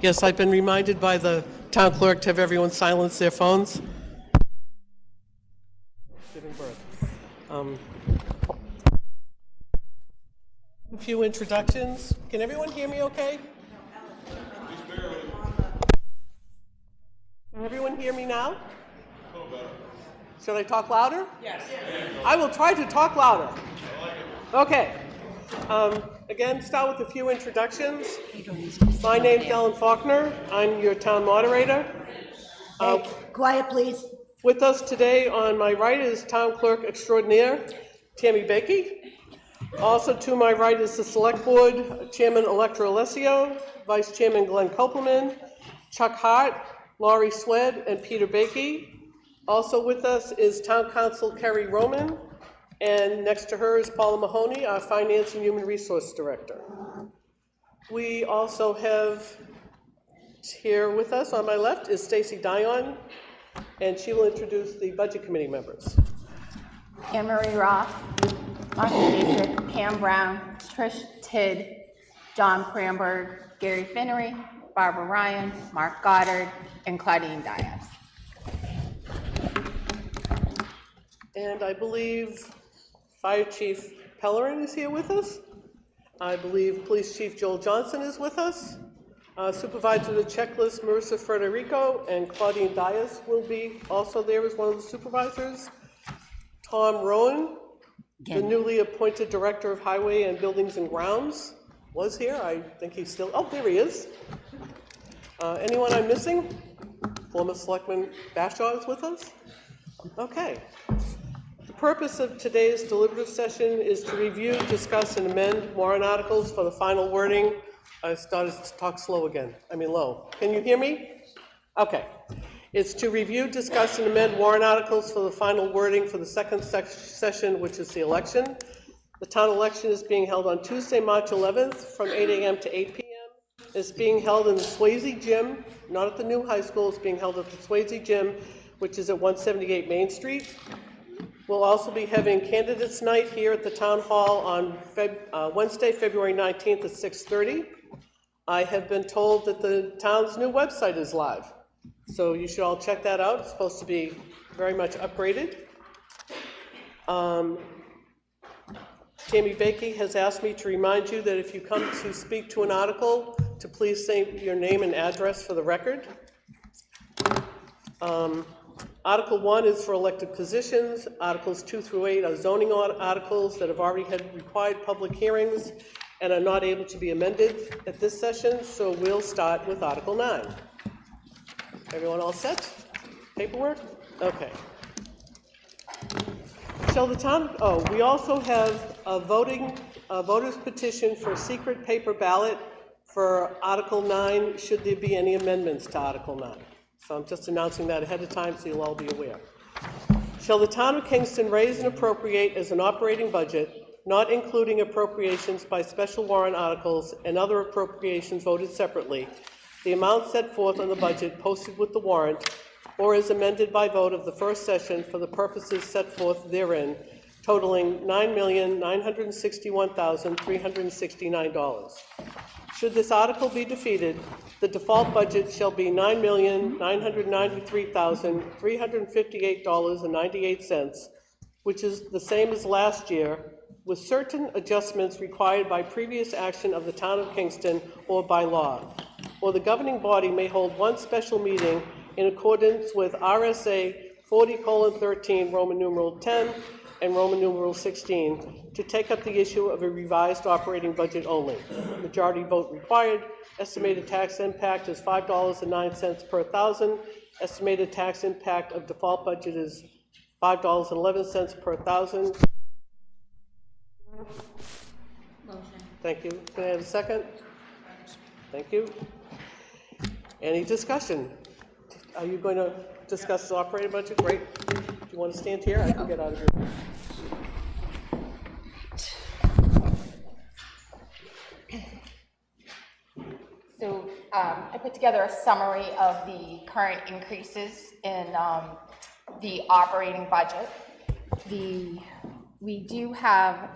Yes, I've been reminded by the town clerk to have everyone silence their phones. Giving birth. A few introductions. Can everyone hear me okay? Can everyone hear me now? Should I talk louder? Yes. I will try to talk louder. Okay. Again, start with a few introductions. My name's Ellen Faulkner. I'm your town moderator. Hey, quiet, please. With us today on my right is Town Clerk Extraordinaire, Tammy Bakey. Also to my right is the Select Board Chairman Electra Alessio, Vice Chairman Glenn Kopelman, Chuck Hart, Laurie Swed, and Peter Bakey. Also with us is Town Council Kerry Roman, and next to her is Paula Mahoney, our Finance and Human Resource Director. We also have here with us on my left is Stacy Dion, and she will introduce the Budget Committee members. Anne Marie Roth, Marcia Dietrich, Pam Brown, Trish Tidd, John Cranberg, Gary Finnery, Barbara Ryan, Mark Goddard, and Claudine Diaz. And I believe Fire Chief Pellerin is here with us. I believe Police Chief Joel Johnson is with us. Supervisor of the checklist, Marissa Frederico, and Claudine Diaz will be also there as one of the supervisors. Tom Rowan, the newly appointed Director of Highway and Buildings and Grounds, was here. I think he's still, oh, there he is. Anyone I'm missing? Former Selectman Bashaw is with us. Okay. The purpose of today's deliberative session is to review, discuss, and amend warrant articles for the final wording. I started to talk slow again. I mean low. Can you hear me? Okay. It's to review, discuss, and amend warrant articles for the final wording for the second session, which is the election. The town election is being held on Tuesday, March 11th from 8 a.m. to 8 p.m. It's being held in the Swayze Gym, not at the new high school. It's being held at the Swayze Gym, which is at 178 Main Street. We'll also be having candidates night here at the town hall on Wednesday, February 19th at 6:30. I have been told that the town's new website is live, so you should all check that out. It's supposed to be very much upgraded. Tammy Bakey has asked me to remind you that if you come to speak to an article, to please say your name and address for the record. Article 1 is for elected positions. Articles 2 through 8 are zoning articles that have already had required public hearings and are not able to be amended at this session, so we'll start with Article 9. Everyone all set? Paperwork? Okay. Shall the town, we also have a voter's petition for a secret paper ballot for Article 9, should there be any amendments to Article 9. So I'm just announcing that ahead of time so you'll all be aware. Shall the town of Kingston raise and appropriate as an operating budget, not including appropriations by special warrant articles and other appropriations voted separately, the amount set forth on the budget posted with the warrant, or as amended by vote of the first session for the purposes set forth therein, totaling $9,961,369. Should this article be defeated, the default budget shall be $9,993,358.98, which is the same as last year, with certain adjustments required by previous action of the town of Kingston or by law. Or the governing body may hold one special meeting in accordance with RSA 40:13, Roman numeral 10, and Roman numeral 16, to take up the issue of a revised operating budget only. Majority vote required. Estimated tax impact is $5.09 per thousand. Estimated tax impact of default budget is $5.11 per thousand. Motion. Thank you. Can I have a second? Thank you. Any discussion? Are you going to discuss the operating budget? Great. Do you want to stand here? I can get out of here. So I put together a summary of the current increases in the operating budget. We do have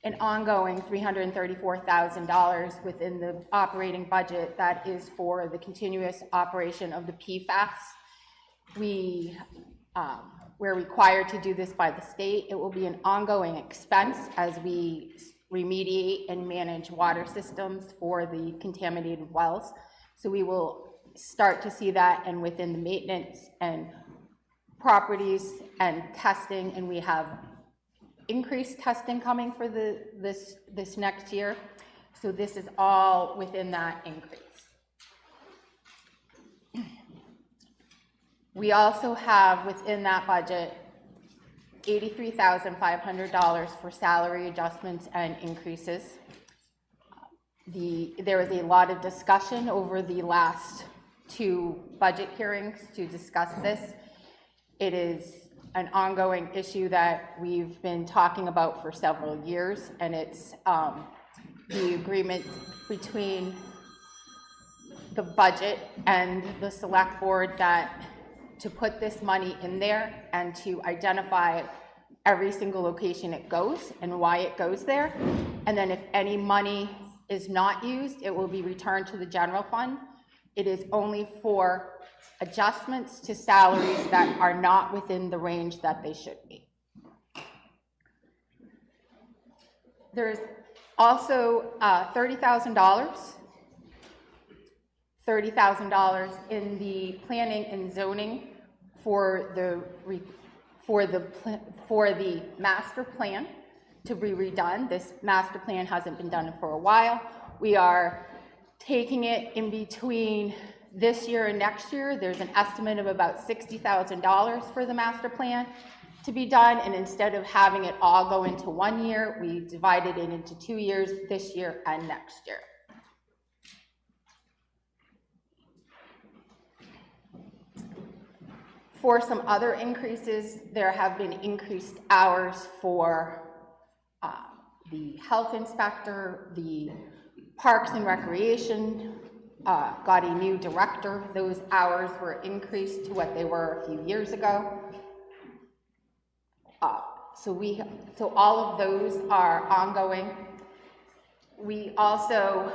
an ongoing $334,000 within the operating budget that is for the continuous operation of the PFAS. We're required to do this by the state. It will be an ongoing expense as we remediate and manage water systems for the contaminated wells. So we will start to see that, and within the maintenance and properties and testing, and we have increased testing coming for this next year. So this is all within that increase. We also have within that budget $83,500 for salary adjustments and increases. There was a lot of discussion over the last 2 budget hearings to discuss this. It is an ongoing issue that we've been talking about for several years, and it's the agreement between the budget and the select board that to put this money in there and to identify every single location it goes and why it goes there. And then if any money is not used, it will be returned to the general fund. It is only for adjustments to salaries that are not within the range that they should be. There's also $30,000 in the planning and zoning for the master plan to be redone. This master plan hasn't been done for a while. We are taking it in between this year and next year. There's an estimate of about $60,000 for the master plan to be done, and instead of having it all go into 1 year, we divided it into 2 years, this year and next year. For some other increases, there have been increased hours for the health inspector, the Parks and Recreation got a new director. Those hours were increased to what they were a few years ago. So all of those are ongoing. We also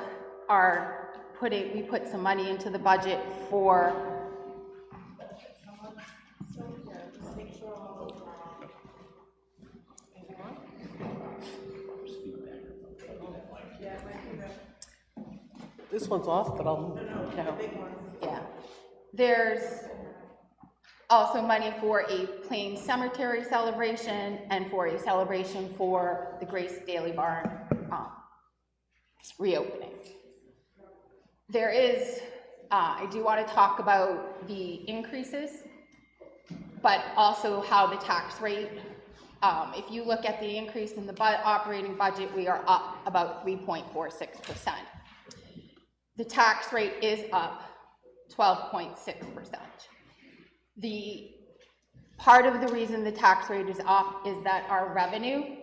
we put some money into the budget for This one's off, but I'll. Yeah. There's also money for a Plain Cemetery celebration and for a celebration for the Grace Daily Barn reopening. There is, I do want to talk about the increases, but also how the tax rate, if you look at the increase in the operating budget, we are up about 3.46%. The tax rate is up 12.6%. The part of the reason the tax rate is up is that our revenue,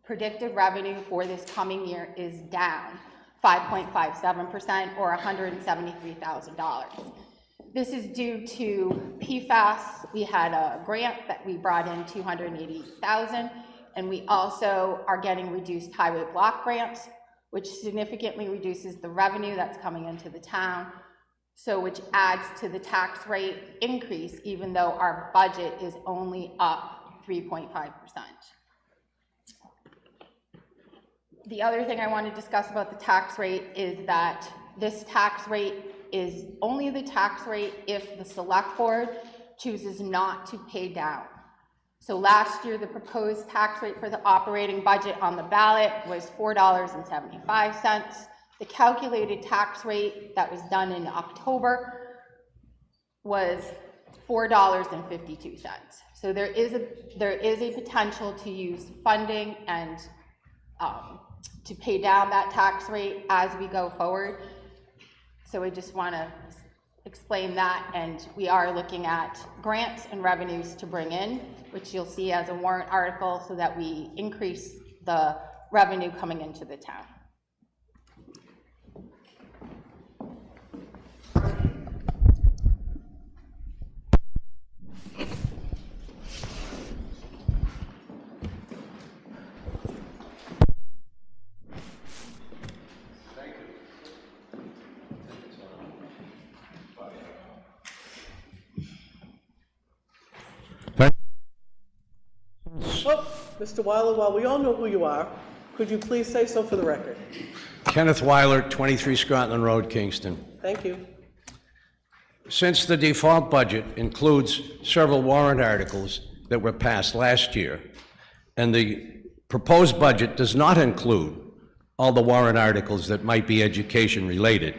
predicted revenue for this coming year is down 5.57% or $173,000. This is due to PFAS. We had a grant that we brought in $280,000, and we also are getting reduced highway block grants, which significantly reduces the revenue that's coming into the town, so which adds to the tax rate increase, even though our budget is only up 3.5%. The other thing I want to discuss about the tax rate is that this tax rate is only the tax rate if the select board chooses not to pay down. So last year, the proposed tax rate for the operating budget on the ballot was $4.75. The calculated tax rate that was done in October was $4.52. So there is a potential to use funding and to pay down that tax rate as we go forward. So I just want to explain that, and we are looking at grants and revenues to bring in, which you'll see as a warrant article, so that we increase the revenue coming into the town. Mr. Weiler, while we all know who you are, could you please say so for the record? Kenneth Weiler, 23 Scotland Road, Kingston. Thank you. Since the default budget includes several warrant articles that were passed last year, and the proposed budget does not include all the warrant articles that might be education related,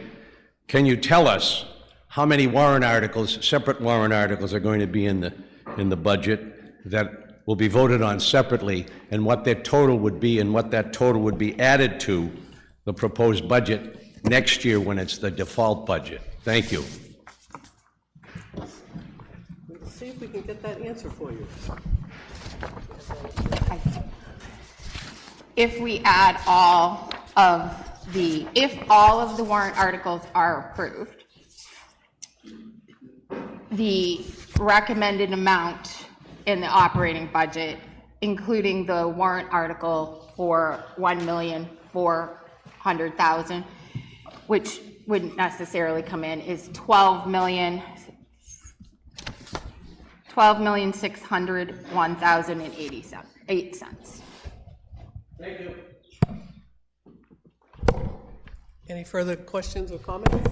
can you tell us how many warrant articles, separate warrant articles, are going to be in the budget that will be voted on separately, and what their total would be, and what that total would be added to the proposed budget next year when it's the default budget? Thank you. We'll see if we can get that answer for you. If we add if all of the warrant articles are approved, the recommended amount in the operating budget, including the warrant article for $1,400,000, which wouldn't necessarily come in, is $12,601,008. Thank you. Any further questions or comments?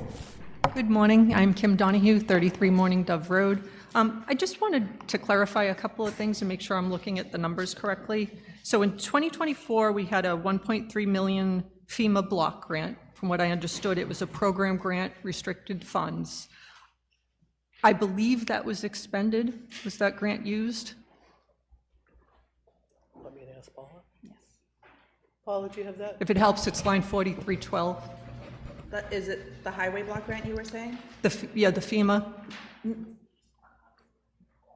Good morning. I'm Kim Donahue, 33 Morning Dove Road. I just wanted to clarify a couple of things and make sure I'm looking at the numbers correctly. So in 2024, we had a 1.3 million FEMA block grant. From what I understood, it was a program grant, restricted funds. I believe that was expended. Was that grant used? Let me ask Paula. Yes. Paula, do you have that? If it helps, it's line 4312. Is it the highway block grant you were saying? Yeah, the FEMA.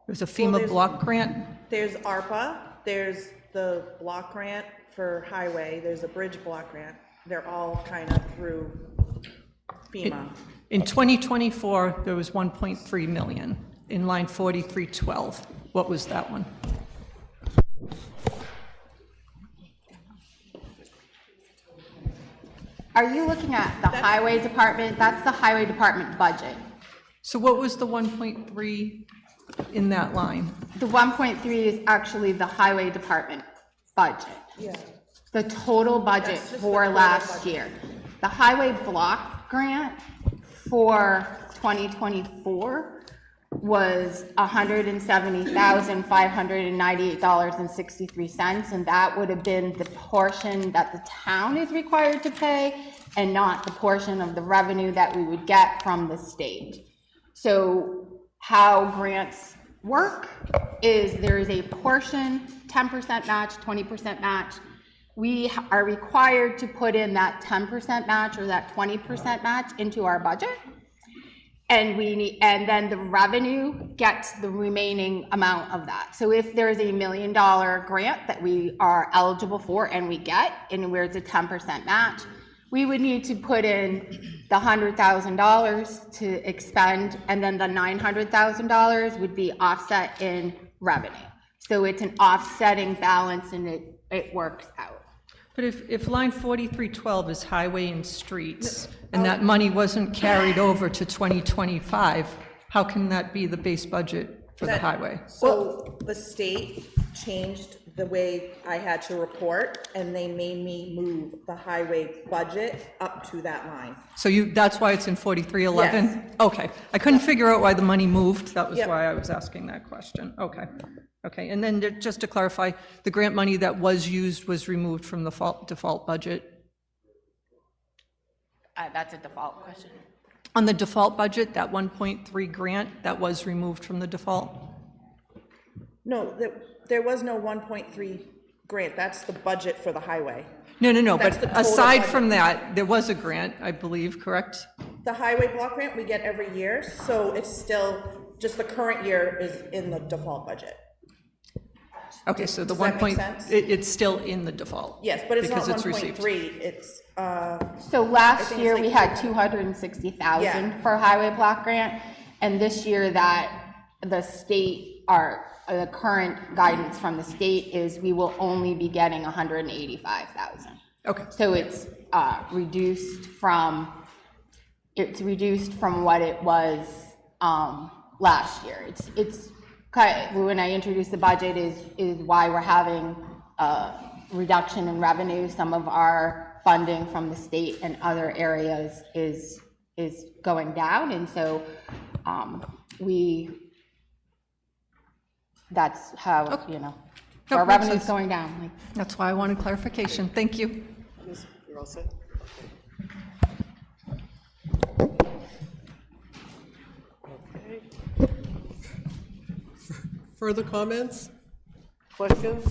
There's a FEMA block grant. There's ARPA, there's the block grant for highway, there's a bridge block grant. They're all kind of through FEMA. In 2024, there was 1.3 million in line 4312. What was that one? Are you looking at the highway department? That's the highway department budget. So what was the 1.3 in that line? The 1.3 is actually the highway department budget. Yeah. The total budget That's just for the total last budget. year. The highway block grant for 2024 was $170,598.63, and that would have been the portion that the town is required to pay and not the portion of the revenue that we would get from the state. So how grants work is there is a portion, 10% match, 20% match. We are required to put in that 10% match or that 20% match into our budget. And then the revenue gets the remaining amount of that. So if there's $1 million grant that we are eligible for and we get, and where it's a 10% match, we would need to put in the $100,000 to expend, and then the $900,000 would be offset in revenue. So it's an offsetting balance, and it works out. But if line 4312 is highway and streets, and that money wasn't carried over to 2025, how can that be the base budget for the highway? So the state changed the way I had to report, and they made me move the highway budget up to that line. So that's why it's in 4311? Yes. Okay. I couldn't figure out why the money moved. That was Yep. why I was asking that question. Okay. Okay. And then just to clarify, the grant money that was used was removed from the default budget? That's a default question. On the default budget, that 1.3 grant, that was removed from the default? No, there was no 1.3 grant. That's the budget for the highway. No, That's the but total aside budget. from that, there was a grant, I believe, correct? The highway block grant we get every year, so it's still, just the current year is in the default budget. Okay, so the Does that make 1 point, sense? it's still in the default? Yes, but it's not because received. 1.3, it's, So last think year, it's we like- had 260,000 Yeah. for highway block grant, and this year that the state, the current guidance from the state is we will only be getting 185,000. Okay, So it's reduced from what it was last year. It's kind of, when I introduced the budget is why we're having reduction in revenue. Some of our funding from the state and other areas is going down, and so that's how, you know, No, our makes revenue's sense. going down. Like, That's why I wanted clarification. Thank you. Yes, you're all set? Okay. Further comments? Questions?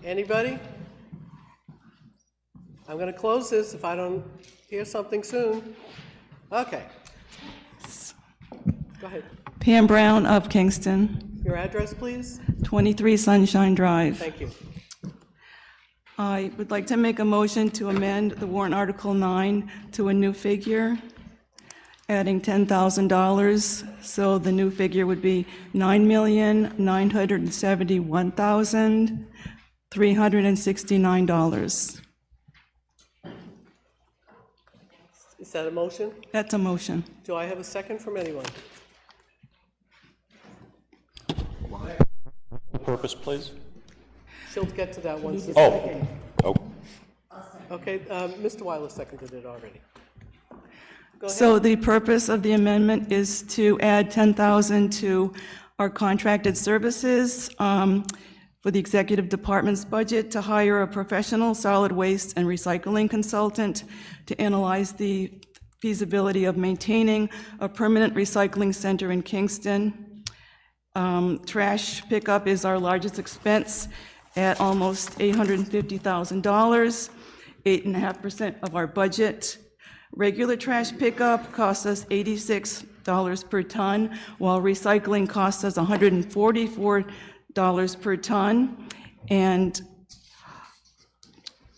Anybody? I'm going to close this if I don't hear something soon. Okay. Go ahead. Pam Brown of Kingston, Your address, please? 23 Sunshine Drive. Thank you. I would like to make a motion to amend the warrant Article 9 to a new figure, adding $10,000. So the new figure would be $9,971,369. Is that a motion? That's a motion. Do I have a second from anyone? Purpose, please? She'll get to that once. Oh, Okay, Mr. Weiler seconded it already. Go ahead. So the purpose of the amendment is to add $10,000 to our contracted services for the executive department's budget to hire a professional solid waste and recycling consultant to analyze the feasibility of maintaining a permanent recycling center in Kingston. Trash pickup is our largest expense at almost $850,000, 8.5% of our budget. Regular trash pickup costs us $86 per ton, while recycling costs us $144 per ton. And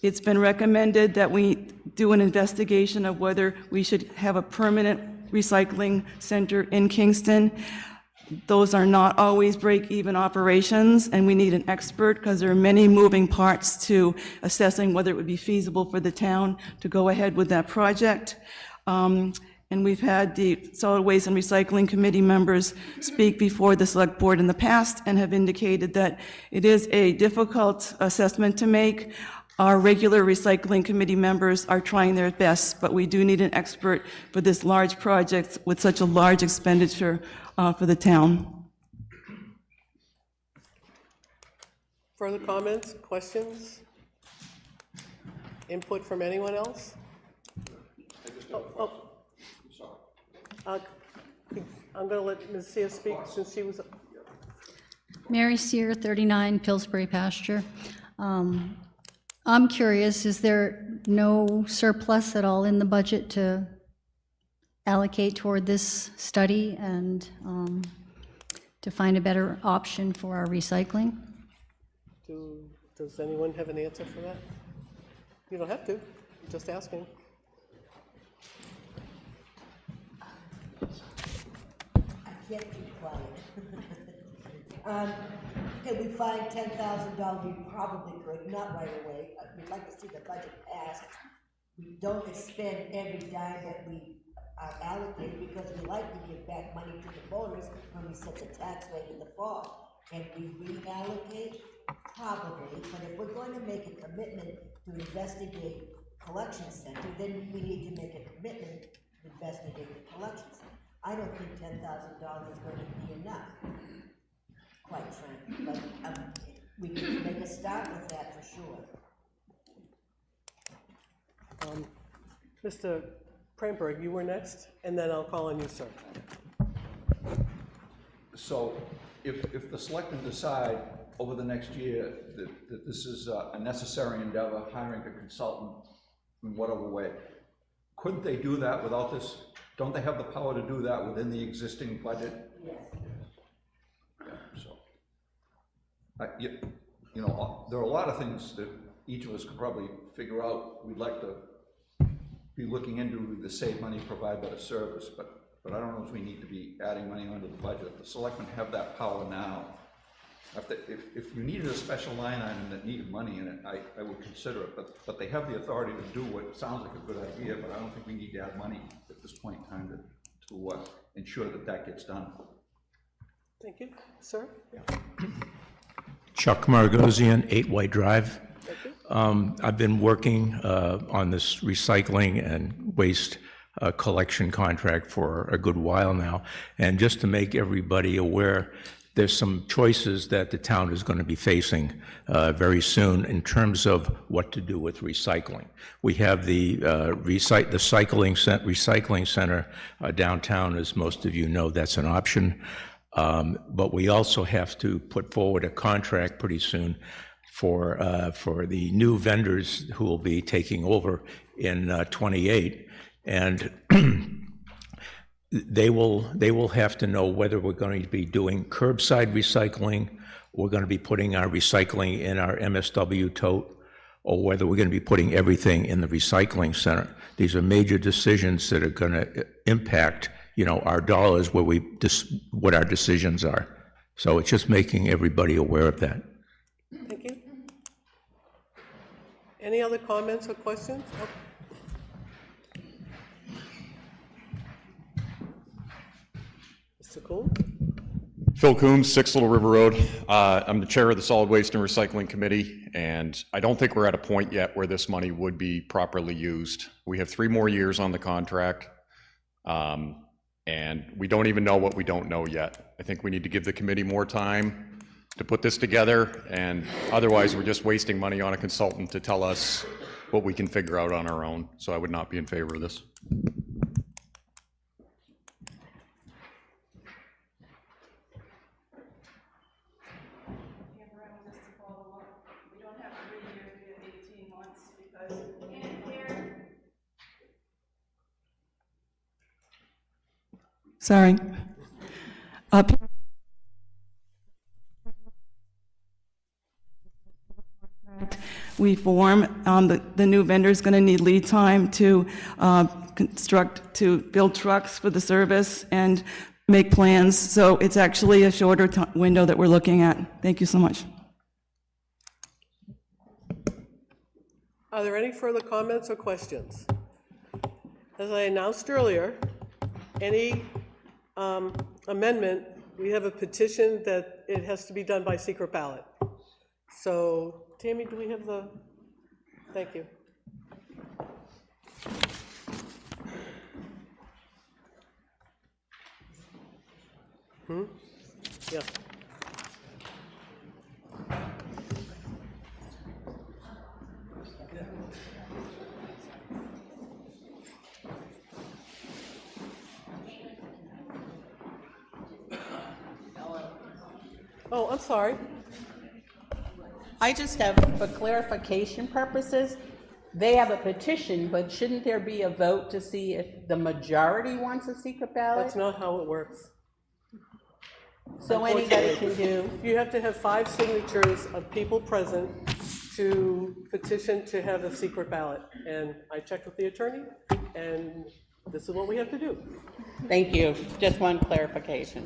it's been recommended that we do an investigation of whether we should have a permanent recycling center in Kingston. Those are not always break-even operations, and we need an expert because there are many moving parts to assessing whether it would be feasible for the town to go ahead with that project. And we've had the Solid Waste and Recycling Committee members speak before the Select Board in the past and have indicated that it is a difficult assessment to make. Our regular Recycling Committee members are trying their best, but we do need an expert for this large project with such a large expenditure for the town. Further comments, questions? Input from anyone else? I'm going to let Ms. Sear speak since she was. Mary Sear, 39 Pillsbury Pasture. I'm curious, is there no surplus at all in the budget to allocate toward this study and to find a better option for our recycling? Does anyone have an answer for that? You don't have to, just asking. I can't keep quiet. Can we find $10,000? We probably could, not right away. We'd like to see the budget passed. We don't expend every dime that we allocate because we like to give back money to the voters when we set the tax rate in the fall. Can we reallocate? Probably, but if we're going to make a commitment to investigate collection center, then we need to make a commitment to investigate the collection center. I don't think $10,000 is going to be enough, quite frankly, but we can make a start with that for sure. Mr. Pramberg, you were next, and then I'll call on you, sir. So if the selectmen decide over the next year that this is a necessary endeavor, hiring a consultant in whatever way, couldn't they do that without this? Don't they have the power to do that within the existing budget? Yes. Yeah, so, you know, there are a lot of things that each of us could probably figure out. We'd like to be looking into to save money, provide better service, but I don't know if we need to be adding money onto the budget. The selectmen have that power now. If you needed a special line item that needed money in it, I would consider it, but they have the authority to do what sounds like a good idea, but I don't think we need to add money at this point in time to ensure that that gets done. Thank you. Sir? Chuck Margosian, 8 White Drive. I've been working on this recycling and waste collection contract for a good while now. And just to make everybody aware, there's some choices that the town is going to be facing very soon in terms of what to do with recycling. We have the recycling center downtown, as most of you know, that's an option. But we also have to put forward a contract pretty soon for the new vendors who will be taking over in 28, and they will have to know whether we're going to be doing curbside recycling, we're going to be putting our recycling in our MSW tote, or whether we're going to be putting everything in the recycling center. These are major decisions that are going to impact, you know, our dollars, what our decisions are. So it's just making everybody aware of that. Thank you. Any other comments or questions? Mr. Coon? Phil Coombs, 6 Little River Road. I'm the chair of the Solid Waste and Recycling Committee, and I don't think we're at a point yet where this money would be properly used. We have 3 more years on the contract, and we don't even know what we don't know yet. I think we need to give the committee more time to put this together, and otherwise we're just wasting money on a consultant to tell us what we can figure out on our own. So I would not be in favor of this. Sorry. We form, the new vendor's going to need lead time to build trucks for the service and make plans. So it's actually a shorter window that we're looking at. Thank you so much. Are there any further comments or questions? As I announced earlier, any amendment, we have a petition that it has to be done by secret ballot. So, Tammy, do we have the, thank you. Yeah. Oh, I'm sorry. I just have, for clarification purposes, they have a petition, but shouldn't there be a vote to see if the majority wants a secret ballot? That's not how it works. So anybody can do. You have to have 5 signatures of people present to petition to have a secret ballot. And I checked with the attorney, and this is what we have to do. Thank you. Just one clarification.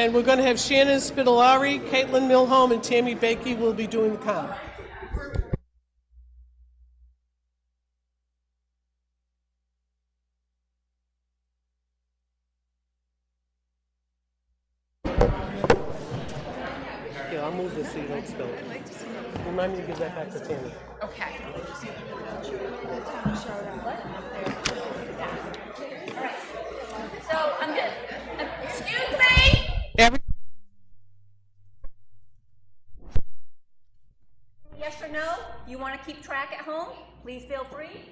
And we're going to have Shannon Spitolari, Caitlin Milholm, and Tammy Bakey will be doing the count. Yeah, I'll move this so you don't spill it. Remind me to give that back to Tammy. Okay. So I'm just, excuse me? Yes or no? You want to keep track at home? Please feel free.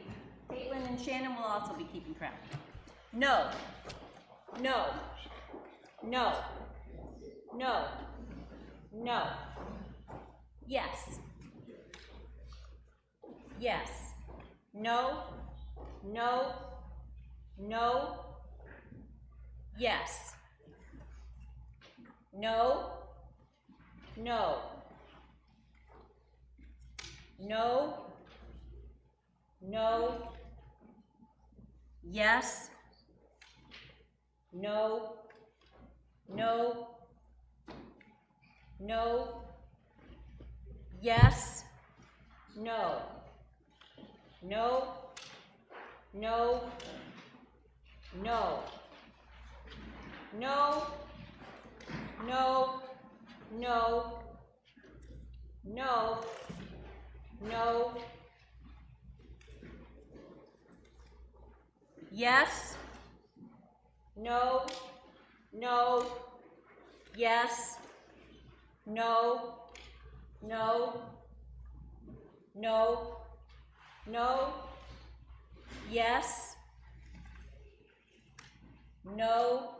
Caitlin and Shannon will also be keeping track. No. No. No. No. No. Yes. Yes. No. No. No. Yes. No. No. No. No. Yes. No. No. No. Yes. No. No. No. No. No. No. No. No. No. Yes. No. No. Yes. No. No. No. No. Yes. No.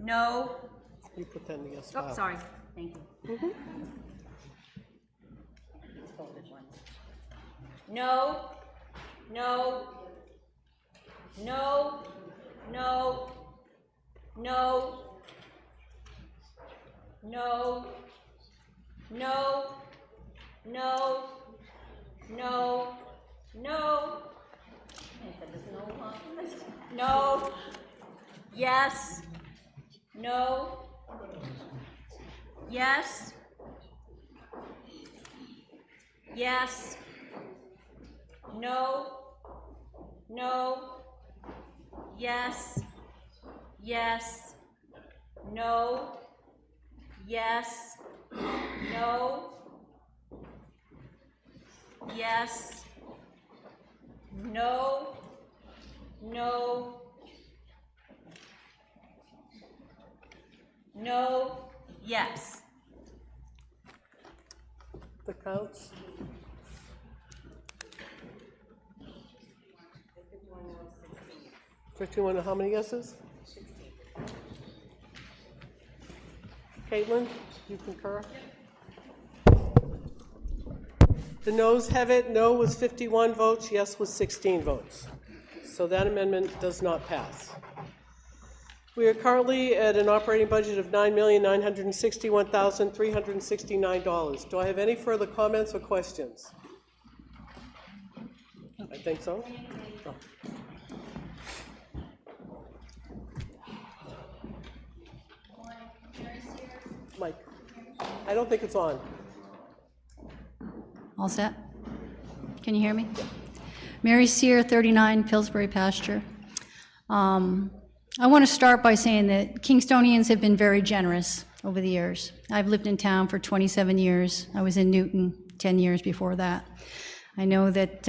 No. You put that in the yes Oh, file. sorry. Thank you. No. No. No. No. No. No. No. No. No. No. No. Yes. No. Yes. Yes. No. No. Yes. Yes. No. Yes. No. Yes. No. No. No. Yes. The counts. 51, how many yeses? 16. Caitlin, you concur? The noes have it. No was 51 votes, yes was 16 votes. So that amendment does not pass. We are currently at an operating budget of $9,961,369. Do I have any further comments or questions? I think so. Oh. Mike, I don't think it's on. All set? Can you hear me? Mary Sear, 39 Pillsbury Pasture. I want to start by saying that Kingstonians have been very generous over the years. I've lived in town for 27 years. I was in Newton 10 years before that. I know that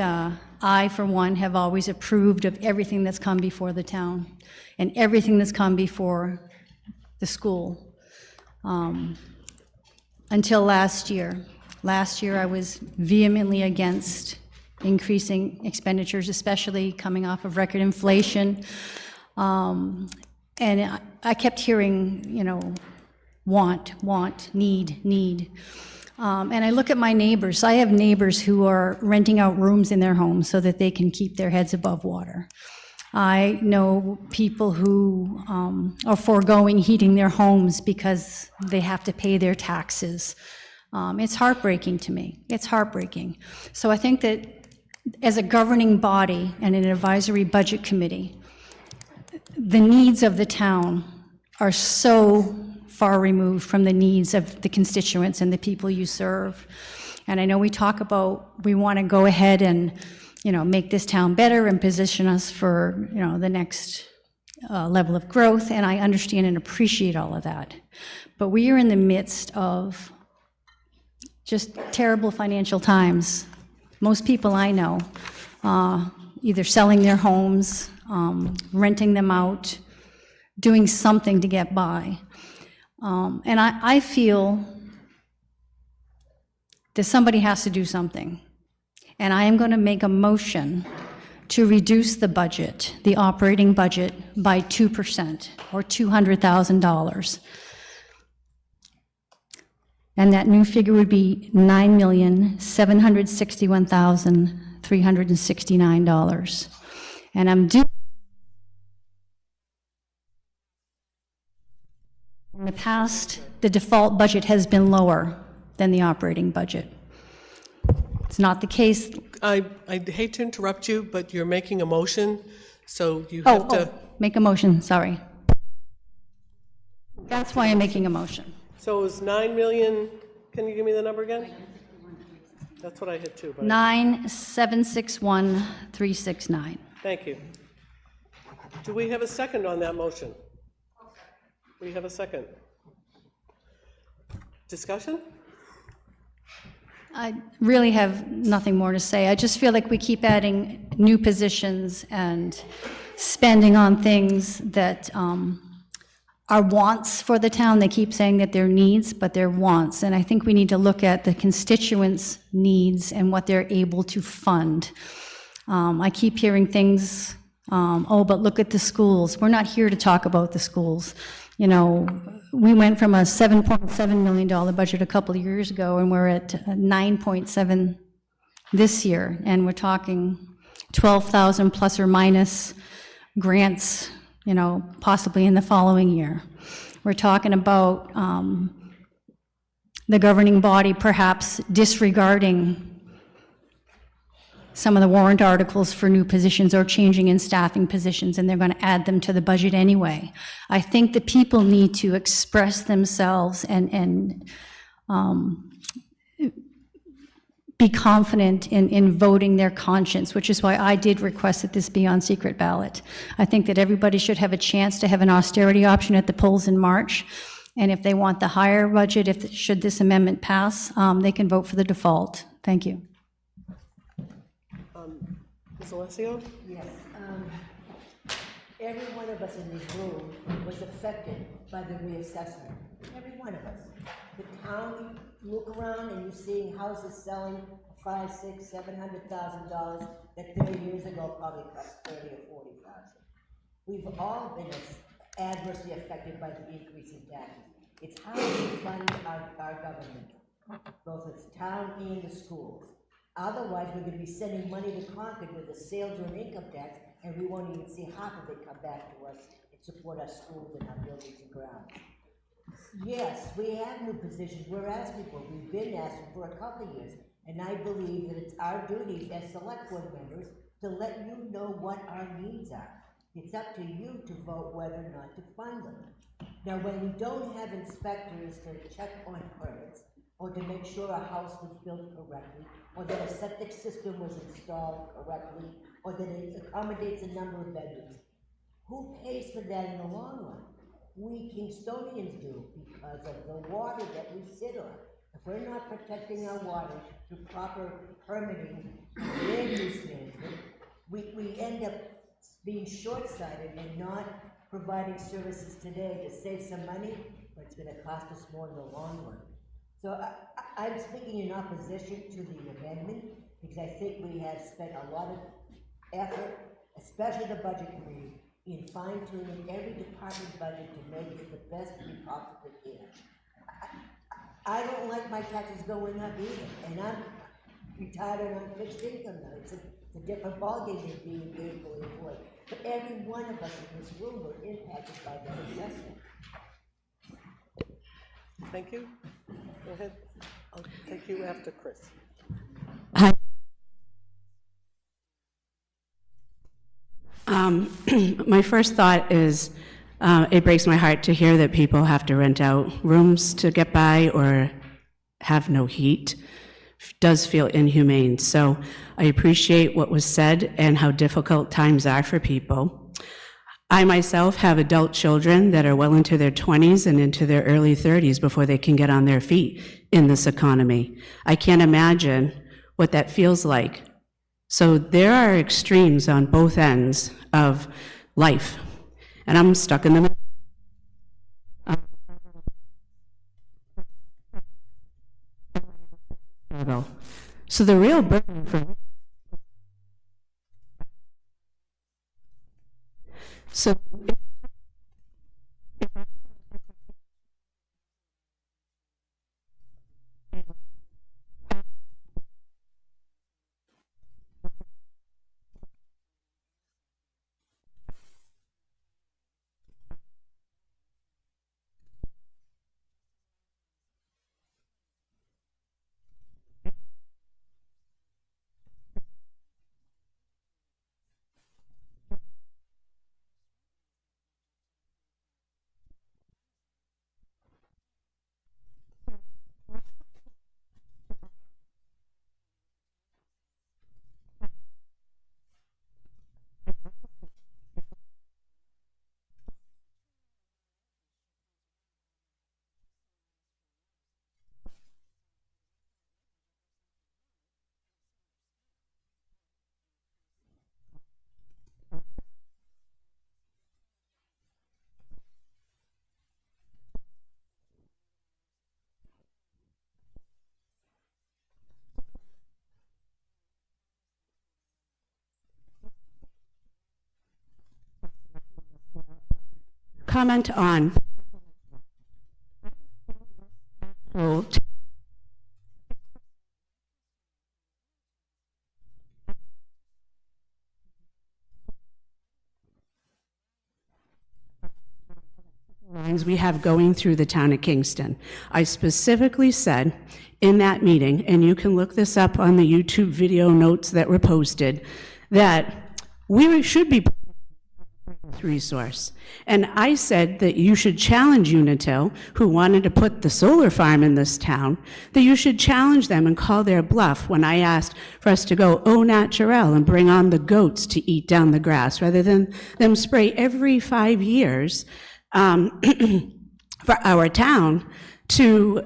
I, for one, have always approved of everything that's come before the town and everything that's come before the school until last year. Last year, I was vehemently against increasing expenditures, especially coming off of record inflation. And I kept hearing, you know, want, need. And I look at my neighbors. I have neighbors who are renting out rooms in their homes so that they can keep their heads above water. I know people who are foregoing heating their homes because they have to pay their taxes. It's heartbreaking to me. It's heartbreaking. So I think that as a governing body and an advisory budget committee, the needs of the town are so far removed from the needs of the constituents and the people you serve. And I know we talk about, we want to go ahead and, make this town better and position us for, the next level of growth, and I understand and appreciate all of that. But we are in the midst of just terrible financial times. Most people I know, either selling their homes, renting them out, doing something to get by. And I feel that somebody has to do something. And I am going to make a motion to reduce the budget, the operating budget, by 2%, or $200,000. And that new figure would be $9,761,369. And I'm doing. In the past, the default budget has been lower than the operating budget. It's not the case. I hate to interrupt you, but you're making a motion, so you have to. Make a motion, sorry. That's why I'm making a motion. So it was 9 million, can you give me the number again? That's what I hit too. But 9,761,369. Thank you. Do we have a second on that motion? We have a second. Discussion? I really have nothing more to say. I just feel like we keep adding new positions and spending on things that are wants for the town. They keep saying that they're needs, but they're wants. And I think we need to look at the constituents' needs and what they're able to fund. I keep hearing things, but look at the schools. We're not here to talk about the schools. We went from a $7.7 million budget a couple of years ago, and we're at 9.7 this year, and we're talking 12,000 plus or minus grants, possibly in the following year. We're talking about the governing body perhaps disregarding some of the warrant articles for new positions or changing in staffing positions, and they're going to add them to the budget anyway. I think the people need to express themselves and be confident in voting their conscience, which is why I did request that this be on secret ballot. I think that everybody should have a chance to have an austerity option at the polls in March, and if they want the higher budget, should this amendment pass, they can vote for the default. Thank you. Ms. Alessio? Yes. Every one of us in this room was affected by the reassessment. Every one of us. The town, you look around and you're seeing houses selling $500,000, $600,000, $700,000 that 30 years ago probably cost $30,000 or $40,000. We've all been adversely affected by the increase in taxes. It's how we fund our government, both its town and the schools. Otherwise, we're going to be sending money to Concord with the sales or an income tax, and we won't even see half of it come back to us and support our schools and our buildings and grounds. Yes, we have new positions we're asking for. We've been asking for a couple of years, and I believe that it's our duty as select board members to let you know what our needs are. It's up to you to vote whether or not to fund them. Now, when we don't have inspectors to check on permits, or to make sure a house was built correctly, or that a septic system was installed correctly, or that it accommodates a number of bedrooms, who pays for that in the long run? We Kingstonians do, because of the water that we sit on. If we're not protecting our water through proper permitting and land use management, we end up being short-sighted and not providing services today to save some money, but it's going to cost us more in the long run. So I'm speaking in opposition to the amendment because I think we have spent a lot of effort, especially the budget committee, in fine-tuning every department budget to make it the best we possibly can. I don't like my taxes going up either, and I'm retired and on fixed income now. It's a different ballgame than being gainfully employed. But every one of us in this room were impacted by that assessment. Thank you. Go ahead. I'll take you after Chris. Hi. My first thought is It breaks my heart to hear that people have to rent out rooms to get by or have no heat. Does feel inhumane. So I appreciate what was said and how difficult times are for people. I myself have adult children that are well into their 20s and into their early 30s before they can get on their feet in this economy. I can't imagine what that feels like. So there are extremes on both ends of life, and I'm stuck in the middle. So the real burden for me, so comment on lines we have going through the town of Kingston. I specifically said in that meeting, and you can look this up on the YouTube video notes that were posted, that we should be resource. And I said that you should challenge Unitil, who wanted to put the solar farm in this town, that you should challenge them and call their bluff when I asked for us to go au naturel and bring on the goats to eat down the grass, rather than them spray every 5 years for our town, to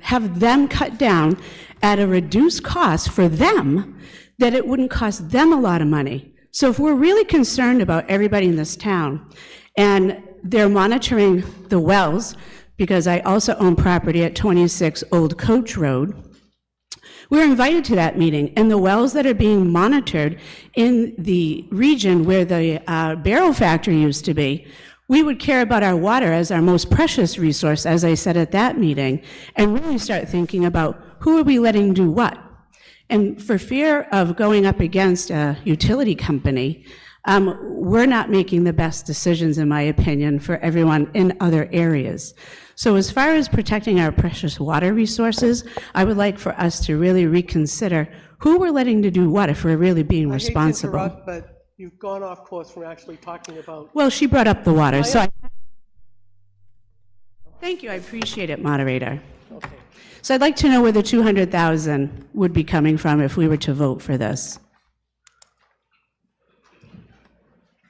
have them cut down at a reduced cost for them, that it wouldn't cost them a lot of money. So if we're really concerned about everybody in this town, and they're monitoring the wells, because I also own property at 26 Old Coach Road, we were invited to that meeting, and the wells that are being monitored in the region where the barrel factory used to be, we would care about our water as our most precious resource, as I said at that meeting, and really start thinking about who are we letting do what. And for fear of going up against a utility company, we're not making the best decisions, in my opinion, for everyone in other areas. So as far as protecting our precious water resources, I would like for us to really reconsider who we're letting to do what if we're really being responsible. I hate to interrupt, but you've gone off course from actually talking about... Well, she brought up the water, so thank you, I appreciate it, moderator. Okay. So I'd like to know where the 200,000 would be coming from if we were to vote for this.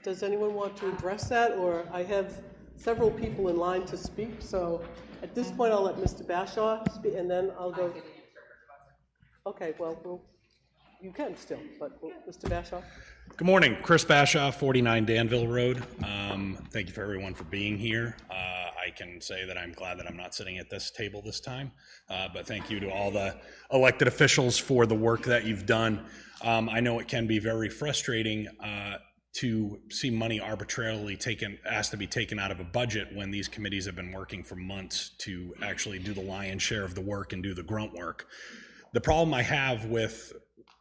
Does anyone want to address that, or I have several people in line to speak, so at this point I'll let Mr. Bashaw speak, and then I'll go. Okay, well, you can still, but Mr. Bashaw? Good morning, Chris Bashaw, 49 Danville Road. Thank you for everyone for being here. I can say that I'm glad that I'm not sitting at this table this time, but thank you to all the elected officials for the work that you've done. I know it can be very frustrating to see money arbitrarily asked to be taken out of a budget when these committees have been working for months to actually do the lion's share of the work and do the grunt work. The problem I have with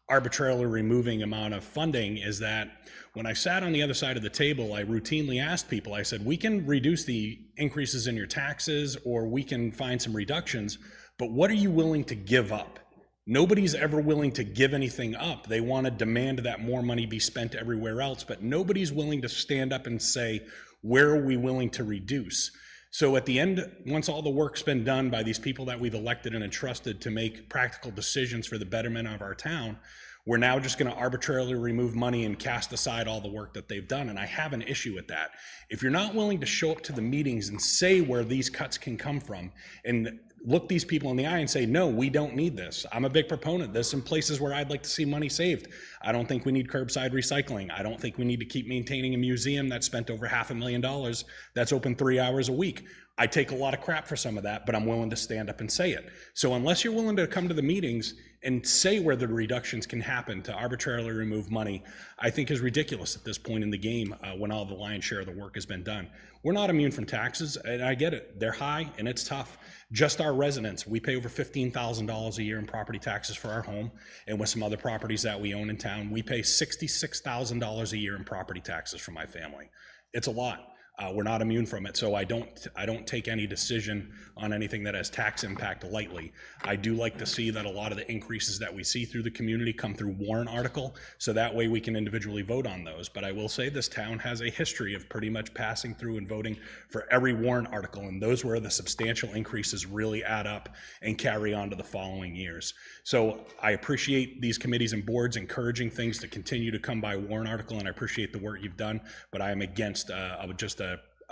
arbitrarily removing amount of funding is that when I sat on the other side of the table, I routinely asked people, I said, we can reduce the increases in your taxes or we can find some reductions, but what are you willing to give up? Nobody's ever willing to give anything up. They want to demand that more money be spent everywhere else, but nobody's willing to stand up and say, Where are we willing to reduce? So at the end, once all the work's been done by these people that we've elected and entrusted to make practical decisions for the betterment of our town, we're now just going to arbitrarily remove money and cast aside all the work that they've done. And I have an issue with that. If you're not willing to show up to the meetings and say where these cuts can come from and look these people in the eye and say, no, we don't need this. I'm a big proponent. There's some places where I'd like to see money saved. I don't think we need curbside recycling. I don't think we need to keep maintaining a museum that spent over $500,000 that's open 3 hours a week. I take a lot of crap for some of that, but I'm willing to stand up and say it. So unless you're willing to come to the meetings and say where the reductions can happen to arbitrarily remove money, I think is ridiculous at this point in the game when all the lion's share of the work has been done. We're not immune from taxes, and I get it. They're high and it's tough. Just our residents, we pay over $15,000 a year in property taxes for our home, and with some other properties that we own in town, we pay $66,000 a year in property taxes for my family. It's a lot. We're not immune from it, so I don't take any decision on anything that has tax impact lightly. I do like to see that a lot of the increases that we see through the community come through warrant article, so that way we can individually vote on those. But I will say this town has a history of pretty much passing through and voting for every warrant article, and those where the substantial increases really add up and carry on to the following years. So I appreciate these committees and boards encouraging things to continue to come by warrant article, and I appreciate the work you've done, but I am against just a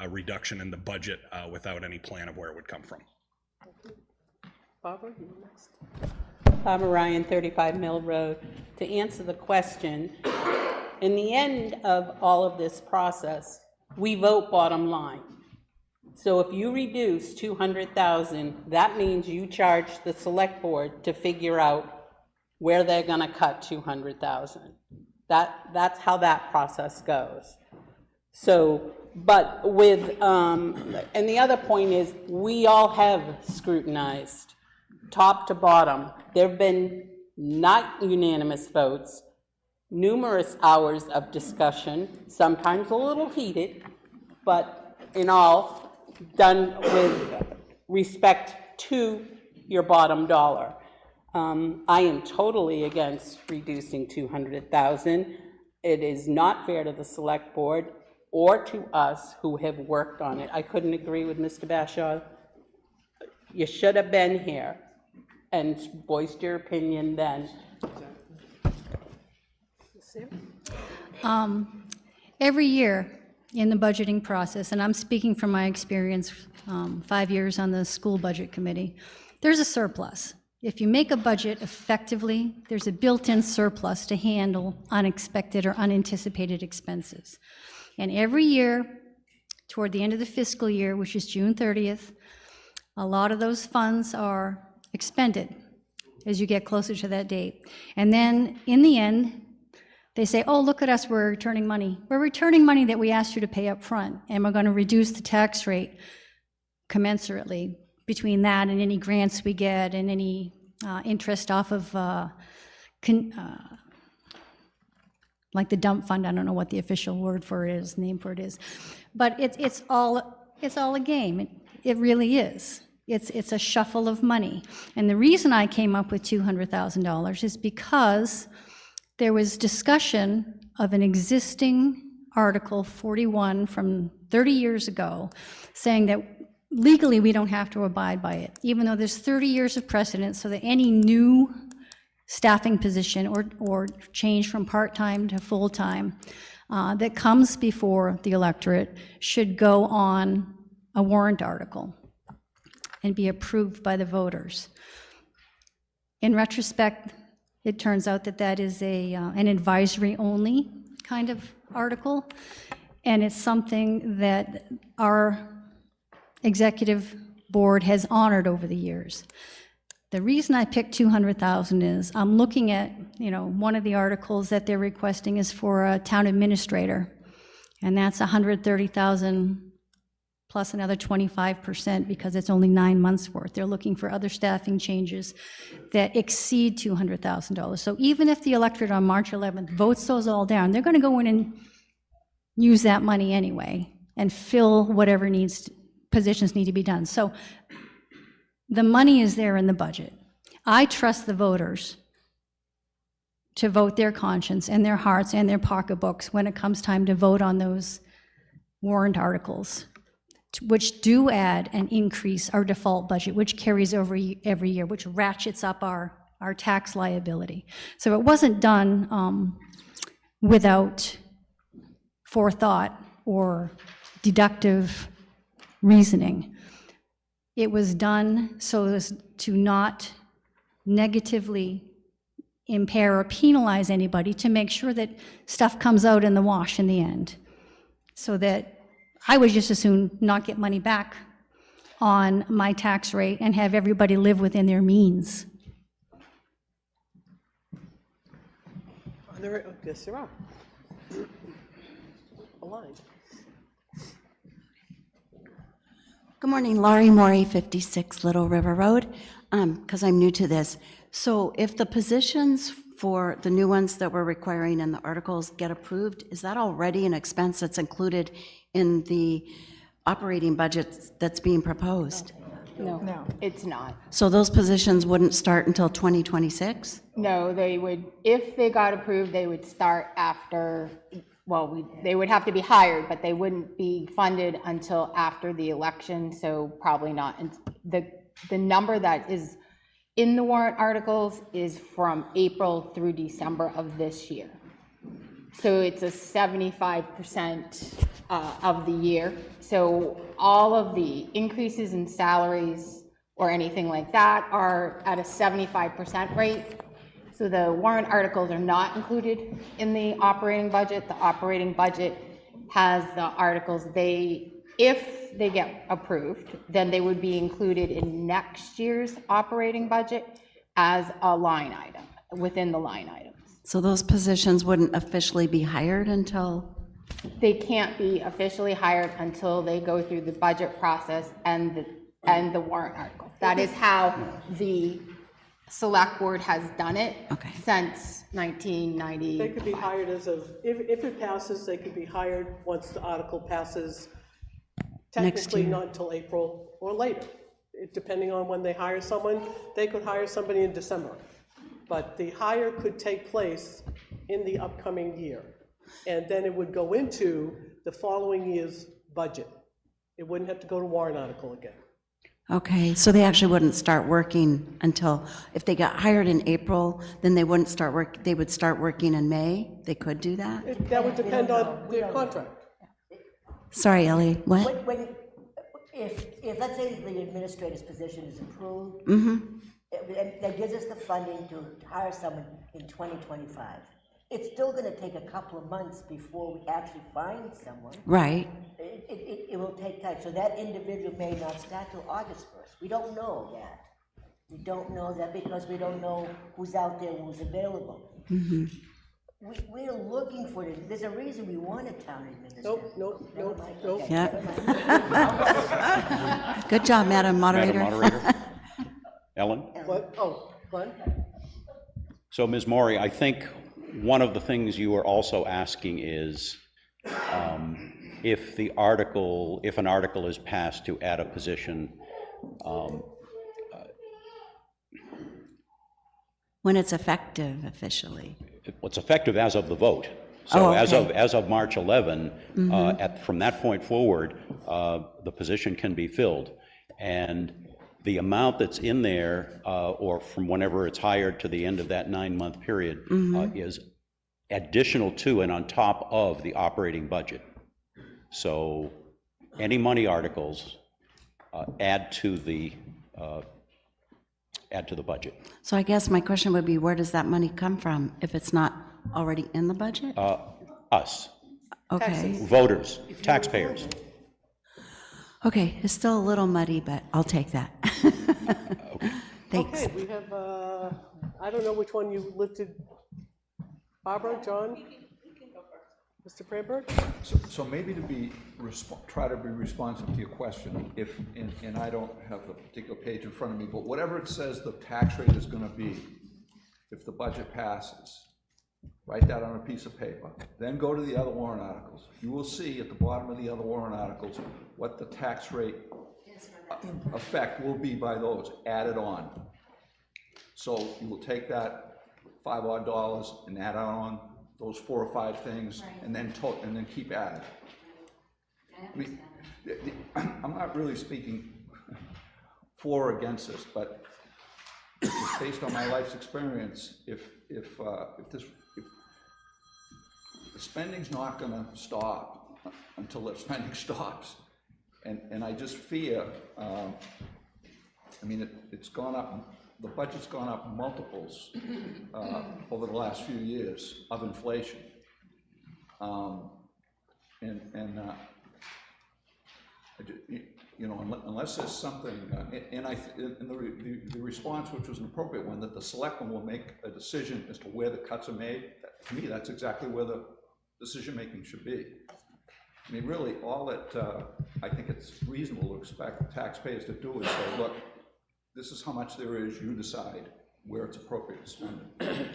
reduction in the budget without any plan of where it would come from. Barbara, you next. Barbara Ryan, 35 Mill Road. To answer the question, in the end of all of this process, we vote bottom line. So if you reduce 200,000, that means you charge the select board to figure out where they're gonna cut 200,000. That's how that process goes. So, but with, and the other point is, we all have scrutinized, top to bottom. There have been not unanimous votes, numerous hours of discussion, sometimes a little heated, but in all, done with respect to your bottom dollar. I am totally against reducing 200,000. It is not fair to the select board or to us who have worked on it. I couldn't agree with Mr. Bashaw. You should have been here and voiced your opinion then. Every year in the budgeting process, and I'm speaking from my experience, 5 years on the school budget committee, there's a surplus. If you make a budget effectively, there's a built-in surplus to handle unexpected or unanticipated expenses. And every year, toward the end of the fiscal year, which is June 30th, a lot of those funds are expended as you get closer to that date. And then, in the end, they say, oh, look at us, we're returning money. We're returning money that we asked you to pay up front, and we're going to reduce the tax rate commensurately between that and any grants we get and any interest off of like the dump fund. I don't know what the official name for it is, but it's all a game. It really is. It's a shuffle of money. And the reason I came up with $200,000 is because there was discussion of an existing Article 41 from 30 years ago saying that legally we don't have to abide by it, even though there's 30 years of precedent, so that any new staffing position or change from part-time to full-time that comes before the electorate should go on a warrant article and be approved by the voters. In retrospect, it turns out that that is an advisory-only kind of article, and it's something that our executive board has honored over the years. The reason I picked 200,000 is I'm looking at, one of the articles that they're requesting is for a town administrator, and that's 130,000 plus another 25% because it's only 9 months worth. They're looking for other staffing changes that exceed $200,000. So even if the electorate on March 11th votes those all down, they're going to go in and use that money anyway and fill whatever positions need to be done. So the money is there in the budget. I trust the voters to vote their conscience and their hearts and their pocketbooks when it comes time to vote on those warrant articles, which do add and increase our default budget, which carries over every year, which ratchets up our tax liability. So it wasn't done without forethought or deductive reasoning. It was done so as to not negatively impair or penalize anybody, to make sure that stuff comes out in the wash in the end. So that I would just as soon not get money back on my tax rate and have everybody live within their means. Yes, there are. Aligned. Good morning, Laurie Morey, 56 Little River Road, because I'm new to this. So if the positions for the new ones that we're requiring in the articles get approved, is that already an expense that's included in the operating budget that's being proposed? No, it's not. So those positions wouldn't start until 2026? No, they would, if they got approved, they would start after, well, they would have to be hired, but they wouldn't be funded until after the election, so probably not. And the number that is in the warrant articles is from April through December of this year. So it's a 75% of the year. So all of the increases in salaries or anything like that are at a 75% rate. So the warrant articles are not included in the operating budget. The operating budget has the articles, if they get approved, then they would be included in next year's operating budget as a line item, within the line items. So those positions wouldn't officially be hired until? They can't be officially hired until they go through the budget process and the warrant article. That is how the select board has done it since 1990. They could be hired as of, if it passes, they could be hired once the article passes, technically not until April or later. Depending on when they hire someone, they could hire somebody in December. But the hire could take place in the upcoming year. And then it would go into the following year's budget. It wouldn't have to go to warrant article again. Okay, so they actually wouldn't start working until, if they got hired in April, then they wouldn't start work, they would start working in May? They could do that? That would depend on their contract. Sorry, Ellie, what? If let's say the administrator's position is approved, Mm-hmm. that gives us the funding to hire someone in 2025. It's still gonna take a couple of months before we actually find someone. Right. It will take time, so that individual may not start till August 1st. We don't know that. We don't know that because we don't know who's out there, who's available. Mm-hmm. We're looking for it. There's a reason we want a town administrator. Nope. Okay, Yep. never mind. Good job, Madam Moderator. Madam Moderator. Ellen? What? Oh, Glenn? So, Ms. Maury, I think one of the things you are also asking is if an article is passed to add a position, When it's effective officially. what's effective as of the vote. So okay. as of March 11, from that point forward, the position can be filled. And the amount that's in there, or from whenever it's hired to the end of that 9-month period, is additional to and on top of the operating budget. So any money articles add to the budget. So I guess my question would be, where does that money come from if it's not already in the budget? Us, Okay. voters, taxpayers. Okay, it's still a little muddy, but I'll take that. Thanks. Okay, we have, I don't know which one you lifted. Barbara, John? Mr. Pramberg? So maybe try to be responsive to your question, and I don't have the particular page in front of me, but whatever it says the tax rate is gonna be, if the budget passes, write that on a piece of paper, then go to the other warrant articles. You will see at the bottom of the other warrant articles what the tax rate effect will be by those added on. So you will take that $5 odd and add on those 4 or 5 things, and then keep adding. I mean, I'm not really speaking for or against this, but just based on my life's experience, if the spending's not gonna stop until the spending stops, and I just fear, I mean, it's gone up, the budget's gone up multiples over the last few years of inflation. You know, unless there's something, and the response, which was an appropriate one, that the selectmen will make a decision as to where the cuts are made. To me, that's exactly where the decision-making should be. I mean, really, all that I think it's reasonable to expect taxpayers to do is say, look, this is how much there is, you decide where it's appropriate to spend it.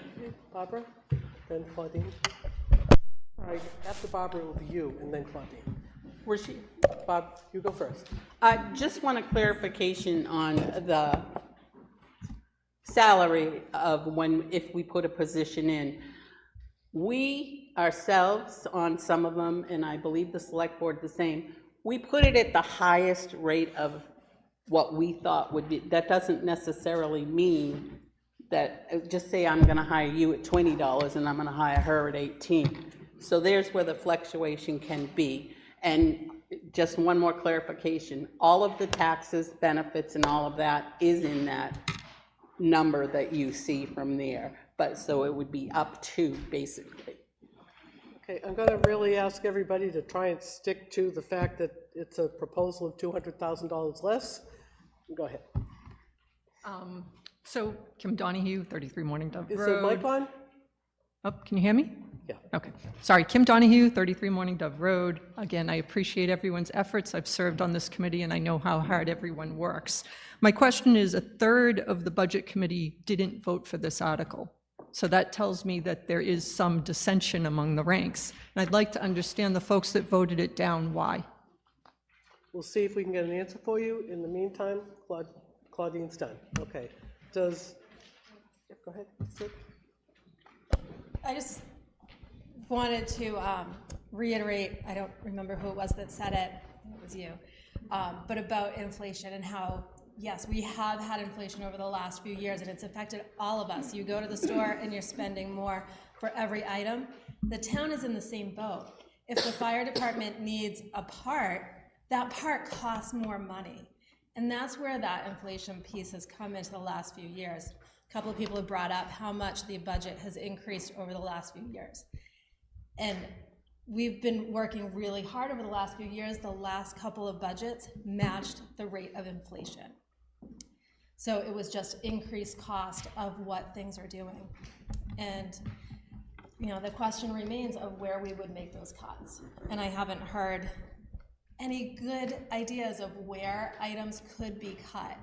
Barbara, then Claudine. All right, after Barbara, it will be you, and then Claudine. Where's she? Bob, you go first. I just want a clarification on the salary of if we put a position in. We ourselves, on some of them, and I believe the select board the same, we put it at the highest rate of what we thought would be. That doesn't necessarily mean that, just say I'm gonna hire you at $20 and I'm gonna hire her at 18. So there's where the fluctuation can be. And just one more clarification, all of the taxes, benefits, and all of that is in that number that you see from there. But so it would be up to, basically. Okay, I'm gonna really ask everybody to try and stick to the fact that it's a proposal of $200,000 less. Go ahead. So Kim Donahue, 33 Morning Dove Road. Is the mic on? Oh, can you hear me? Yeah. Okay. Sorry, Kim Donahue, 33 Morning Dove Road. Again, I appreciate everyone's efforts. I've served on this committee and I know how hard everyone works. My question is, a third of the budget committee didn't vote for this article. So that tells me that there is some dissension among the ranks. And I'd like to understand the folks that voted it down, why. We'll see if we can get an answer for you. In the meantime, Claudine's done. Okay. Go ahead, Sid. I just wanted to reiterate, I don't remember who it was that said it, I think it was you, but about inflation and how, yes, we have had inflation over the last few years and it's affected all of us. You go to the store and you're spending more for every item. The town is in the same boat. If the fire department needs a part, that part costs more money. And that's where that inflation piece has come into the last few years. A couple of people have brought up how much the budget has increased over the last few years. And we've been working really hard over the last few years. The last couple of budgets matched the rate of inflation. So it was just increased cost of what things are doing. And you know, the question remains of where we would make those cuts. And I haven't heard any good ideas of where items could be cut.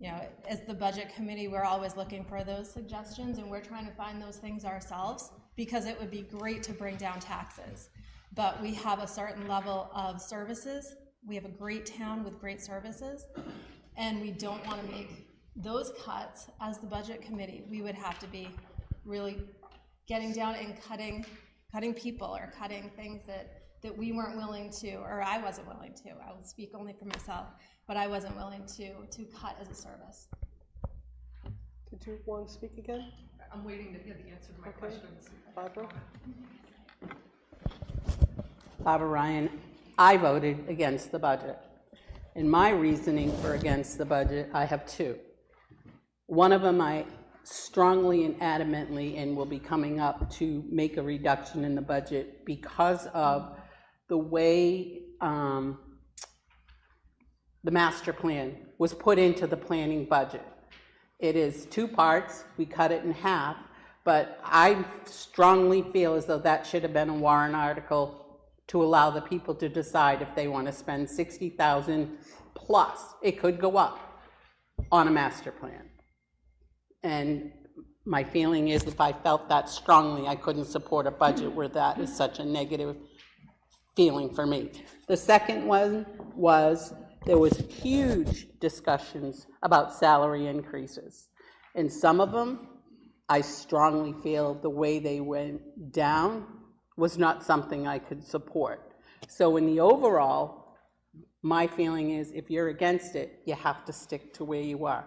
You know, as the budget committee, we're always looking for those suggestions and we're trying to find those things ourselves because it would be great to bring down taxes. But we have a certain level of services. We have a great town with great services and we don't want to make those cuts as the budget committee. We would have to be really getting down and cutting people or cutting things that we weren't willing to, or I wasn't willing to. I will speak only for myself, but I wasn't willing to cut as a service. Did you want to speak again? I'm waiting to hear the answer to my questions. Barbara? Barbara Ryan, I voted against the budget. And my reasoning for against the budget, I have two. One of them I strongly and adamantly and will be coming up to make a reduction in the budget because of the way the master plan was put into the planning budget. It is two parts, we cut it in half, but I strongly feel as though that should have been a warrant article to allow the people to decide if they want to spend $60,000 plus, it could go up, on a master plan. And my feeling is if I felt that strongly, I couldn't support a budget where that is such a negative feeling for me. The second one was there was huge discussions about salary increases. And some of them, I strongly feel the way they went down was not something I could support. So in the overall, my feeling is if you're against it, you have to stick to where you are.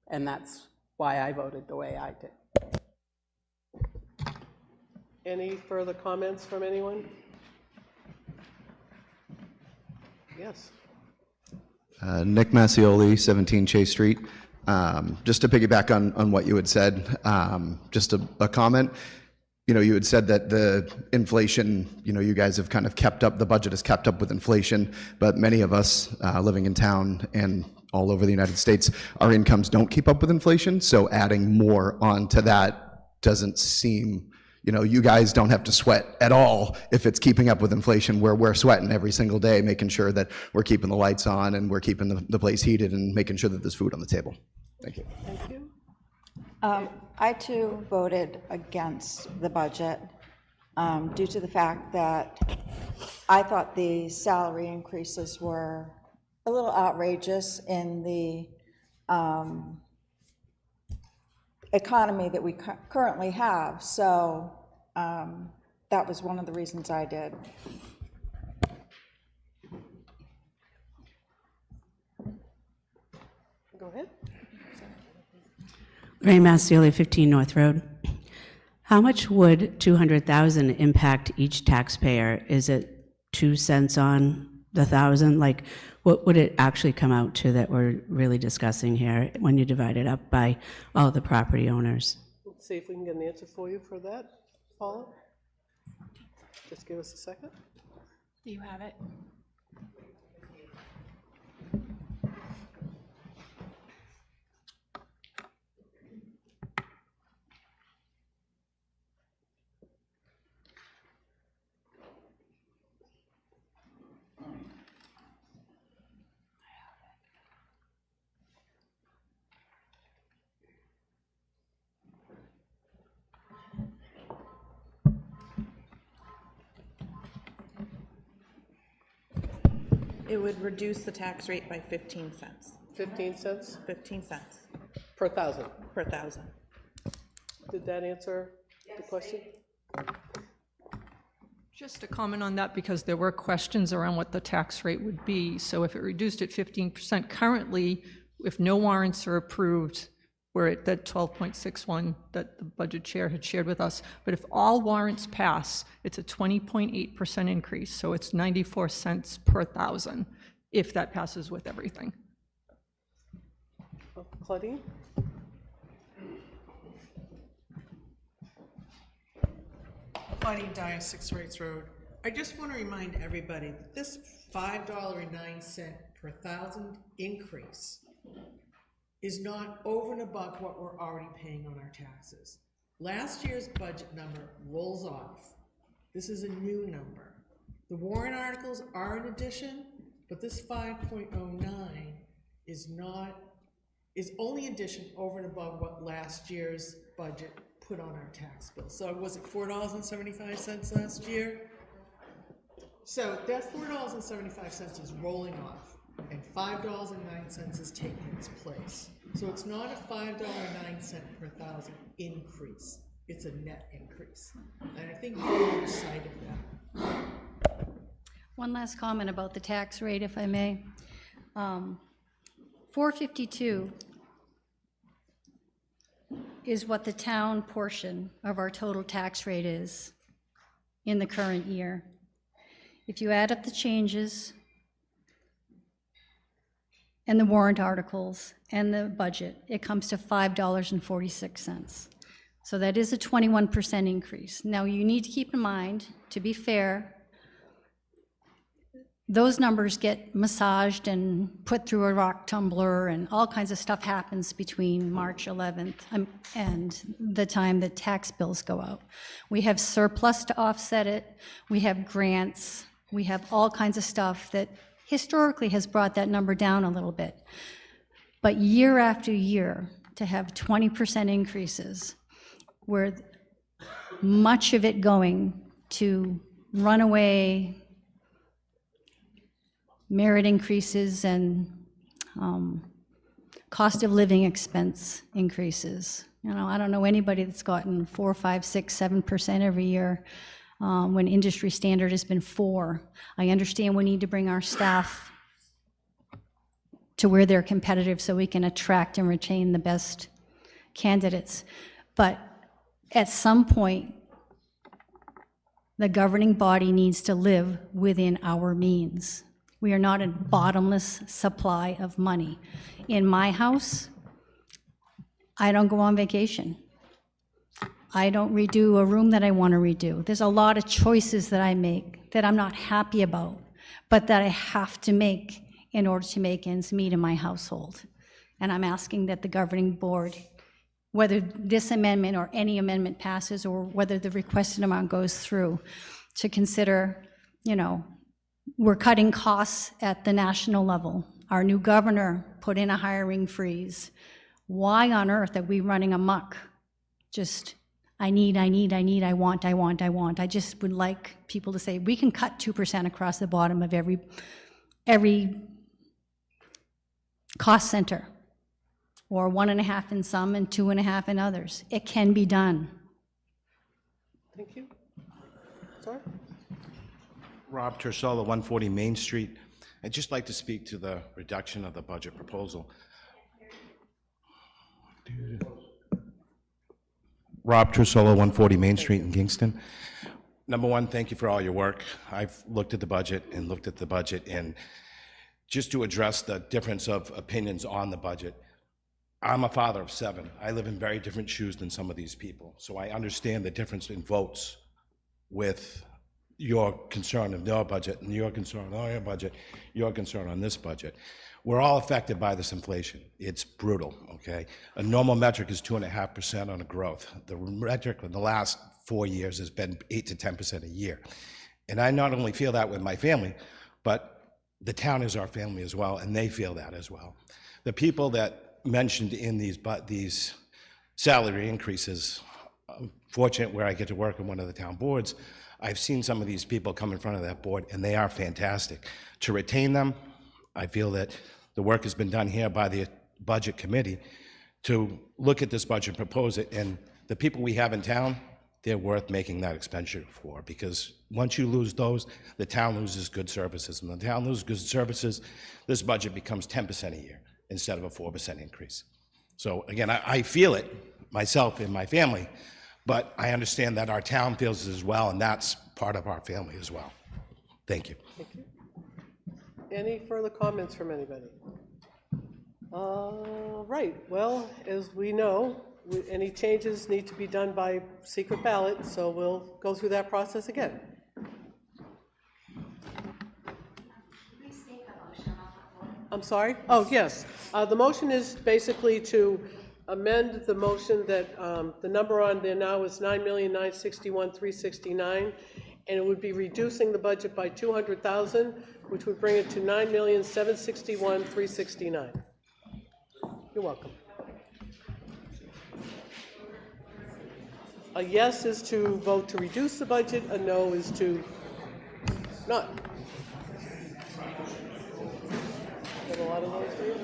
And that's why I voted the way I did. Any further comments from anyone? Yes. Nick Massioli, 17 Chase Street. Just to piggyback on what you had said, just a comment. You know, you had said that the inflation, you know, you guys have kind of kept up, the budget has kept up with inflation, but many of us living in town and all over the United States, our incomes don't keep up with inflation, so adding more onto that doesn't seem, you know, you guys don't have to sweat at all if it's keeping up with inflation, where we're sweating every single day, making sure that we're keeping the lights on and we're keeping the place heated and making sure that there's food on the table. Thank you. Thank you. I too voted against the budget due to the fact that I thought the salary increases were a little outrageous in the economy that we currently have. So that was one of the reasons I did. Go ahead. Ray Mastioli, 15 North Road. How much would 200,000 impact each taxpayer? Is it 2 cents on the thousand? Like, what would it actually come out to that we're really discussing here when you divide it up by all the property owners? Let's see if we can get an answer for you for that, Paula. Just give us a second. Do you have it? It would reduce the tax rate by 15 cents. 15 cents? 15 cents. Per thousand? Per thousand. Did that answer the question? Just to comment on that, because there were questions around what the tax rate would be. So if it reduced at 15%, currently, if no warrants are approved, we're at that 12.61 that the budget chair had shared with us. But if all warrants pass, it's a 20.8% increase. So it's 94 cents per thousand if that passes with everything. Claudine? Claudine Dyer, 6 Rates Road. I just want to remind everybody that this $5.09 per thousand increase is not over and above what we're already paying on our taxes. Last year's budget number rolls off. This is a new number. The warrant articles are an addition, but this 5.09 is only addition over and above what last year's budget put on our tax bill. So was it $4.75 last year? So that $4.75 is rolling off, and $5.09 is taking its place. So it's not a $5.09 per thousand increase, it's a net increase. And I think you lose sight of that. One last comment about the tax rate, if I may. 452 is what the town portion of our total tax rate is in the current year. If you add up the changes and the warrant articles and the budget, it comes to $5.46. So that is a 21% increase. Now you need to keep in mind, to be fair, those numbers get massaged and put through a rock tumbler, and all kinds of stuff happens between March 11th and the time that tax bills go out. We have surplus to offset it, we have grants, we have all kinds of stuff that historically has brought that number down a little bit. But year after year, to have 20% increases, where much of it going to runaway merit increases and cost of living expense increases. You know, I don't know anybody that's gotten 4, 5, 6, 7% every year. when industry standard has been 4. I understand we need to bring our staff to where they're competitive so we can attract and retain the best candidates. But at some point, the governing body needs to live within our means. We are not a bottomless supply of money. In my house, I don't go on vacation. I don't redo a room that I want to redo. There's a lot of choices that I make that I'm not happy about, but that I have to make in order to make ends meet in my household. And I'm asking that the governing board, whether this amendment or any amendment passes, or whether the requested amount goes through, to consider, we're cutting costs at the national level. Our new governor put in a hiring freeze. Why on earth are we running amok? Just, I need, I want. I just would like people to say, we can cut 2% across the bottom of every cost center, or 1.5 in some and 2.5 in others. It can be done. Thank you. Sorry? Rob Tersola, 140 Main Street. I'd just like to speak to the reduction of the budget proposal. Rob Tersola, 140 Main Street in Kingston. Number one, thank you for all your work. I've looked at the budget, and just to address the difference of opinions on the budget, I'm a father of 7. I live in very different shoes than some of these people, so I understand the difference in votes with your concern of their budget and your concern on your budget, your concern on this budget. We're all affected by this inflation. It's brutal, okay? A normal metric is 2.5% on a growth. The metric in the last 4 years has been 8 to 10% a year. And I not only feel that with my family, but the town is our family as well, and they feel that as well. The people that mentioned in these salary increases, I'm fortunate where I get to work on one of the town boards. I've seen some of these people come in front of that board, and they are fantastic. To retain them, I feel that the work has been done here by the budget committee to look at this budget, propose it, and the people we have in town, they're worth making that expenditure for, because once you lose those, the town loses good services. And the town loses good services, this budget becomes 10% a year instead of a 4% increase. So again, I feel it myself and my family, but I understand that our town feels it as well, and that's part of our family as well. Thank you. Thank you. Any further comments from anybody? Right, well, as we know, any changes need to be done by secret ballot, so we'll go through that process again. I'm sorry? Oh, yes. The motion is basically to amend the motion that the number on there now is $9,961,369, and it would be reducing the budget by $200,000, which would bring it to $9,761,369. You're welcome. A yes is to vote to reduce the budget, a no is to not. Have a lot of those here?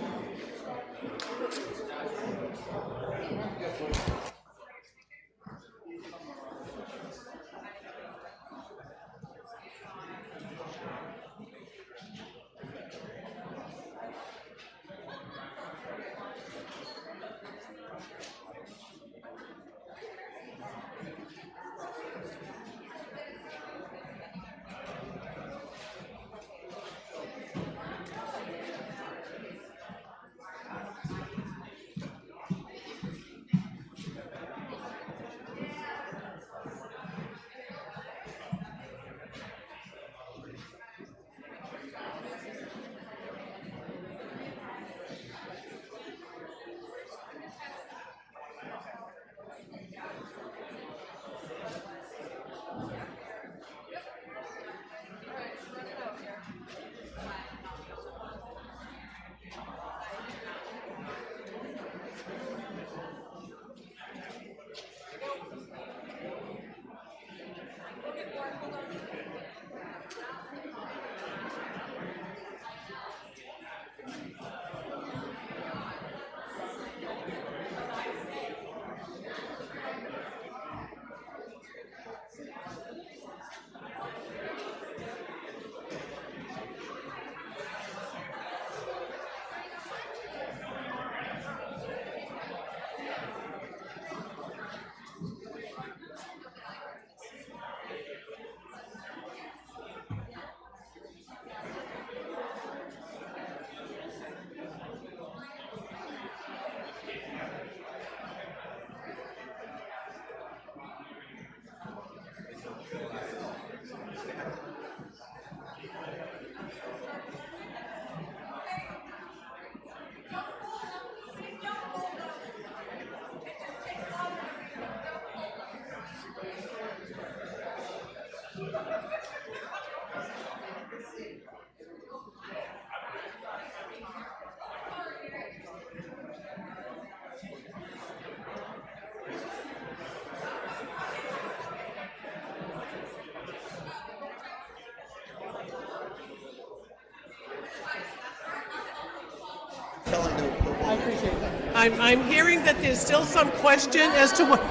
I'm hearing that there's still some question as to what,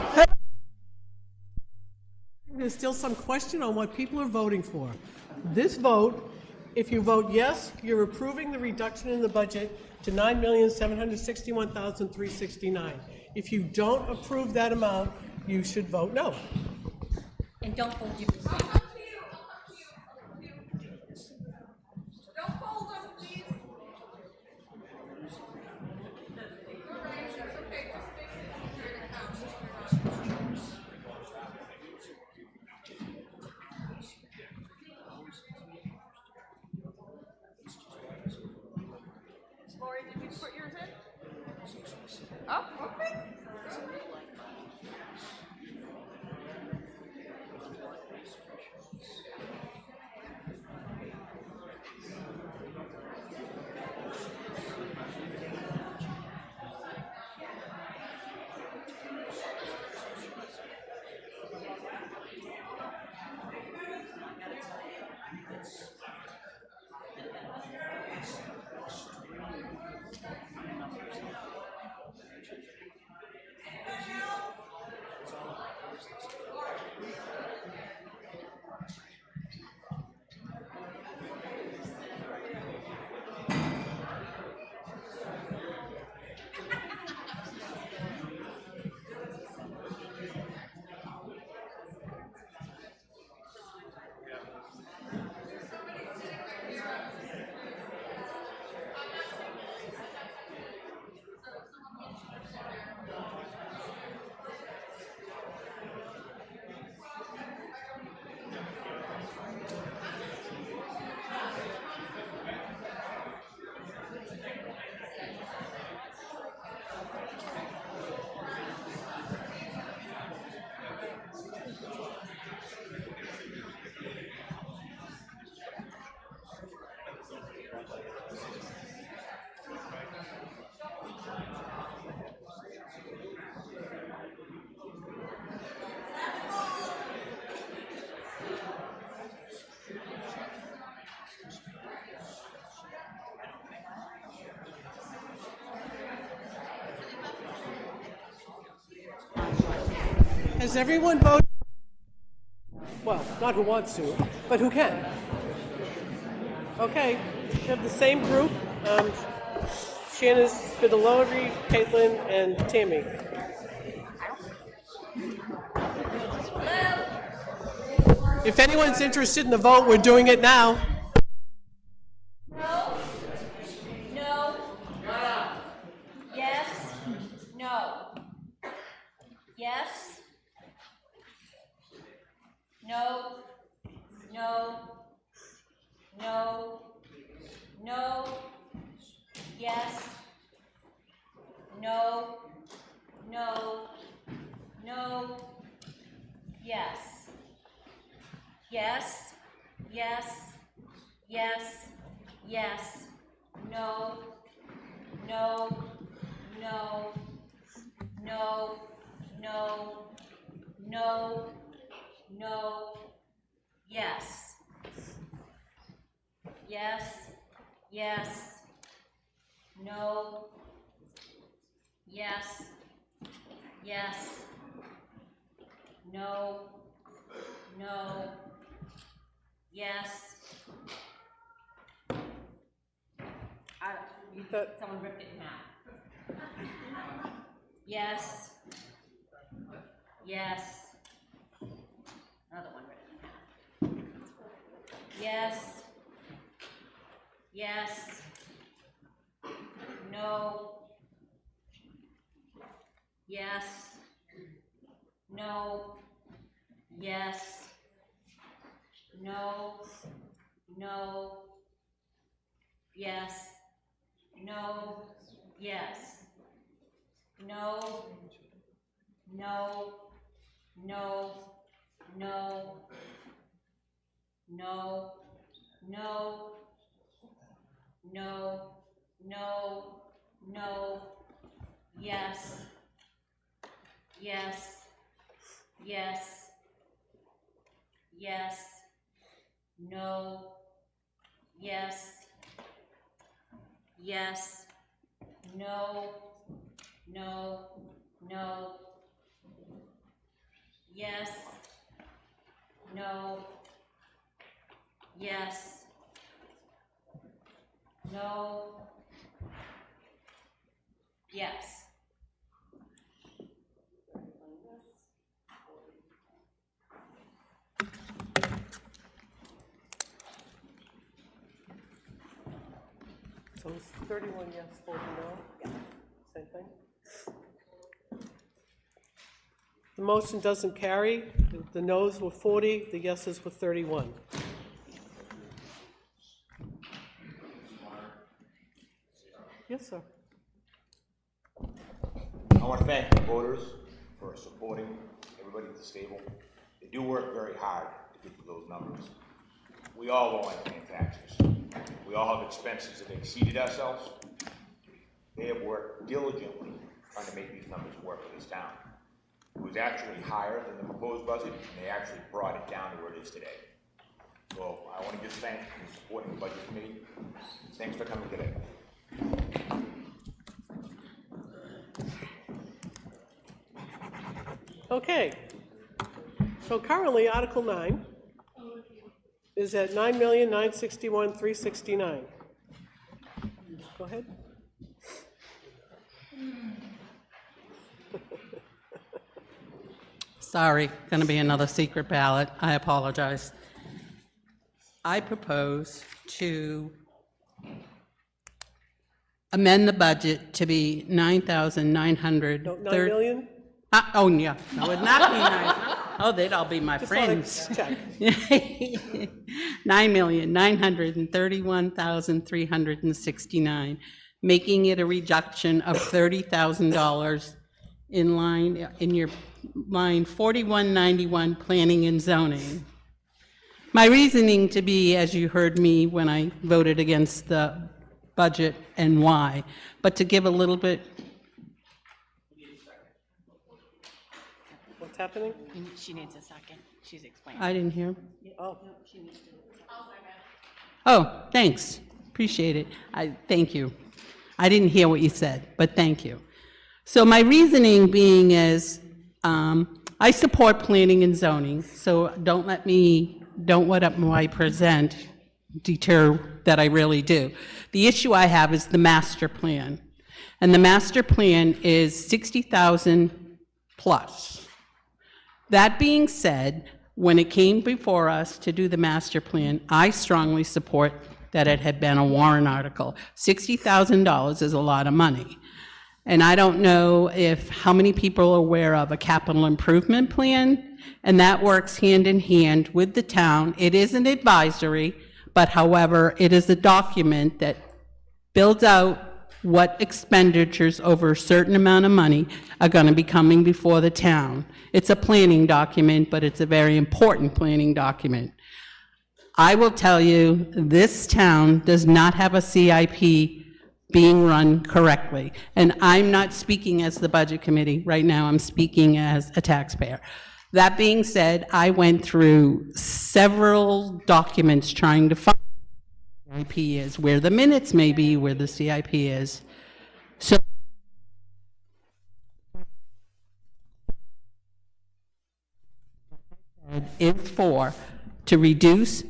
there's still some question on what people are voting for. This vote, if you vote yes, you're approving the reduction in the budget to $9,761,369. If you don't approve that amount, you should vote no. And don't hold your Lori, did you put yours in? Oh, okay. Has everyone voted? Well, not who wants to, but who can. Okay, we have the same group. Shannon Spitaleri, Caitlin, and Tammy. If anyone's interested in the vote, we're doing it now. No. No. Yes. No. Yes. No. No. No. No. Yes. No. No. No. Yes. Yes. Yes. Yes. Yes. No. No. No. No. No. No. No. Yes. Yes. Yes. No. Yes. Yes. No. No. Yes. Someone ripped it in half. Yes. Yes. Another one ripped it in half. Yes. Yes. No. Yes. No. Yes. No. No. Yes. No. Yes. No. No. No. No. No. No. No. No. No. Yes. Yes. Yes. Yes. No. Yes. Yes. No. Yes. No. Yes. No. Yes. So it's 31 yes, 40 no? Same thing? The motion doesn't carry. The noes were 40, the yeses were 31. Yes, sir. I want to thank the voters for supporting everybody at this table. They do work very hard to get to those numbers. We all don't like paying taxes. We all have expenses that exceeded ourselves. They have worked diligently trying to make these numbers work for this town. It was actually higher than the proposed budget, and they actually brought it down to where it is today. So I want to just thank the supporting budget committee. Thanks for coming today. Okay. So currently, Article 9 is at $9,961,369. Go ahead. Sorry, going to be another secret ballot. I apologize. I propose to amend the budget to be 9,900. No, 9 million? Oh, yeah, no, it would not be 9. Oh, they'd all be my Just wanna friends. check. 9,931,369, making it a reduction of $30,000 in line, in your line 4191, planning and zoning. My reasoning to be, as you heard me when I voted against the budget and why, but to give a little bit. What's happening? She needs a second. She's explaining. I didn't hear. Oh. Oh, thanks. Appreciate it. Thank you. I didn't hear what you said, but thank you. So my reasoning being is, I support planning and zoning, so don't let what I present deter that I really do. The issue I have is the master plan. And the master plan is 60,000 plus. That being said, when it came before us to do the master plan, I strongly support that it had been a warrant article. $60,000 is a lot of money. And I don't know how many people are aware of a capital improvement plan, and that works hand in hand with the town. It is an advisory, but however, it is a document that builds out what expenditures over a certain amount of money are going to be coming before the town. It's a planning document, but it's a very important planning document. I will tell you, this town does not have a CIP being run correctly. And I'm not speaking as the budget committee right now, I'm speaking as a taxpayer. That being said, I went through several documents trying to find where the CIP is, where the minutes may be, where the CIP is. So it's to reduce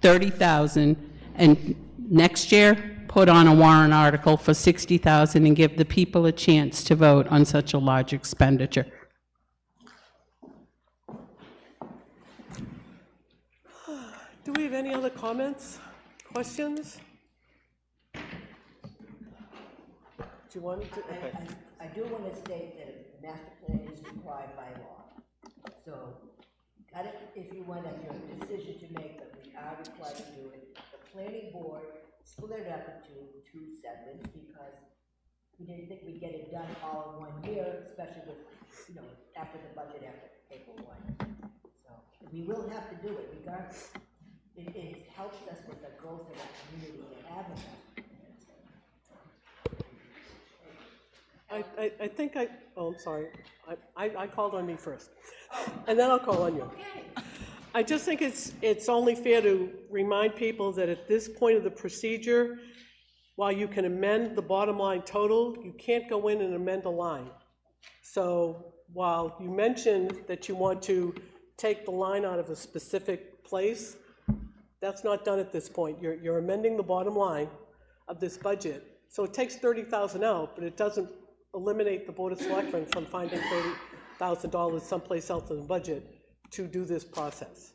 30,000 and next year put on a warrant article for 60,000 and give the people a chance to vote on such a large expenditure. Do we have any other comments, questions? Do you want to? Okay. I do want to state that the master plan is required by law. So, cut it if you want, that's your decision to make, but we are required to do it. The planning board split it up into 2 segments because we didn't think we'd get it done all in 1 year, especially with, after the budget after April 1. So we will have to do it regardless. It helps us with the growth of the community to have it. I think I'm sorry. I called on me first, and then I'll call on you. I just think it's only fair to remind people that at this point of the procedure, while you can amend the bottom line total, you can't go in and amend a line. So while you mentioned that you want to take the line out of a specific place, that's not done at this point. You're amending the bottom line of this budget. So it takes $30,000 out, but it doesn't eliminate the Board of Selectmen from finding $30,000 someplace else in the budget to do this process.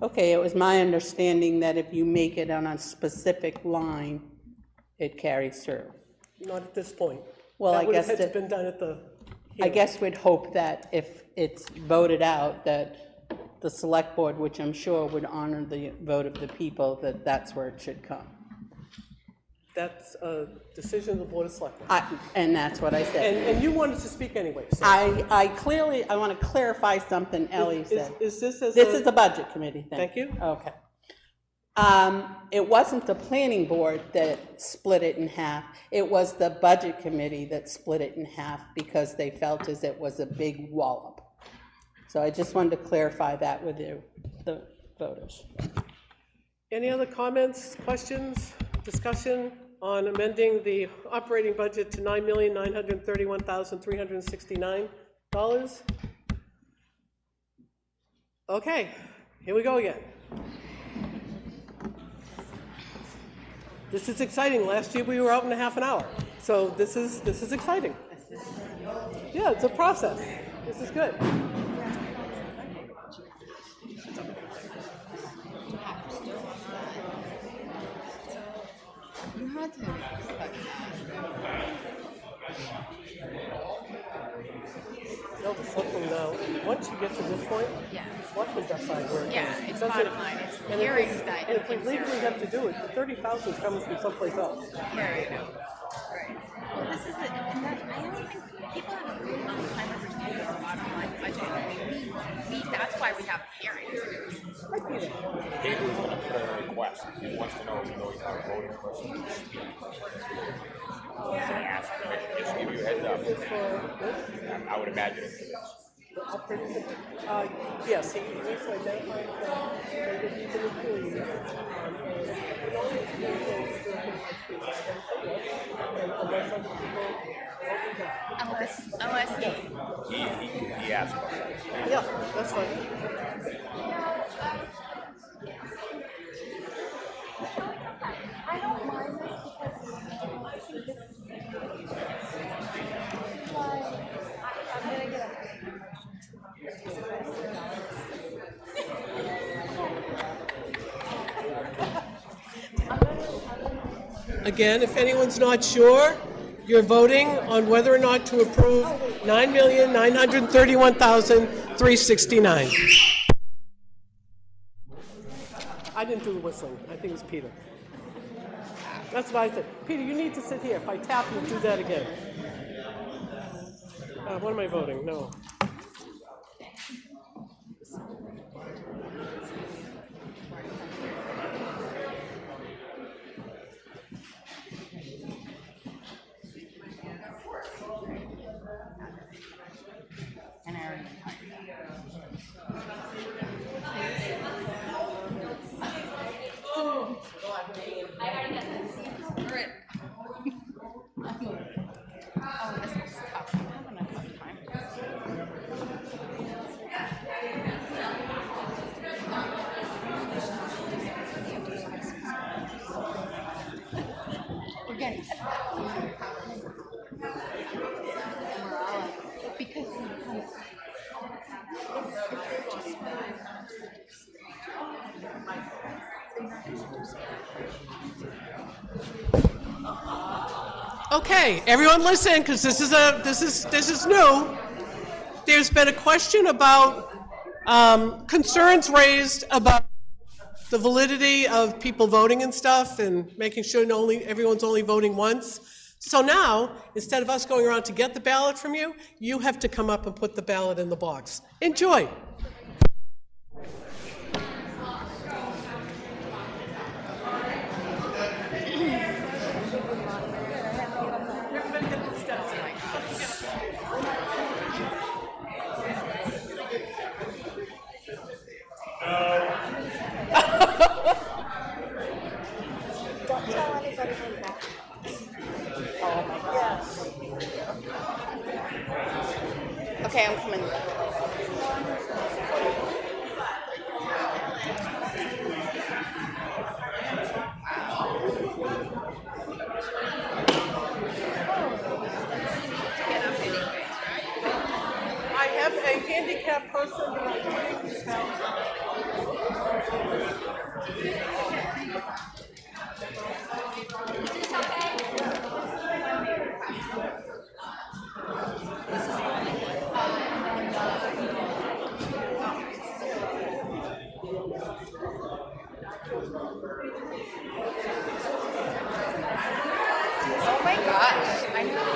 Okay, it was my understanding that if you make it on a specific line, it carries through. Not at this point. Well, That I would have guess had to been done at the I guess we'd hope that if it's voted out, that the select board, which I'm sure would honor the vote of the people, that that's where it should come. That's a decision of the Board of Selectmen. And that's what I said. And you wanted to speak anyway. So. I want to clarify something Ellie said. Is this This is a budget committee thing. Thank you. Okay. It wasn't the planning board that split it in half. It was the budget committee that split it in half because they felt as it was a big wallop. So I just wanted to clarify that with you, the voters. Any other comments, questions, discussion on amending the operating budget to $9,931,369? Okay, here we go again. This is exciting. Last year we were out in a half an hour. So this is exciting. Yeah, it's a process. This is good. You had to expect No, the selectmen now, once you get to this point, Yeah. the selectmen decide where it Yeah, goes. it's Doesn't- bottom line. It's and if hearings we- that And if we you legally consider. have to do it, the 30,000 is coming from someplace else. Right. Right. Well, this is the, and that, I don't think people have a really long time understanding the bottom line budget. I mean, that's why we have hearings. David's gonna put a request. He wants to know if you know he's not a voting person. Ask him, just give you a heads up. I would imagine it's for this. Yes, he needs to identify that he's an employee. Unless He asked about that. Yeah, that's fine. I don't mind this because I'm gonna get Again, if anyone's not sure, you're voting on whether or not to approve $9,931,369. I didn't do the whistling. I think it was Peter. That's what I said. Peter, you need to sit here. If I tap you, do that again. What am I voting? No. And I already We're getting because Okay, everyone listen, because this is new. There's been a question about concerns raised about the validity of people voting and stuff, and making sure everyone's only voting once. So now, instead of us going around to get the ballot from you, you have to come up and put the ballot in the box. Enjoy. Don't tell anybody from that. Oh my gosh. Okay, I'm coming. I have a handicapped person that I'm doing this out. Oh my gosh, I know.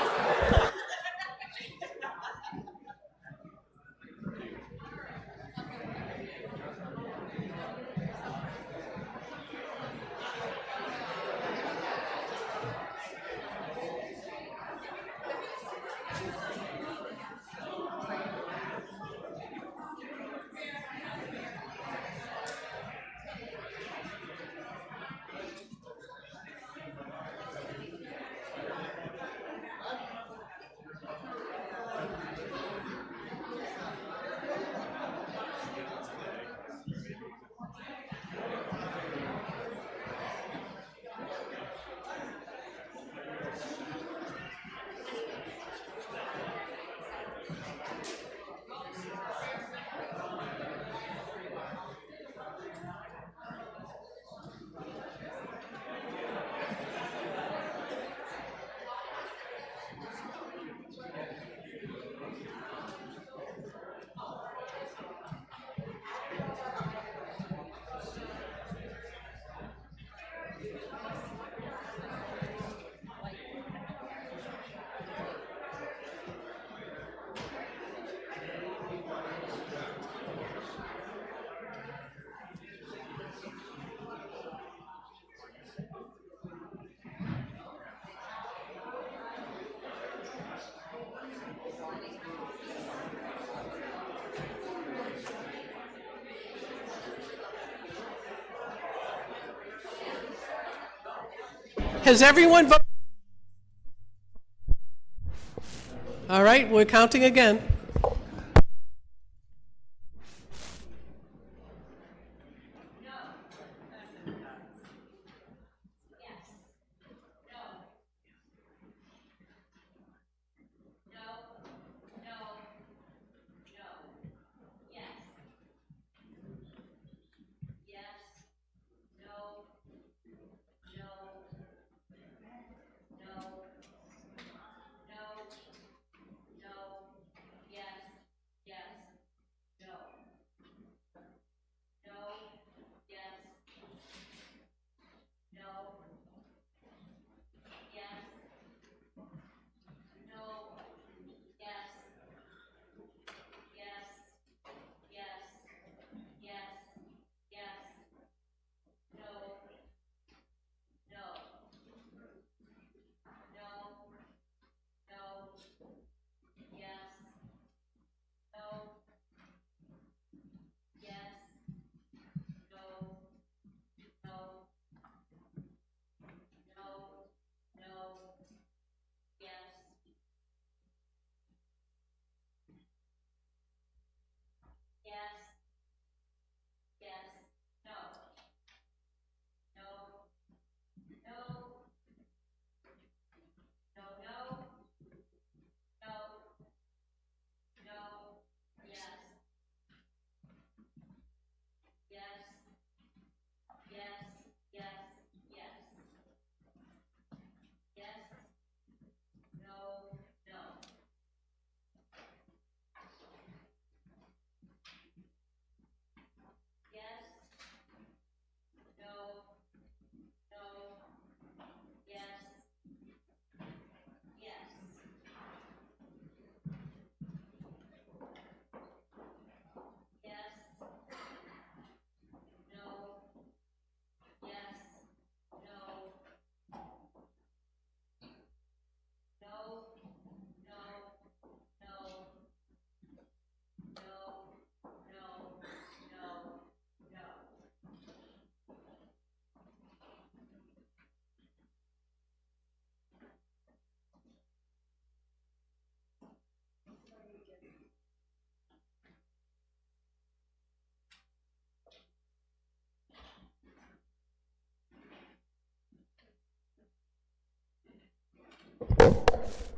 Has everyone voted? All right, we're counting again.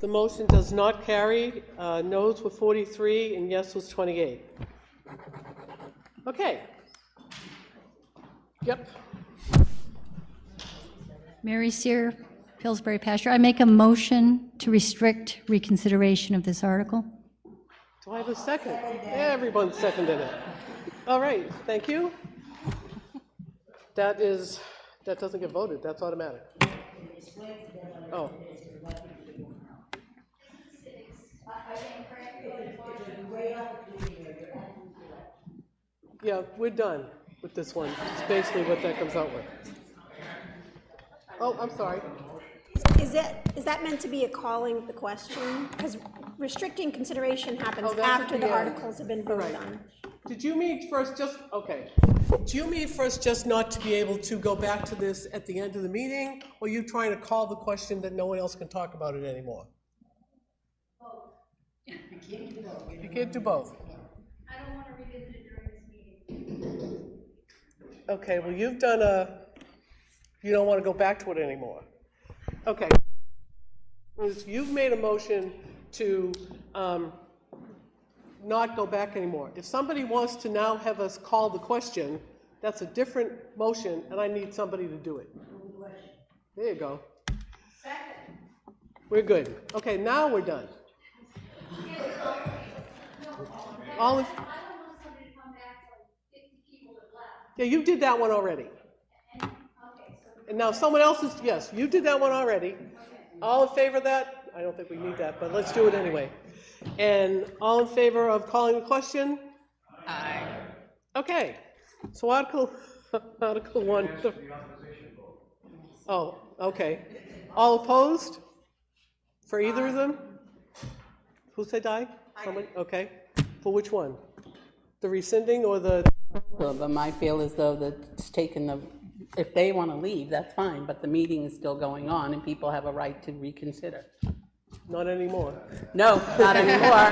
The motion does not carry. Noes were 43 and yes was 28. Okay. Yep. Mary Sear, Pillsbury Pasture. I make a motion to restrict reconsideration of this article. Do I have a second? Everyone seconded it. All right, thank you. That doesn't get voted, that's automatic. Oh. Yeah, we're done with this one. It's basically what that comes out with. Oh, I'm sorry. Is that meant to be a calling of the question? Because restricting consideration happens Oh, that's at after the the end. articles have been voted on. Did you mean for us just, okay. Do you mean for us just not to be able to go back to this at the end of the meeting? Or are you trying to call the question that no one else can talk about it anymore? You can't do both. I don't want to revisit it during this meeting. Okay, well, you don't want to go back to it anymore. Okay. You've made a motion to not go back anymore. If somebody wants to now have us call the question, that's a different motion, and I need somebody to do it. There you go. We're good. Okay, now we're done. Yeah, you did that one already. And now someone else is, yes, you did that one already. All in favor of that? I don't think we need that, but let's do it anyway. And all in favor of calling the question? Aye. Okay, so Article 1. Oh, okay. All opposed? For either of them? Who said aye? Somebody? Okay. For which one? The rescinding or the? Both of them, I feel as though that it's taken the, if they want to leave, that's fine, but the meeting is still going on and people have a right to reconsider. Not anymore. No, not anymore.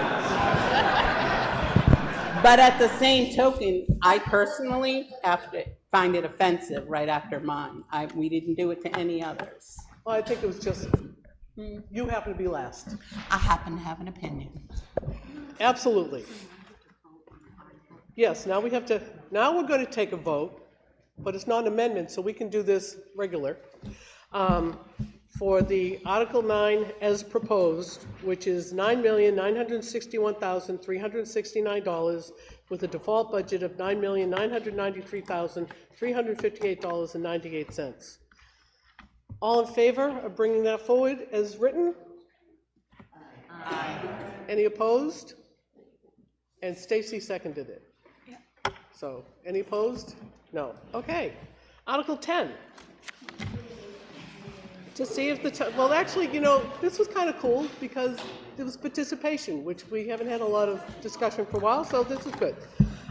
But at the same token, I personally find it offensive right after mine. We didn't do it to any others. Well, I think it was just, you happen to be last. I happen to have an opinion. Absolutely. Yes, now we're going to take a vote, but it's not an amendment, so we can do this regular. For the Article 9 as proposed, which is $9,961,369 with a default budget of $9,993,358.98. All in favor of bringing that forward as written? Aye. Any opposed? And Stacy seconded it. So, any opposed? No. Okay. Article 10. To see if well, actually, this was kind of cool because there was participation, which we haven't had a lot of discussion for a while, so this is good.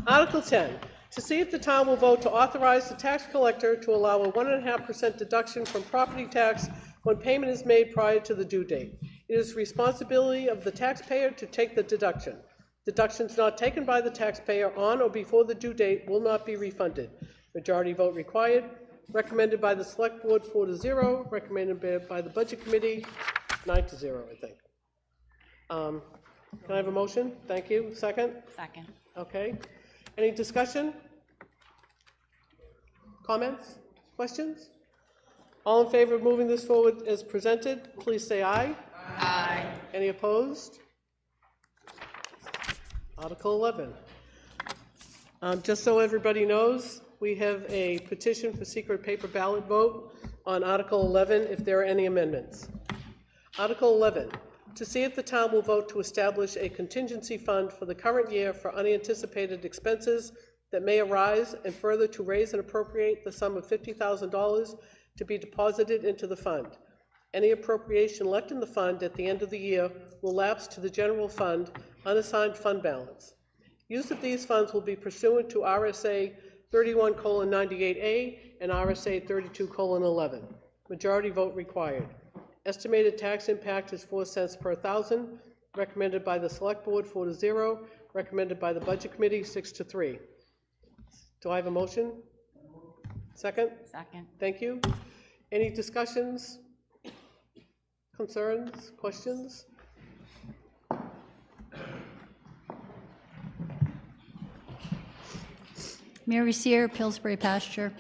Article 10. To see if the town will vote to authorize the tax collector to allow a 1.5% deduction from property tax when payment is made prior to the due date. It is the responsibility of the taxpayer to take the deduction. Deductions not taken by the taxpayer on or before the due date will not be refunded. Majority vote required. Recommended by the Select Board 4-0. Recommended by the Budget Committee 9-0, I think. Can I have a motion? Thank you. Second? Second. Okay. Any discussion? Comments? Questions? All in favor of moving this forward as presented, please say aye. Aye. Any opposed? Article 11. Just so everybody knows, we have a petition for secret paper ballot vote on Article 11 if there are any amendments. Article 11, to see if the town will vote to establish a contingency fund for the current year for unanticipated expenses that may arise, and further to raise and appropriate the sum of $50,000 to be deposited into the fund. Any appropriation left in the fund at the end of the year will lapse to the general fund unassigned fund balance. Use of these funds will be pursuant to RSA 31:98A and RSA 32:11. Majority vote required. Estimated tax impact is 4 cents per thousand. Recommended by the Select Board 4-0. Recommended by the Budget Committee 6-3. Do I have a motion? Second? Second. Thank you. Any discussions? Concerns? Questions? Mary Sear, Pillsbury Pasture.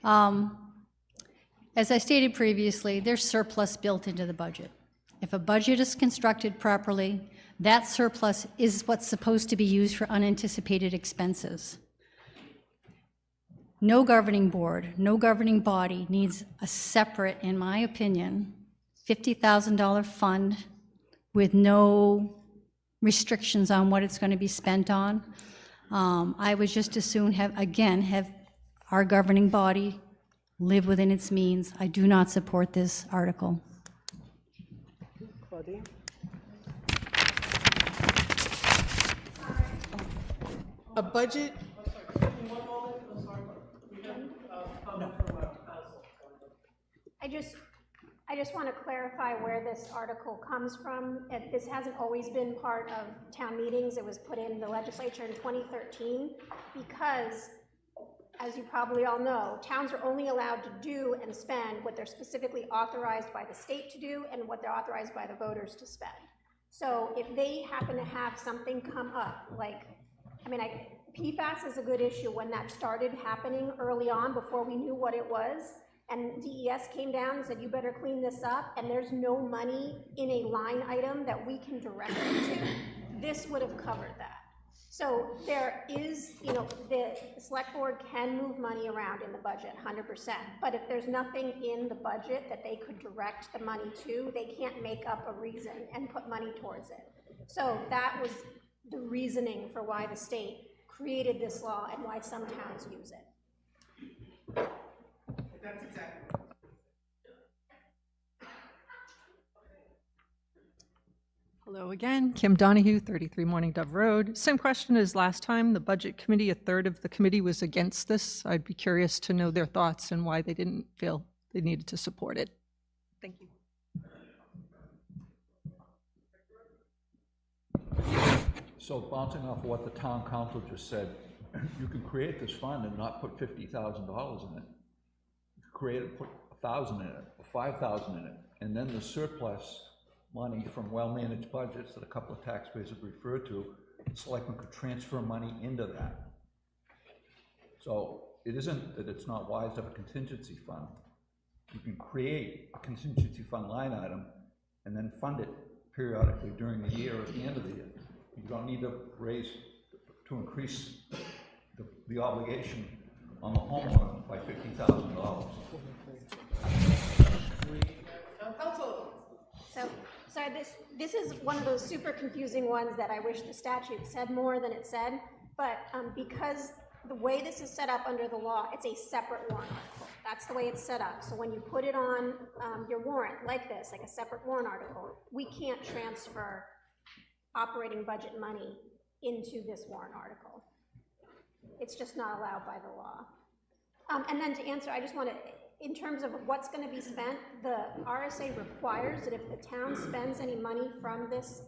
As I stated previously, there's surplus built into the budget. If a budget is constructed properly, that surplus is what's supposed to be used for unanticipated expenses. No governing board, no governing body needs a separate, in my opinion, $50,000 fund with no restrictions on what it's going to be spent on. I would just as soon have our governing body live within its means. I do not support this article. Claudine? A budget, I just want to clarify where this article comes from. This hasn't always been part of town meetings. It was put in the legislature in 2013 because, as you probably all know, towns are only allowed to do and spend what they're specifically authorized by the state to do and what they're authorized by the voters to spend. So if they happen to have something come up, like, PFAS is a good issue when that started happening early on before we knew what it was. And DES came down and said, you better clean this up, and there's no money in a line item that we can direct you to, this would have covered that. So there is, the select board can move money around in the budget, 100%. But if there's nothing in the budget that they could direct the money to, they can't make up a reason and put money towards it. So that was the reasoning for why the state created this law and why some towns use it. that's exactly. Hello again, Kim Donahue, 33 Morning Dove Road. Same question as last time. The Budget Committee, a third of the committee was against this. I'd be curious to know their thoughts and why they didn't feel they needed to support it. Thank you. So bouncing off what the town council just said, you can create this fund and not put $50,000 in it. You can create it, put 1,000 in it, or 5,000 in it, and then the surplus money from well-managed budgets that a couple of taxpayers have referred to, the selectmen could transfer money into that. So it isn't that it's not wise to have a contingency fund. You can create a contingency fund line item and then fund it periodically during the year or at the end of the year. You don't need to increase the obligation on the homeowner by $50,000. So this is one of those super confusing ones that I wish the statute said more than it said, but because the way this is set up under the law, it's a separate warrant article. That's the way it's set up. So when you put it on your warrant like this, like a separate warrant article, we can't transfer operating budget money into this warrant article. It's just not allowed by the law. And then to answer, I just want to, in terms of what's going to be spent, the RSA requires that if the town spends any money from this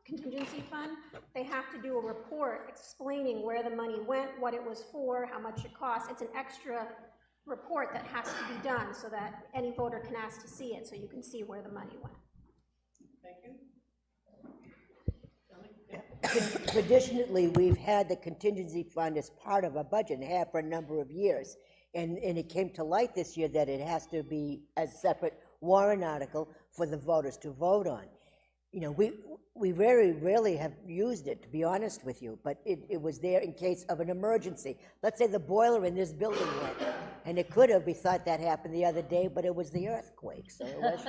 contingency fund, they have to do a report explaining where the money went, what it was for, how much it costs. It's an extra report that has to be done so that any voter can ask to see it, so you can see where the money went. Thank you. Traditionally, we've had the contingency fund as part of a budget and have for a number of years. And it came to light this year that it has to be a separate warrant article for the voters to vote on. You know, we very rarely have used it, to be honest with you, but it was there in case of an emergency. Let's say the boiler in this building went, and it could have, we thought that happened the other day, but it was the earthquake, so it was,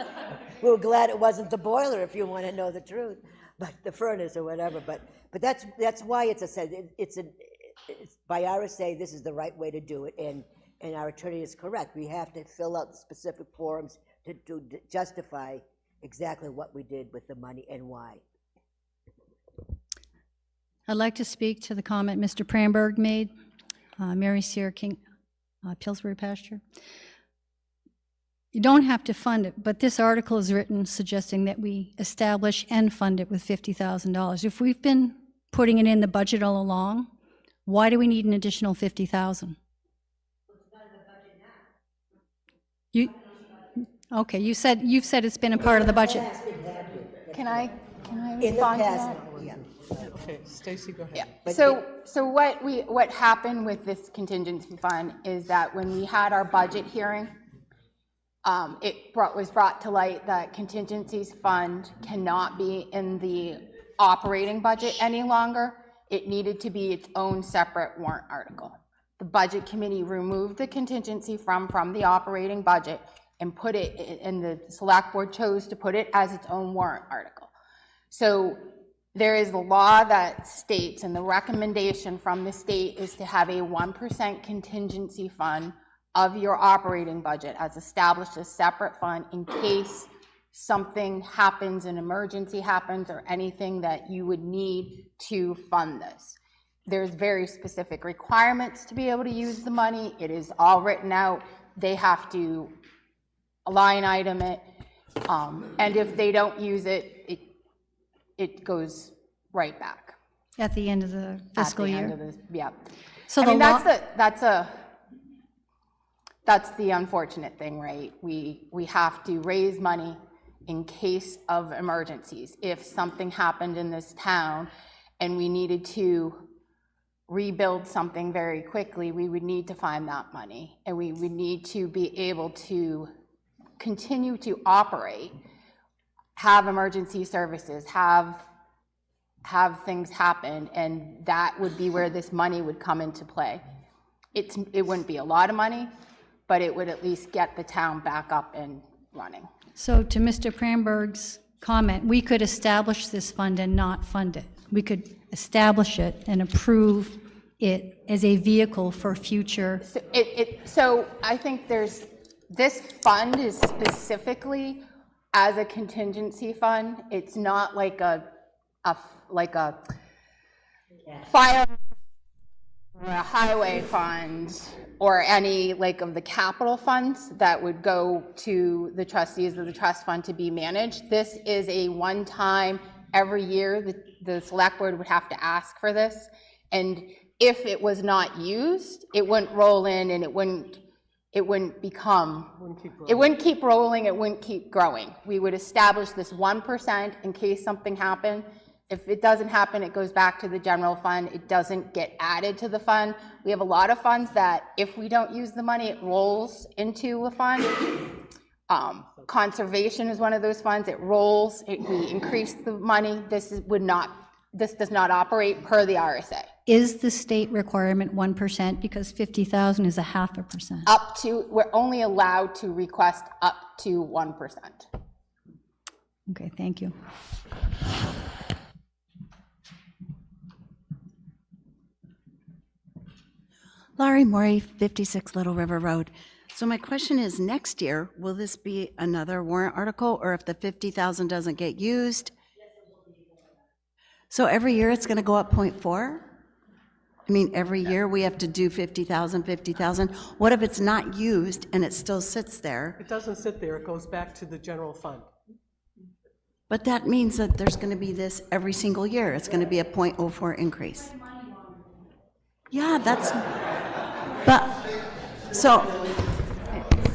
we were glad it wasn't the boiler, if you want to know the truth, but the furnace or whatever, but that's why it's by RSA, this is the right way to do it, and our attorney is correct. We have to fill out specific forms to justify exactly what we did with the money and why. I'd like to speak to the comment Mr. Pramberg made, Mary Sear, Pillsbury Pasture. You don't have to fund it, but this article is written suggesting that we establish and fund it with $50,000. If we've been putting it in the budget all along, why do we need an additional $50,000? Okay, you've said it's been a part of the budget. Can I respond to that? Yeah. Okay, Stacy, go ahead. So what happened with this contingency fund is that when we had our budget hearing, was brought to light that contingencies fund cannot be in the operating budget any longer. It needed to be its own separate warrant article. The budget committee removed the contingency from the operating budget and put it, and the select board chose to put it as its own warrant article. So there is a law that states, and the recommendation from the state is to have a 1% contingency fund of your operating budget as established as separate fund in case something happens, an emergency happens, or anything that you would need to fund this. There's very specific requirements to be able to use the money. It is all written out. They have to line item it, and if they don't use it, it goes right back. At the end of the fiscal year? Yeah. So I mean, the that's the unfortunate thing, right? We have to raise money in case of emergencies. If something happened in this town and we needed to rebuild something very quickly, we would need to find that money, and we would need to be able to continue to operate, have emergency services, have things happen, and that would be where this money would come into play. It wouldn't be a lot of money, but it would at least get the town back up and running. So to Mr. Pramberg's comment, we could establish this fund and not fund it. We could establish it and approve it as a vehicle for future. So I think this fund is specifically as a contingency fund. It's not like a fire or a highway fund or any like of the capital funds that would go to the trustees of the trust fund to be managed. This is a one-time, every year the select board would have to ask for this, and if it was not used, it wouldn't roll in, and it wouldn't keep rolling, it wouldn't keep growing. We would establish this 1% in case something happened. If it doesn't happen, it goes back to the general fund. It doesn't get added to the fund. We have a lot of funds that if we don't use the money, it rolls into a fund. Conservation is one of those funds. It rolls, we increase the money. This does not operate per the RSA. Is the state requirement 1%, because 50,000 is a 0.5%? We're only allowed to request up to 1%. Okay, thank you. Laurie Morey, 56 Little River Road. So my question is, next year, will this be another warrant article, or if the 50,000 doesn't get used? So every year it's going to go up 0.4? I mean, every year we have to do 50,000, 50,000. What if it's not used and it still sits there? It doesn't sit there, it goes back to the general fund. But that means that there's going to be this every single year. It's going to be a 0.04 increase. Yeah, that's, but, so,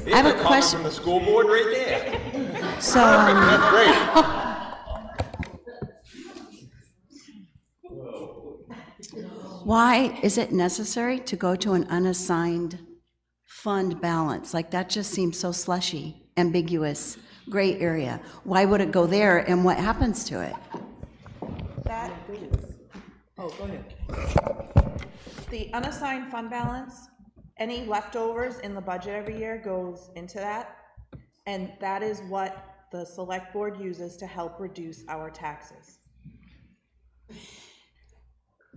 I have a question. From the school board right there. So, That's great. why is it necessary to go to an unassigned fund balance? Like, that just seems so slushy, ambiguous, gray area. Why would it go there, and what happens to it? Oh, go ahead. The unassigned fund balance, any leftovers in the budget every year goes into that, and that is what the select board uses to help reduce our taxes.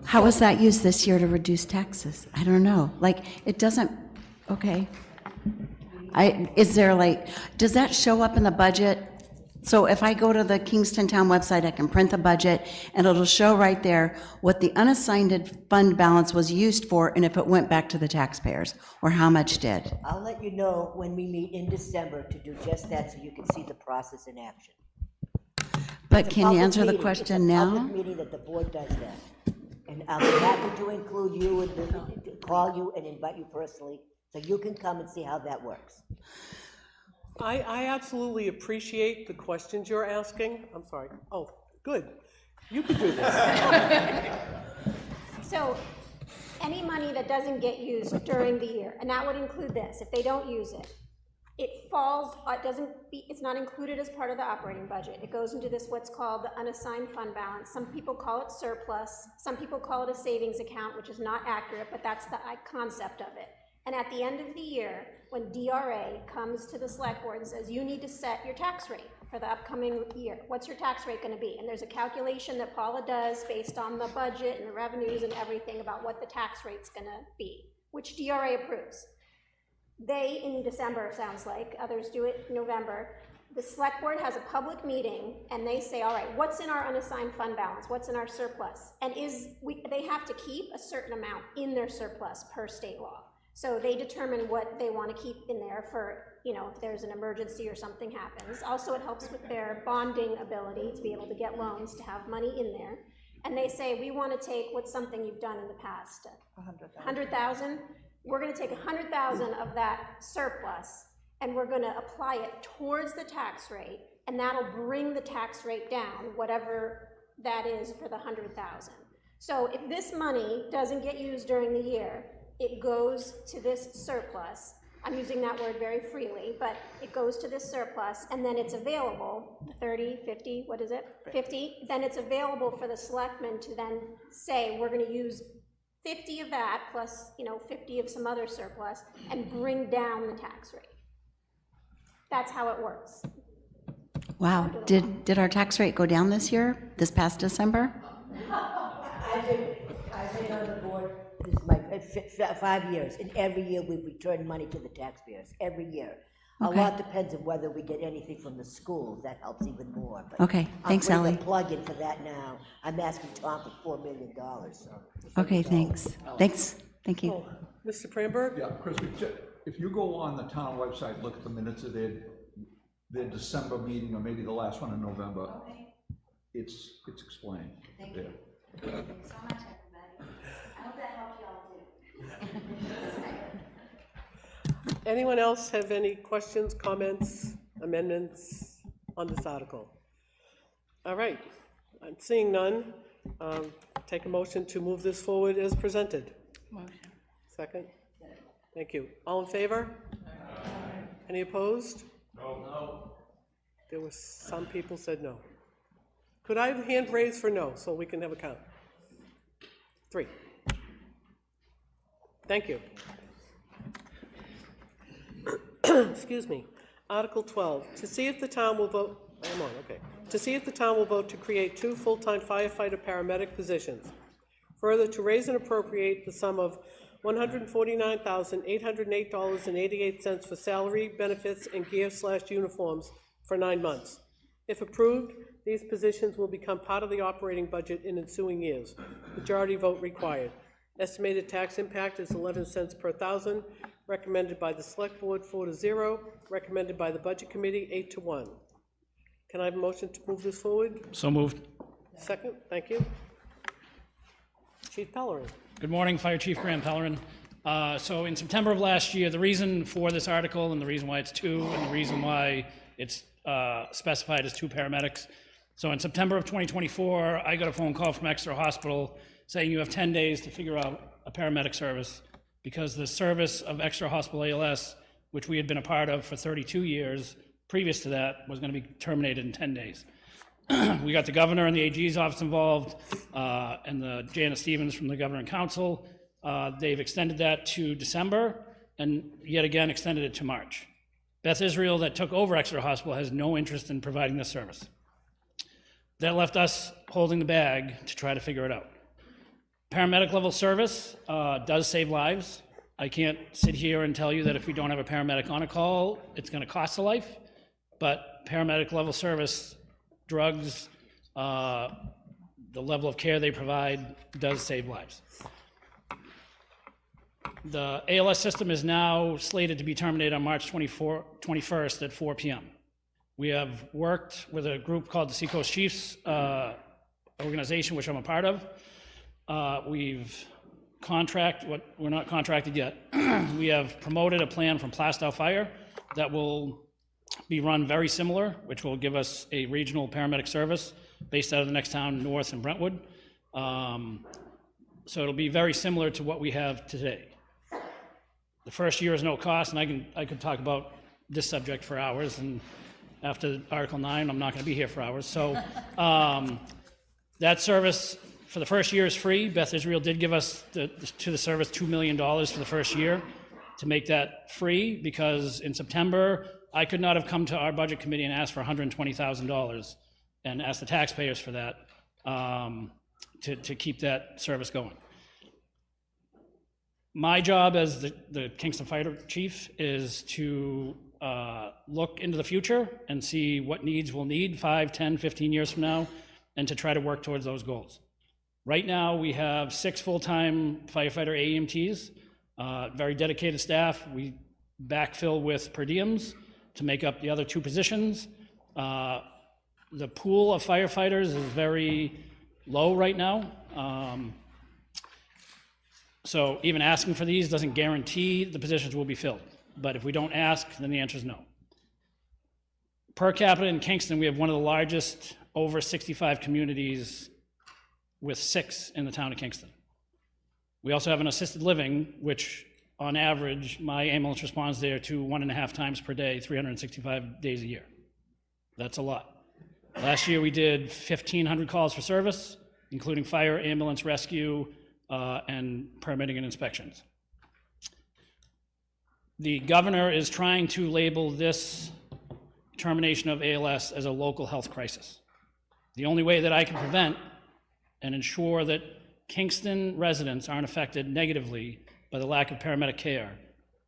How was that used this year to reduce taxes? I don't know. Like, it doesn't, okay. Is there like, does that show up in the budget? So if I go to the Kingston Town website, I can print the budget, and it'll show right there what the unassigned fund balance was used for, and if it went back to the taxpayers, or how much did. I'll let you know when we meet in December to do just that, so you can see the process in action. But can you answer the question now? It's a public meeting that the board does that. And I'll be happy to include you and to call you and invite you personally, so you can come and see how that works. I absolutely appreciate the questions you're asking. I'm sorry. Oh, good. You could do this. So, any money that doesn't get used during the year, and that would include this, if they don't use it, it falls, it's not included as part of the operating budget. It goes into this, what's called the unassigned fund balance. Some people call it surplus, some people call it a savings account, which is not accurate, but that's the concept of it. And at the end of the year, when DRA comes to the select board and says, you need to set your tax rate for the upcoming year, what's your tax rate gonna be? And there's a calculation that Paula does based on the budget and the revenues and everything about what the tax rate's gonna be, which DRA approves. They, in December, it sounds like, others do it in November, the select board has a public meeting and they say, all right, what's in our unassigned fund balance? What's in our surplus? And they have to keep a certain amount in their surplus per state law. So they determine what they want to keep in there for, if there's an emergency or something happens. Also, it helps with their bonding ability to be able to get loans to have money in there. And they say, we want to take what's something you've done in the past. 100,000. We're going to take 100,000 of that surplus and we're going to apply it towards the tax rate, and that'll bring the tax rate down, whatever that is for the 100,000. So if this money doesn't get used during the year, it goes to this surplus. I'm using that word very freely, but it goes to this surplus, and then it's available, 30, 50, what is it? 50, then it's available for the selectmen to then say, we're going to use 50 of that plus, 50 of some other surplus and bring down the tax rate. That's how it works. Wow, did our tax rate go down this year, this past December? I've been on the board, this is my 5 years, and every year we've returned money to the taxpayers, every year. Okay. A lot depends on whether we get anything from the schools, that helps even more. But Okay, thanks, I'm putting Ally. a plug in for that now. I'm asking Tom for $4 million, so. Okay, thanks. Thanks, thank you. Oh, Mr. Pramberg? Yeah, Chris, if you go on the town website, look at the minutes of their December meeting, or maybe the last one in November, it's explained. Thank you. Thank you so much, everybody. I hope that helped you all too. Anyone else have any questions, comments, amendments on this article? All right, I'm seeing none. Take a motion to move this forward as presented. Motion. Second? Thank you. All in favor? Any opposed? No. There were some people said no. Could I have a hand raised for no, so we can have a count? 3. Thank you. Excuse me. Article 12, to see if the town will vote, I'm on, okay. To see if the town will vote to create 2 full-time firefighter paramedic positions. Further, to raise and appropriate the sum of $149,808.88 for salary, benefits, and gear/uniforms for 9 months. If approved, these positions will become part of the operating budget in ensuing years. Majority vote required. Estimated tax impact is 11 cents per thousand. Recommended by the Select Board 4-0. Recommended by the Budget Committee 8-1. Can I have a motion to move this forward? So moved. Second, thank you. Chief Pellerin. Good morning, Fire Chief Graham Pellerin. So in September of last year, the reason for this article and the reason why it's 2 and the reason why it's specified as 2 paramedics. So in September of 2024, I got a phone call from Exeter Hospital saying you have 10 days to figure out a paramedic service because the service of Exeter Hospital ALS, which we had been a part of for 32 years previous to that, was going to be terminated in 10 days. We got the governor and the AG's office involved, and the Janet Stevens from the Governor and Council. They've extended that to December, and yet again extended it to March. Beth Israel, that took over Exeter Hospital, has no interest in providing this service. That left us holding the bag to try to figure it out. Paramedic level service does save lives. I can't sit here and tell you that if we don't have a paramedic on a call, it's going to cost a life, but paramedic level service, drugs, the level of care they provide does save lives. The ALS system is now slated to be terminated on March 21st at 4 p.m. We have worked with a group called the Seacoast Chiefs organization, which I'm a part of. We're not contracted yet. We have promoted a plan from Plastow Fire that will be run very similar, which will give us a regional paramedic service based out of the next town north in Brentwood. So it'll be very similar to what we have today. The first year is no cost, and I could talk about this subject for hours, and after Article 9, I'm not going to be here for hours. So that service for the first year is free. Beth Israel did give us to the service $2 million for the first year to make that free, because in September, I could not have come to our budget committee and asked for $120,000 and asked the taxpayers for that to keep that service going. My job as the Kingston Fire Chief is to look into the future and see what needs we'll need 5, 10, 15 years from now, and to try to work towards those goals. Right now, we have 6 full-time firefighter AEMTs, very dedicated staff. We backfill with per diems to make up the other 2 positions. The pool of firefighters is very low right now. So even asking for these doesn't guarantee the positions will be filled. But if we don't ask, then the answer is no. Per capita in Kingston, we have one of the largest over 65 communities, with 6 in the town of Kingston. We also have an assisted living, which on average, my ambulance responds there to 1.5 times per day, 365 days a year. That's a lot. Last year we did 1,500 calls for service, including fire, ambulance, rescue, and permitting and inspections. The governor is trying to label this termination of ALS as a local health crisis. The only way that I can prevent and ensure that Kingston residents aren't affected negatively by the lack of paramedic care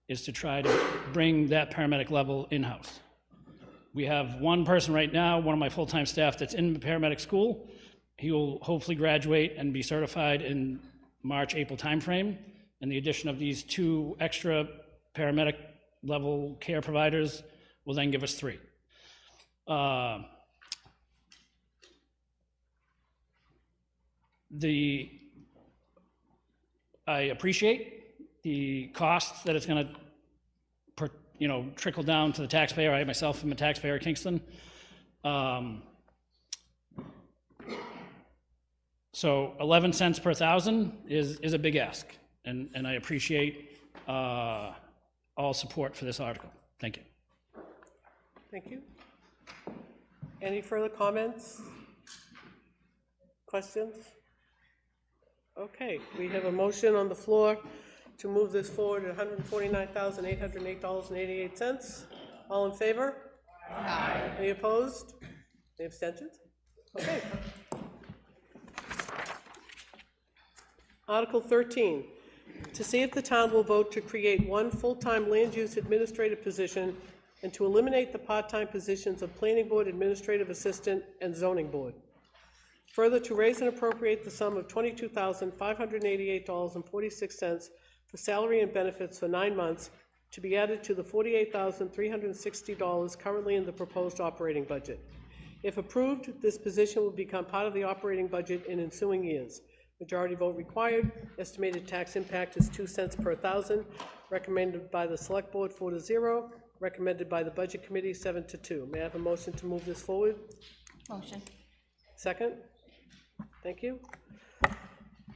is to try to bring that paramedic level in-house. We have one person right now, one of my full-time staff, that's in the paramedic school. He will hopefully graduate and be certified in March, April timeframe, and the addition of these 2 extra paramedic level care providers will then give us 3. I appreciate the cost that it's going to, trickle down to the taxpayer. I myself am a taxpayer at Kingston. So 11 cents per thousand is a big ask, and I appreciate all support for this article. Thank you. Thank you. Any further comments? Questions? Okay, we have a motion on the floor to move this forward at $149,808.88. All in favor? Aye. Any opposed? Any abstentions? Okay. Article 13, to see if the town will vote to create 1 full-time land use administrative position and to eliminate the part-time positions of planning board administrative assistant and zoning board. Further, to raise and appropriate the sum of $22,588.46 for salary and benefits for 9 months to be added to the $48,360 currently in the proposed operating budget. If approved, this position will become part of the operating budget in ensuing years. Majority vote required. Estimated tax impact is 2 cents per thousand. Recommended by the Select Board 4-0. Recommended by the Budget Committee 7-2. May I have a motion to move this forward? Motion. Second? Thank you.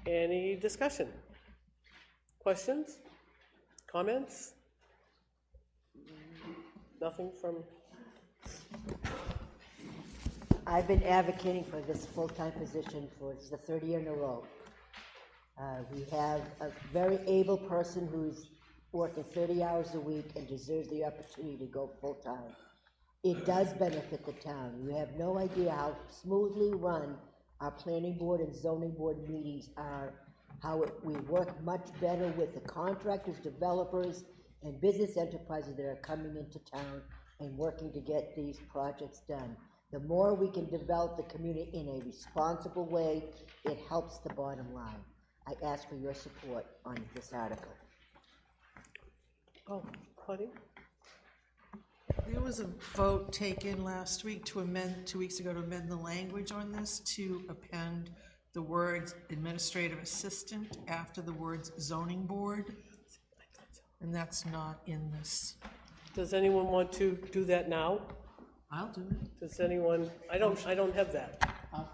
Any discussion? Questions? Comments? Nothing from... I've been advocating for this full-time position for the 3rd year in a row. We have a very able person who's working 30 hours a week and deserves the opportunity to go full-time. It does benefit the town. You have no idea how smoothly run our planning board and zoning board meetings are, we work much better with the contractors, developers, and business enterprises that are coming into town and working to get these projects done. The more we can develop the community in a responsible way, it helps the bottom line. I ask for your support on this article. Oh, Claudia? There was a vote taken last week to amend, 2 weeks ago, to amend the language on this to append the words administrative assistant after the words zoning board, and that's not in this. Does anyone want to do that now? I'll do it. Does anyone, I don't have that. I'll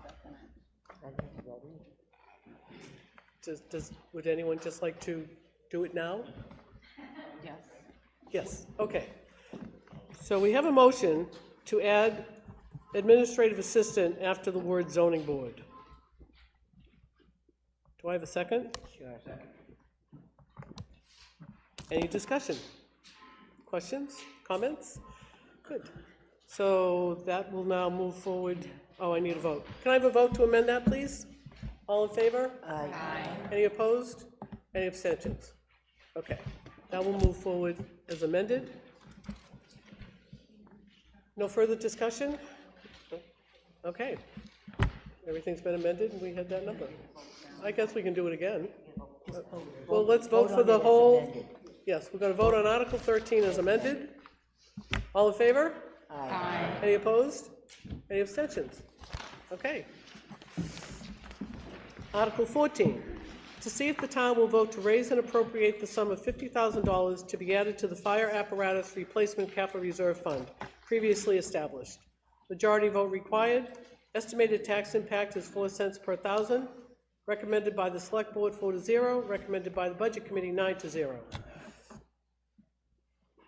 would anyone just like to do it now? Yes. Yes, okay. So we have a motion to add administrative assistant after the word zoning board. Do I have a second? Sure. Second. Any discussion? Questions, comments? Good. So that will now move forward. Oh, I need a vote. Can I have a vote to amend that, please? All in favor? Aye. Any opposed? Any abstentions? Okay, that will move forward as amended. No further discussion? Okay. Everything's been amended and we had that number. I guess we can do it again. Well, let's vote for the whole. Yes, we're going to vote on Article 13 as amended. All in favor? Aye. Any opposed? Any abstentions? Okay. Article 14, to see if the town will vote to raise and appropriate the sum of $50,000 to be added to the fire apparatus replacement capital reserve fund previously established. Majority vote required. Estimated tax impact is 4 cents per thousand. Recommended by the select board 4-0. Recommended by the budget committee 9-0.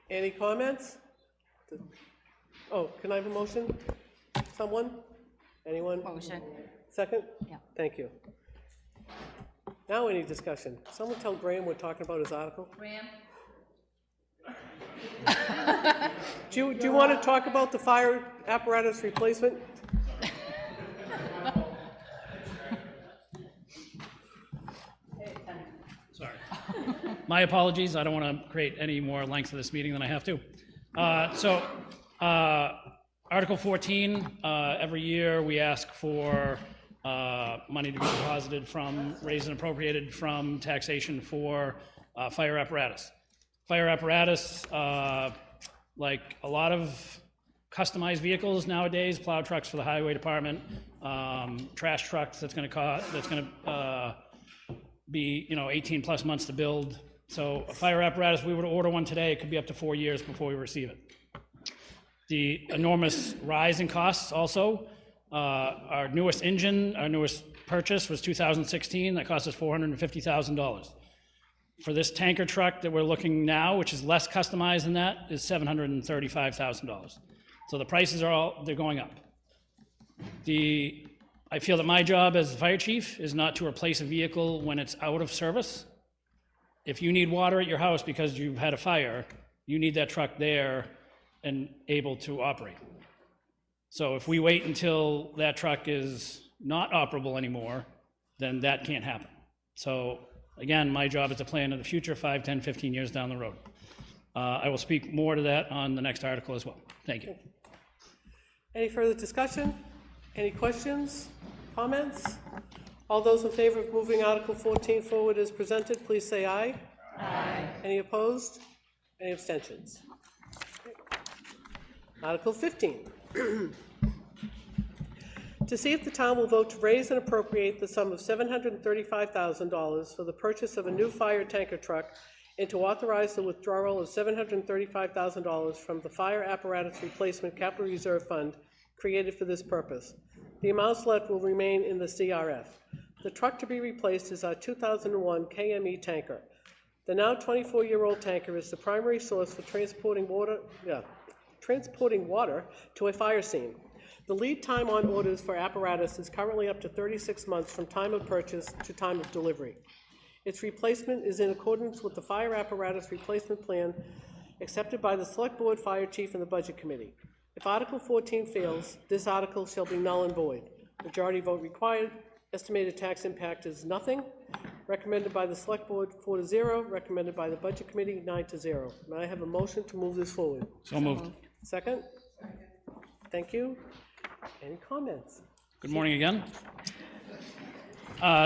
Any comments? Oh, can I have a motion? Someone? Anyone? Motion. Second? Yeah. Thank you. Now any discussion? Someone tell Graham we're talking about his article. Graham? Do you want to talk about the fire apparatus replacement? Sorry. My apologies, I don't want to create any more length of this meeting than I have to. Article 14, every year we ask for money to be deposited from, raised and appropriated from taxation for fire apparatus. Fire apparatus, like a lot of customized vehicles nowadays, plow trucks for the highway department, trash trucks that's going to be 18 plus months to build. So a fire apparatus, we were to order one today, it could be up to 4 years before we receive it. The enormous rise in costs also. Our newest engine, our newest purchase was 2016, that cost us $450,000. For this tanker truck that we're looking now, which is less customized than that, is $735,000. So the prices they're going up. I feel that my job as the fire chief is not to replace a vehicle when it's out of service. If you need water at your house because you've had a fire, you need that truck there and able to operate. So if we wait until that truck is not operable anymore, then that can't happen. So again, my job is to plan in the future, 5, 10, 15 years down the road. I will speak more to that on the next article as well. Thank you. Any further discussion? Any questions, comments? All those in favor of moving Article 14 forward as presented, please say aye. Aye. Any opposed? Any abstentions? Article 15. To see if the town will vote to raise and appropriate the sum of $735,000 for the purchase of a new fire tanker truck and to authorize the withdrawal of $735,000 from the Fire Apparatus Replacement Capital Reserve Fund created for this purpose. The amounts left will remain in the CRF. The truck to be replaced is our 2001 KME tanker. The now 24-year-old tanker is the primary source for transporting water to a fire scene. The lead time on orders for apparatus is currently up to 36 months from time of purchase to time of delivery. Its replacement is in accordance with the fire apparatus replacement plan accepted by the Select Board, Fire Chief, and the Budget Committee. If Article 14 fails, this article shall be null and void. Majority vote required. Estimated tax impact is nothing. Recommended by the Select Board 4-0. Recommended by the Budget Committee 9-0. May I have a motion to move this forward? So moved. Second? Thank you. Any comments? Good morning again.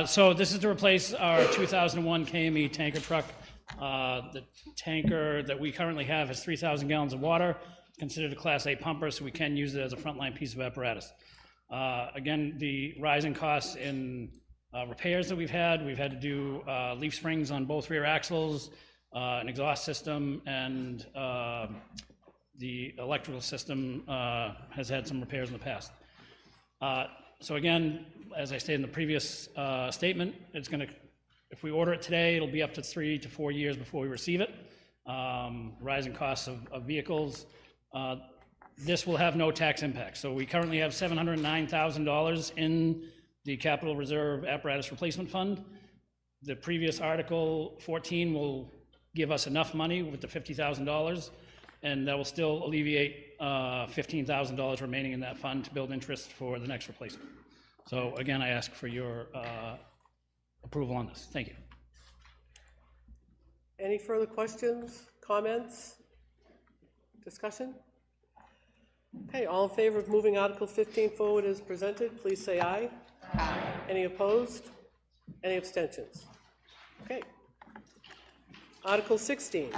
So this is to replace our 2001 KME tanker truck. The tanker that we currently have has 3,000 gallons of water. It's considered a Class A pumper, so we can use it as a frontline piece of apparatus. Again, the rising costs in repairs that we've had to do leaf springs on both rear axles, an exhaust system, and the electrical system has had some repairs in the past. So again, as I stated in the previous statement, it's going to if we order it today, it'll be up to 3 to 4 years before we receive it. Rising costs of vehicles. This will have no tax impact. So we currently have $709,000 in the Capital Reserve Apparatus Replacement Fund. The previous Article 14 will give us enough money with the $50,000, and that will still alleviate $15,000 remaining in that fund to build interest for the next replacement. So again, I ask for your approval on this. Thank you. Any further questions, comments, discussion? Okay, all in favor of moving Article 15 forward as presented, please say aye. Aye. Any opposed? Any abstentions? Okay. Article 16,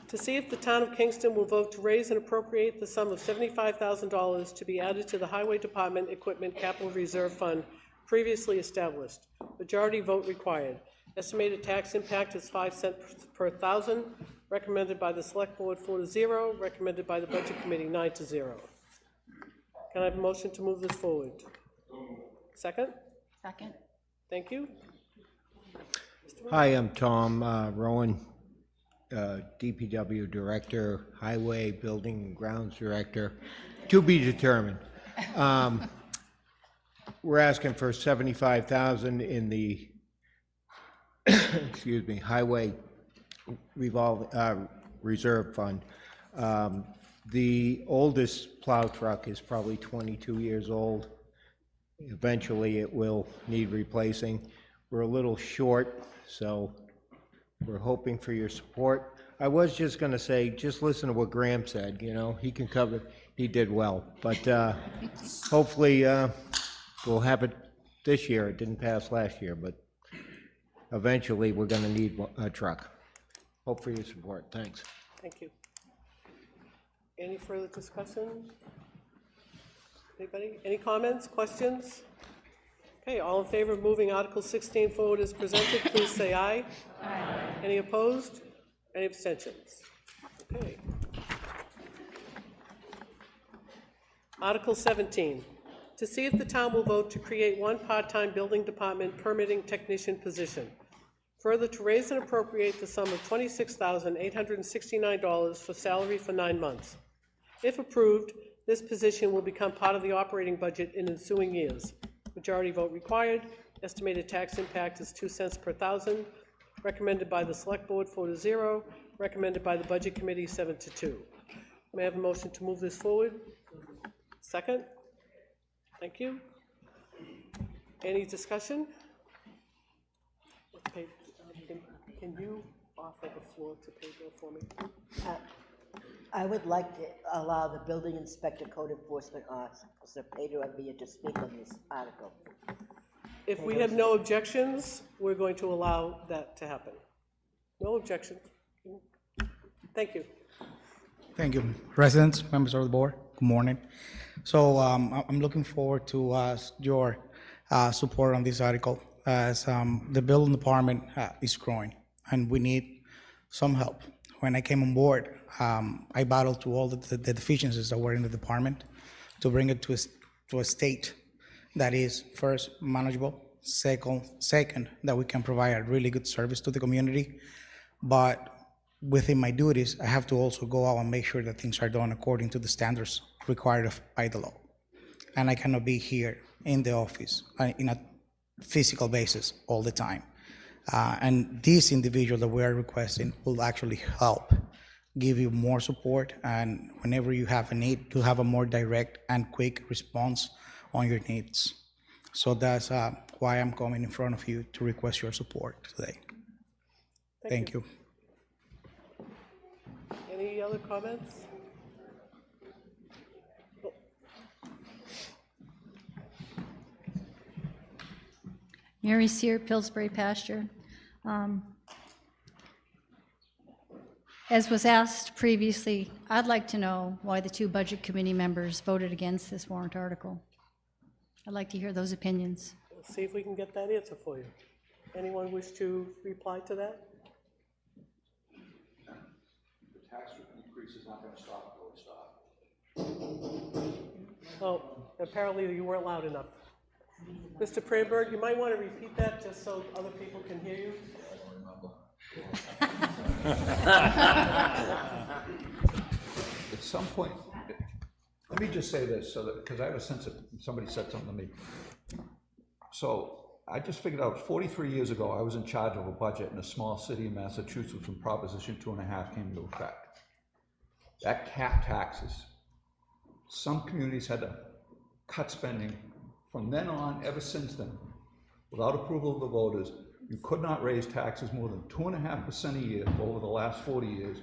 to see if the town of Kingston will vote to raise and appropriate the sum of $75,000 to be added to the Highway Department Equipment Capital Reserve Fund previously established. Majority vote required. Estimated tax impact is 5 cents per thousand. Recommended by the Select Board 4-0. Recommended by the Budget Committee 9-0. Can I have a motion to move this forward? Second? Second. Thank you. Hi, I'm Tom Rowan, DPW Director, Highway Building and Grounds Director, to be determined. We're asking for $75,000 in the excuse me, Highway Reserve Fund. The oldest plow truck is probably 22 years old. Eventually, it will need replacing. We're a little short, so we're hoping for your support. I was just going to say, just listen to what Graham said. You know, he can cover. He did well, but hopefully we'll have it this year. It didn't pass last year, but eventually we're going to need a truck. Hope for your support. Thanks. Thank you. Any further discussion? Anybody? Any comments, questions? Okay, all in favor of moving Article 16 forward as presented, please say aye. Aye. Any opposed? Any abstentions? Okay. Article 17, to see if the town will vote to create one part-time building department permitting technician position. Further, to raise and appropriate the sum of $26,869 for salary for 9 months. If approved, this position will become part of the operating budget in ensuing years. Majority vote required. Estimated tax impact is 2 cents per thousand. Recommended by the Select Board 4-0. Recommended by the Budget Committee 7-2. May I have a motion to move this forward? Second? Thank you. Any discussion? Okay, can you offer the floor to Pedro for me? I would like to allow the building inspector code enforcement officer, Pedro Avilla, to speak on this article. If we have no objections, we're going to allow that to happen. No objections. Thank you. Thank you. Residents, members of the board, good morning. So I'm looking forward to your support on this article, as the building department is growing and we need some help. When I came on board, I battled through all the deficiencies that were in the department to bring it to a state that is, first, manageable, second, that we can provide a really good service to the community. But within my duties, I have to also go out and make sure that things are done according to the standards required by the law. And I cannot be here in the office in a physical basis all the time. And this individual that we are requesting will actually help give you more support, and whenever you have a need, to have a more direct and quick response on your needs. So that's why I'm coming in front of you to request your support today. Thank you. Any other comments? Mary Sear, Pillsbury Pasture. As was asked previously, I'd like to know why the 2 budget committee members voted against this warrant article. I'd like to hear those opinions. Let's see if we can get that answer for you. Anyone wish to reply to that? The tax increase is not going to stop until it stops. Oh, apparently you weren't loud enough. Mr. Pramberg, you might want to repeat that just so other people can hear you. At some point, let me just say this, so that, because I have a sense that somebody said something to me. So I just figured out 43 years ago, I was in charge of a budget in a small city in Massachusetts when Proposition 2.5 came into effect. That capped taxes. Some communities had to cut spending. From then on, ever since then, without approval of the voters, you could not raise taxes more than 2.5% a year over the last 40 years,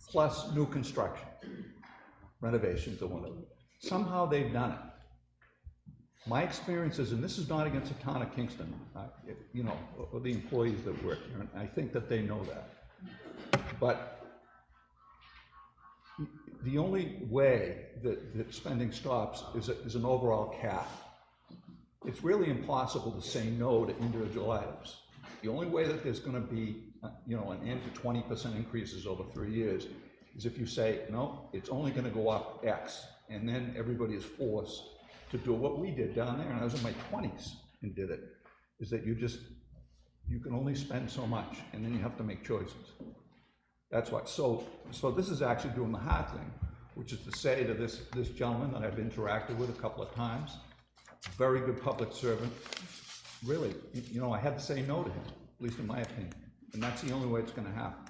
plus new construction, renovations or whatever. Somehow they've done it. My experience is, and this is not against the town of Kingston, you know, or the employees that work here, and I think that they know that. But the only way that spending stops is an overall cap. It's really impossible to say no to individual items. The only way that there's going to be, you know, an end to 20% increases over 3 years is if you say, no, it's only going to go up X, and then everybody is forced to do what we did down there, and I was in my 20s and did it, is that you can only spend so much, and then you have to make choices. That's what, so this is actually doing the hard thing, which is to say to this gentleman that I've interacted with a couple of times, very good public servant, really, you know, I had to say no to him, at least in my opinion, and that's the only way it's gonna happen.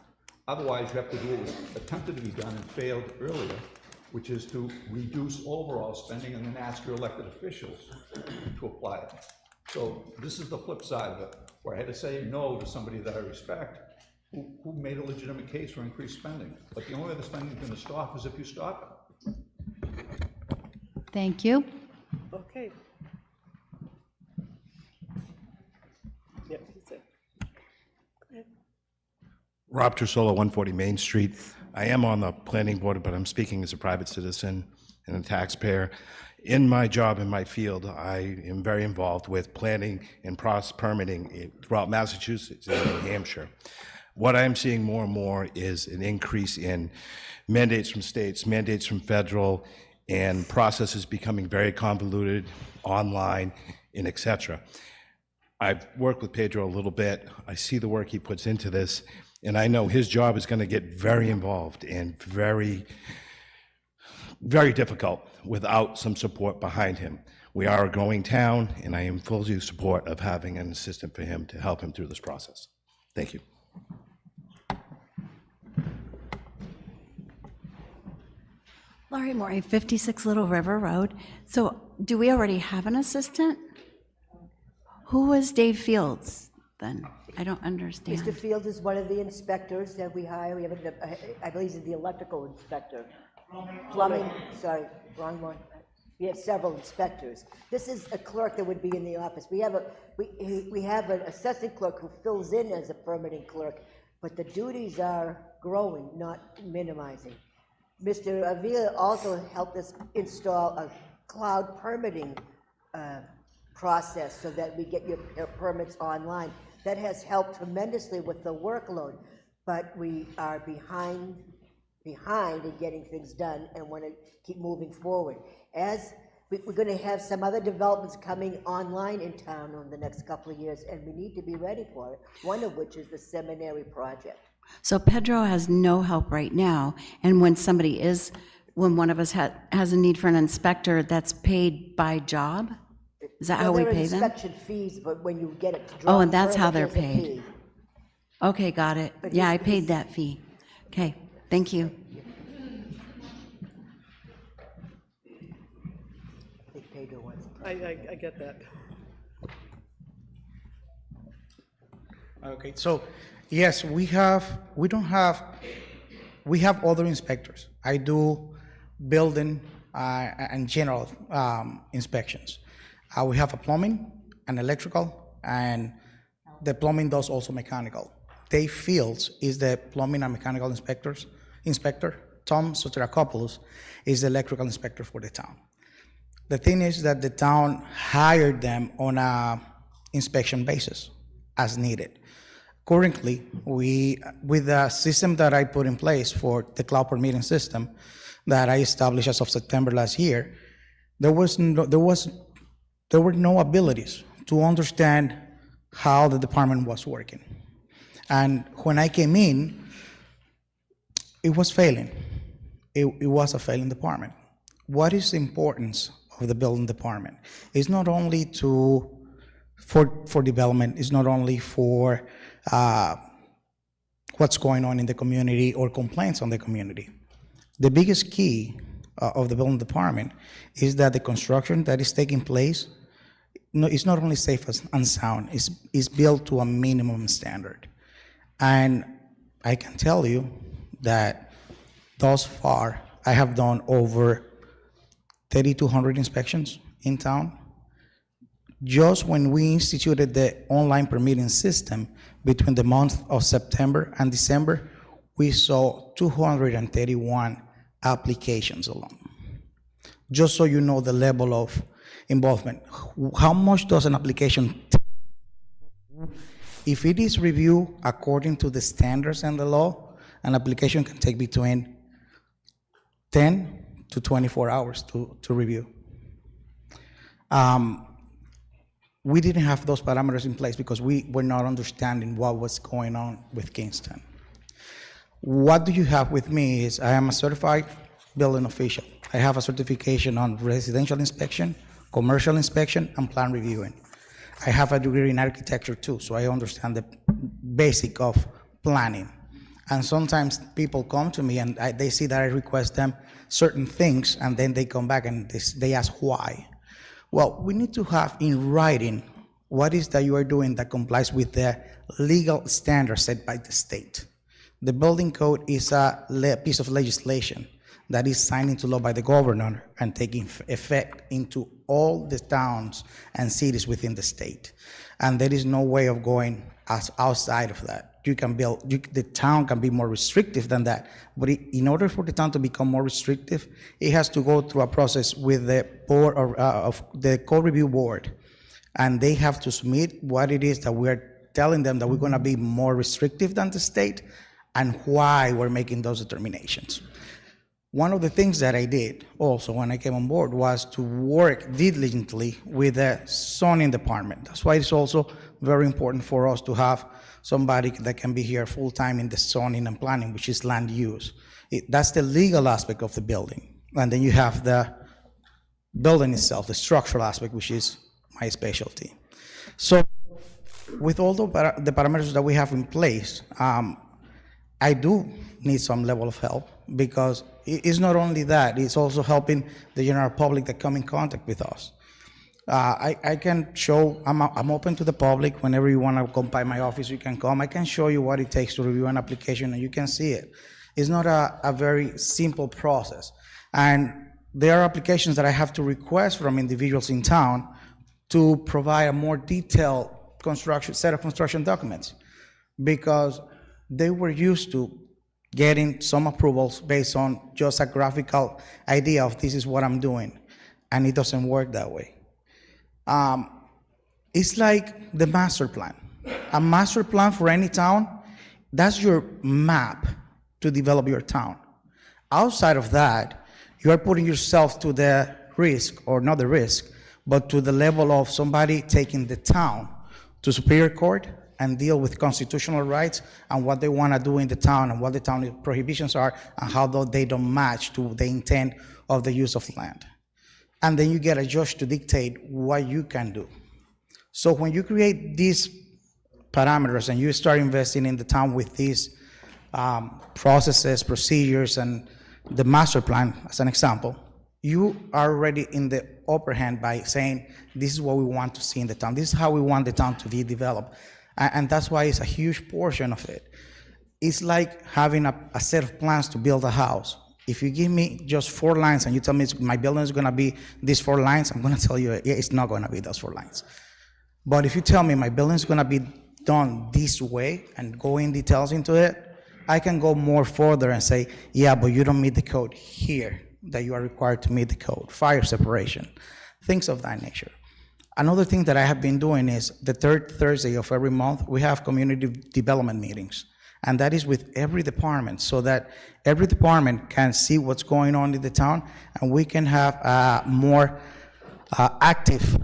Otherwise, you have to do what was attempted to be done and failed earlier, which is to reduce overall spending and then ask your elected officials to apply it. So this is the flip side of it, where I had to say no to somebody that I respect, who made a legitimate case for increased spending. But the only way the spending is going to stop is if you stop it. Thank you. Okay. Yep, that's it. Go ahead. Rob Trusola, 140 Main Street. I am on the planning board, but I'm speaking as a private citizen and a taxpayer. In my job, in my field, I am very involved with planning and permitting throughout Massachusetts and New Hampshire. What I'm seeing more and more is an increase in mandates from states, mandates from federal, and processes becoming very convoluted, online, and et cetera. I've worked with Pedro a little bit. I see the work he puts into this, and I know his job is going to get very involved and very, very difficult without some support behind him. We are a growing town, and I am fully support of having an assistant for him to help him through this process. Thank you. Laurie Morey, 56 Little River Road. So do we already have an assistant? Who was Dave Fields then? I don't understand. Mr. Fields is one of the inspectors that we hire. We have, I believe he's the electrical inspector. Plumbing, sorry, wrong one. We have several inspectors. This is a clerk that would be in the office. We have an assessing clerk who fills in as a permitting clerk, but the duties are growing, not minimizing. Mr. Avila also helped us install a cloud permitting process so that we get your permits online. That has helped tremendously with the workload, but we are behind in getting things done and want to keep moving forward. As we're going to have some other developments coming online in town in the next couple of years, and we need to be ready for it, one of which is the seminary project. So Pedro has no help right now, and when one of us has a need for an inspector, that's paid by job? Is that how we pay them? There are inspection fees, but when you get it to draw. Oh, and that's how they're there's a paid. fee. Okay, got it. But Yeah, I paid that fee. Okay, thank you. I get that. Okay, so yes, we have other inspectors. I do building and general inspections. We have a plumbing and electrical, and the plumbing does also mechanical. Dave Fields is the plumbing and mechanical inspector. Tom Soterakopoulos is the electrical inspector for the town. The thing is that the town hired them on a inspection basis as needed. Currently, with the system that I put in place for the cloud permitting system that I established as of September last year, there were no abilities to understand how the department was working. And when I came in, it was failing. It was a failing department. What is the importance of the building department? It's not only for development, it's not only for what's going on in the community or complaints on the community. The biggest key of the building department is that the construction that is taking place is not only safe and sound, it's built to a minimum standard. And I can tell you that thus far, I have done over 3,200 inspections in town. Just when we instituted the online permitting system between the month of September and December, we saw 231 applications alone. Just so you know the level of involvement. How much does an application take? If it is reviewed according to the standards and the law, an application can take between 10 to 24 hours to review. We didn't have those parameters in place because we were not understanding what was going on with Kingston. What do you have with me is I am a certified building official. I have a certification on residential inspection, commercial inspection, and plan reviewing. I have a degree in architecture too, so I understand the basic of planning. And sometimes people come to me and they see that I request them certain things, and then they come back and they ask why. Well, we need to have in writing what is that you are doing that complies with the legal standards set by the state. The building code is a piece of legislation that is signed into law by the governor and taking effect into all the towns and cities within the state. And there is no way of going outside of that. You can build, the town can be more restrictive than that, but in order for the town to become more restrictive, it has to go through a process with the board of the code review board, and they have to submit what it is that we're telling them that we're going to be more restrictive than the state and why we're making those determinations. One of the things that I did also when I came on board was to work diligently with the zoning department. That's why it's also very important for us to have somebody that can be here full-time in the zoning and planning, which is land use. That's the legal aspect of the building. And then you have the building itself, the structural aspect, which is my specialty. So with all the parameters that we have in place, I do need some level of help, because it's not only that, it's also helping the general public that come in contact with us. I can show, I'm open to the public. Whenever you want to come by my office, you can come. I can show you what it takes to review an application, and you can see it. It's not a very simple process. And there are applications that I have to request from individuals in town to provide a more detailed set of construction documents, because they were used to getting some approvals based on just a graphical idea of this is what I'm doing, and it doesn't work that way. It's like the master plan. A master plan for any town, that's your map to develop your town. Outside of that, you are putting yourself to the risk, or not the risk, but to the level of somebody taking the town to Superior Court and deal with constitutional rights and what they want to do in the town and what the town prohibitions are and how they don't match to the intent of the use of land. And then you get a judge to dictate what you can do. So when you create these parameters and you start investing in the town with these processes, procedures, and the master plan, as an example, you are already in the upper hand by saying, this is what we want to see in the town. This is how we want the town to be developed. And that's why it's a huge portion of it. It's like having a set of plans to build a house. If you give me just 4 lines and you tell me my building is going to be these 4 lines, I'm going to tell you, yeah, it's not going to be those 4 lines. But if you tell me my building is going to be done this way and go in details into it, I can go more further and say, yeah, but you don't meet the code here that you are required to meet the code, fire separation, things of that nature. Another thing that I have been doing is the 3rd Thursday of every month, we have community development meetings. And that is with every department, so that every department can see what's going on in the town, and we can have more active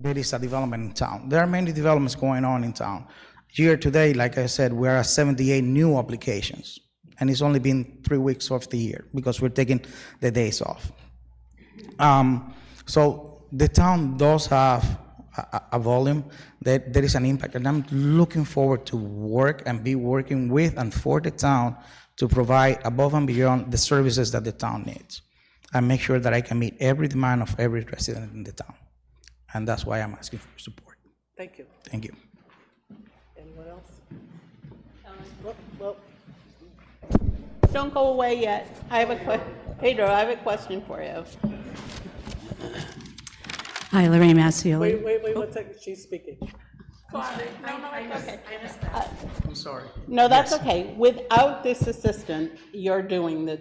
there is a development in town. There are many developments going on in town. Year to date, like I said, we're at 78 new applications, and it's only been 3 weeks of the year because we're taking the days off. So the town does have a volume, that there is an impact, and I'm looking forward to work and be working with and for the town to provide above and beyond the services that the town needs, and make sure that I can meet every demand of every resident in the town. And that's why I'm asking for support. Thank you. Thank you. Anyone else? Well, Don't go away yet. I have a Pedro, I have a question for you. Hi, Lorraine Massioli. wait 1 second, she's speaking. Sorry. No, it's okay. I'm sorry. No, that's okay. Without this assistant, you're doing the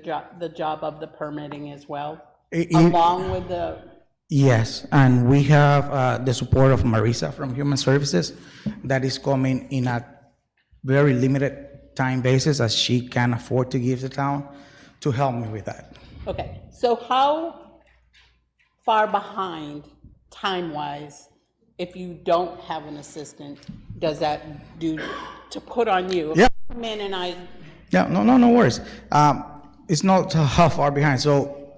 job of the permitting as well, along with the. Yes, and we have the support of Marisa from Human Services that is coming in a very limited time basis, as she can afford to give the town, to help me with that. Okay, so how far behind, time-wise, if you don't have an assistant, does that do to put on you? Yeah. Come in and I. Yeah, no worries. It's not how far behind. So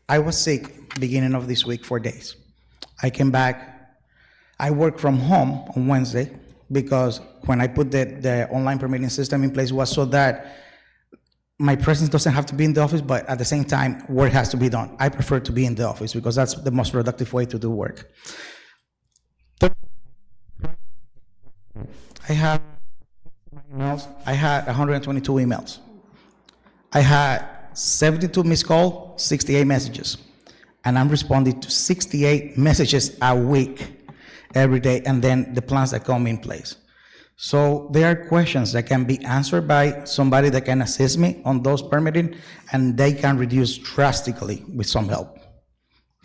I was sick beginning of this week, 4 days. I came back. I work from home on Wednesday because when I put the online permitting system in place was so that my presence doesn't have to be in the office, but at the same time, work has to be done. I prefer to be in the office because that's the most productive way to do work. I had 122 emails. I had 72 missed calls, 68 messages. And I'm responding to 68 messages a week, every day, and then the plans that come in place. So there are questions that can be answered by somebody that can assist me on those permitting, and they can reduce drastically with some help.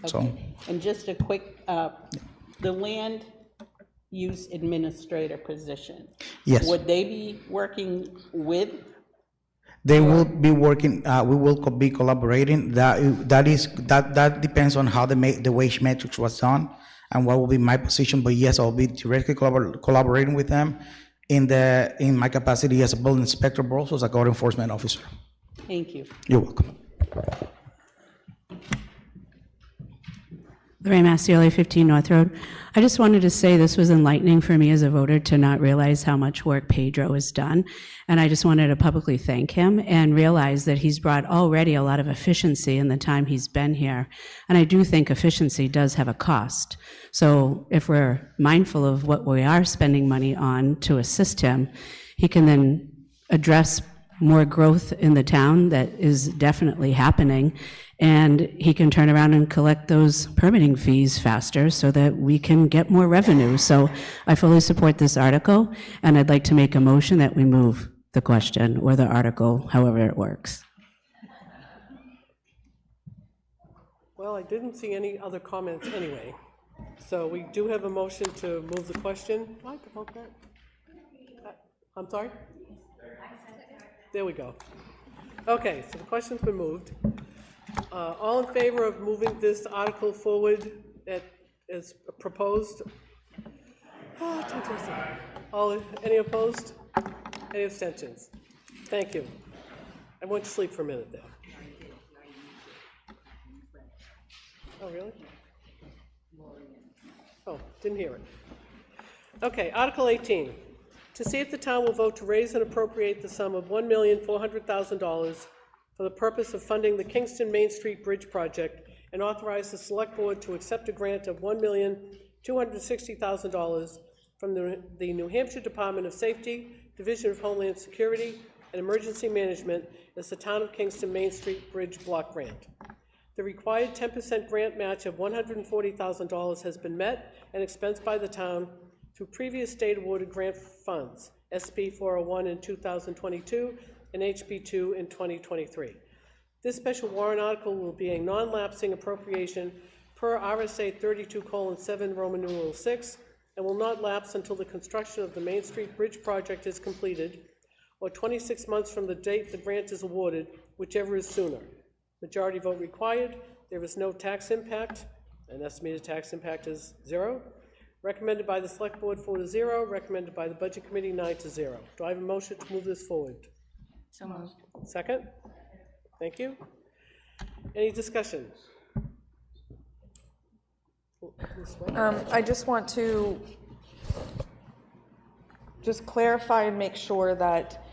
Okay. So, And just a quick, the land use administrator position. Yes. Would they be working with? they will be working, we will be collaborating. That depends on how the wage matrix was done and what will be my position, but yes, I'll be directly collaborating with them in my capacity as a building inspector, but also as a code enforcement officer. Thank you. You're welcome. Lorraine Massioli, 15 North Road. I just wanted to say this was enlightening for me as a voter to not realize how much work Pedro has done. And I just wanted to publicly thank him and realize that he's brought already a lot of efficiency in the time he's been here. And I do think efficiency does have a cost. So if we're mindful of what we are spending money on to assist him, he can then address more growth in the town that is definitely happening, and he can turn around and collect those permitting fees faster so that we can get more revenue. So I fully support this article, and I'd like to make a motion that we move the question or the article, however it works. Well, I didn't see any other comments anyway. So we do have a motion to move the question. I can vote that. I'm sorry? There we go. Okay, so the question's been moved. All in favor of moving this article forward as proposed? Any opposed? Any abstentions? Thank you. I went to sleep for a minute there. Oh, really? Oh, didn't hear it. Okay, Article 18. To see if the town will vote to raise and appropriate the sum of $1,400,000 for the purpose of funding the Kingston Main Street Bridge project and authorize the Select Board to accept a grant of $1,260,000 from the New Hampshire Department of Safety, Division of Homeland Security, and Emergency Management as the Town of Kingston Main Street Bridge Block Grant. The required 10% grant match of $140,000 has been met and expensed by the town through previous state-awarded grant funds, SP 401 in 2022 and HB 2 in 2023. This special warrant article will be a non-lapsing appropriation per RSA 32:7 Roman numeral 6 and will not lapse until the construction of the Main Street Bridge project is completed or 26 months from the date the grant is awarded, whichever is sooner. Majority vote required. There is no tax impact. and estimated tax impact is 0. Recommended by the Select Board 4-0, recommended by the Budget Committee 9-0. Do I have a motion to move this forward? So moved. Second? Thank you. Any discussion? I just want to just clarify and make sure that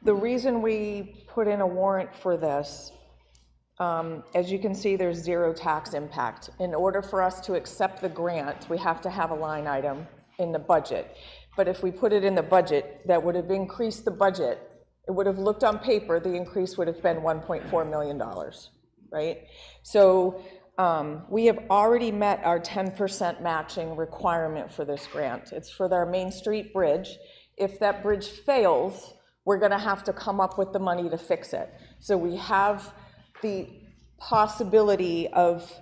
the reason we put in a warrant for this, as you can see, there's 0 tax impact. In order for us to accept the grant, we have to have a line item in the budget. But if we put it in the budget, that would have increased the budget. It would have looked on paper, the increase would have been $1.4 million, right? So we have already met our 10% matching requirement for this grant. It's for our Main Street Bridge. If that bridge fails, we're gonna have to come up with the money to fix it. So we have the possibility of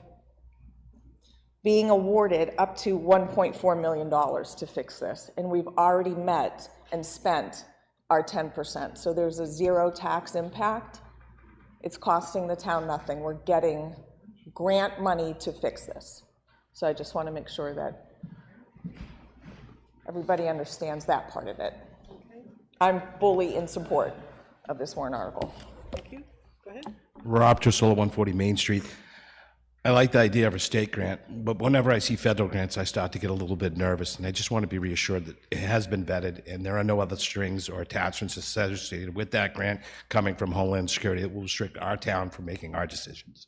being awarded up to $1.4 million to fix this. And we've already met and spent our 10%. So there's a 0 tax impact. It's costing the town nothing. We're getting grant money to fix this. So I just want to make sure that everybody understands that part of it. Okay. I'm fully in support of this warrant article. Thank you. Go ahead. Rob Trisolo, 140 Main Street. I like the idea of a state grant, but whenever I see federal grants, I start to get a little bit nervous, and I just want to be reassured that it has been vetted and there are no other strings or attachments associated with that grant coming from Homeland Security that will restrict our town from making our decisions.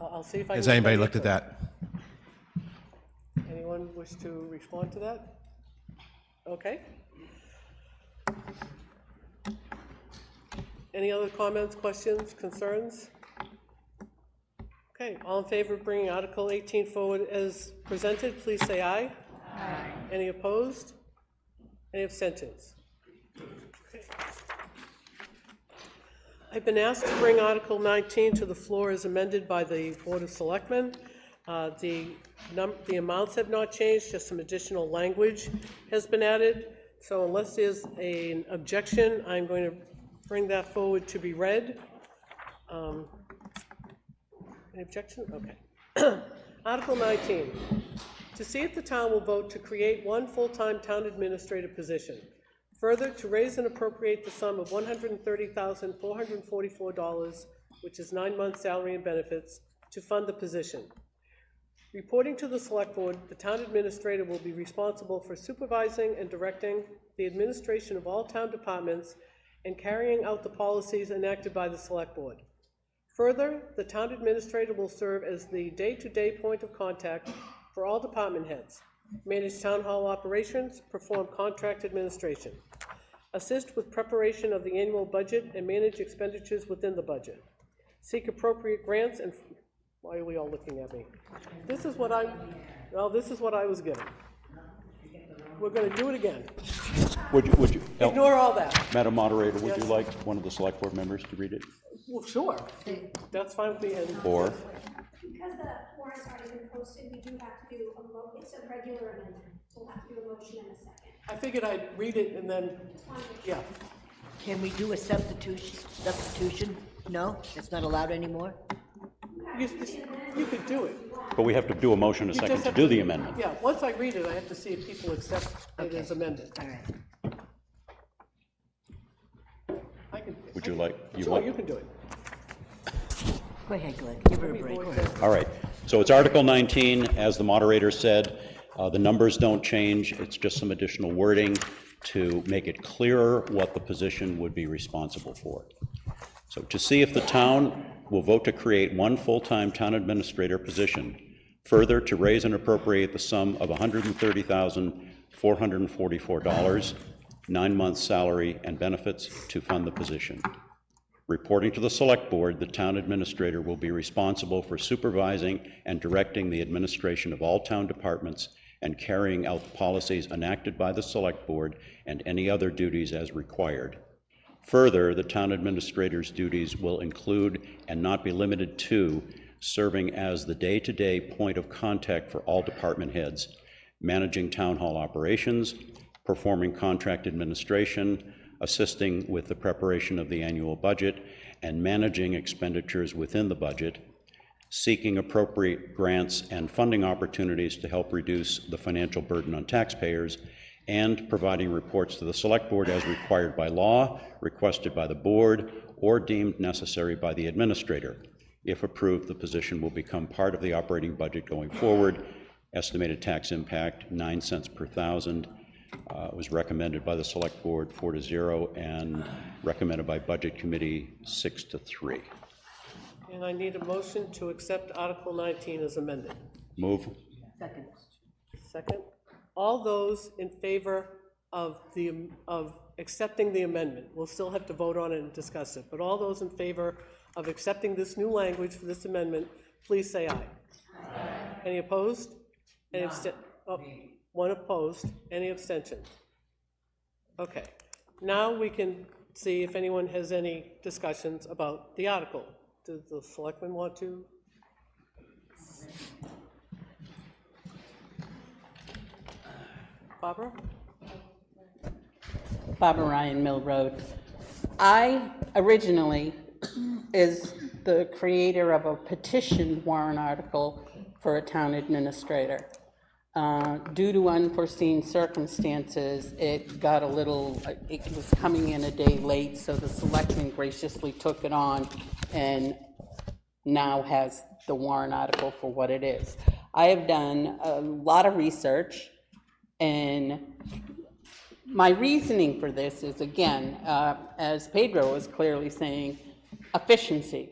I'll see if I can. Has anybody looked at that? Anyone wish to respond to that? Okay. Any other comments, questions, concerns? Okay, all in favor of bringing Article 18 forward as presented, please say aye. Aye. Any opposed? Any abstentions? Okay. I've been asked to bring Article 19 to the floor as amended by the Board of Selectmen. The amounts have not changed, just some additional language has been added. So unless there's an objection, I'm going to bring that forward to be read. Any objection? Okay. Article 19. To see if the town will vote to create 1 full-time town administrator position. Further, to raise and appropriate the sum of $130,444, which is 9 months' salary and benefits, to fund the position. Reporting to the Select Board, the town administrator will be responsible for supervising and directing the administration of all town departments and carrying out the policies enacted by the Select Board. Further, the town administrator will serve as the day-to-day point of contact for all department heads, manage town hall operations, perform contract administration, assist with preparation of the annual budget and manage expenditures within the budget, seek appropriate grants and, why are we all looking at me? This is what I was getting. We're going to do it again. Would you Ignore all that. Madam Moderator, would you Yes. like one of the Select Board members to read it? Well, sure. That's fine with me. Or? Because the warrant's already been posted, we do have to do it's a regular amendment. We'll have to do a motion in a second. I figured I'd read it and then, yeah. Can we do a substitution? No, it's not allowed anymore? You could do it. But we have to do a motion in a You second just to have do the amendment. Yeah, once I read it, I have to see if people accept it as amended. All right. Would you like? Sure, you can do it. Go ahead, Glenn, give her a break. All right, so it's Article 19, as the moderator said. The numbers don't change, it's just some additional wording to make it clearer what the position would be responsible for. So to see if the town will vote to create 1 full-time town administrator position, further to raise and appropriate the sum of $130,444, 9 months' salary and benefits to fund the position. Reporting to the Select Board, the town administrator will be responsible for supervising and directing the administration of all town departments and carrying out the policies enacted by the Select Board and any other duties as required. Further, the town administrator's duties will include and not be limited to serving as the day-to-day point of contact for all department heads, managing town hall operations, performing contract administration, assisting with the preparation of the annual budget, and managing expenditures within the budget, seeking appropriate grants and funding opportunities to help reduce the financial burden on taxpayers, and providing reports to the Select Board as required by law, requested by the Board, or deemed necessary by the Administrator. If approved, the position will become part of the operating budget going forward. Estimated tax impact, 9 cents per thousand. Was recommended by the Select Board 4-0 and recommended by Budget Committee 6-3. And I need a motion to accept Article 19 as amended. Move. Second. Second. All those in favor of accepting the amendment, we'll still have to vote on it and discuss it, but all those in favor of accepting this new language for this amendment, please say aye. Aye. Any opposed? Any one opposed. Any abstention? Okay. Now we can see if anyone has any discussions about the article. Does the selectmen want to? Barbara? Barbara Ryan, Mill Road. I originally is the creator of a petition warrant article for a town administrator. Due to unforeseen circumstances, it got a little, it was coming in a day late, so the selectmen graciously took it on and now has the warrant article for what it is. I have done a lot of research, and my reasoning for this is, again, as Pedro was clearly saying, efficiency.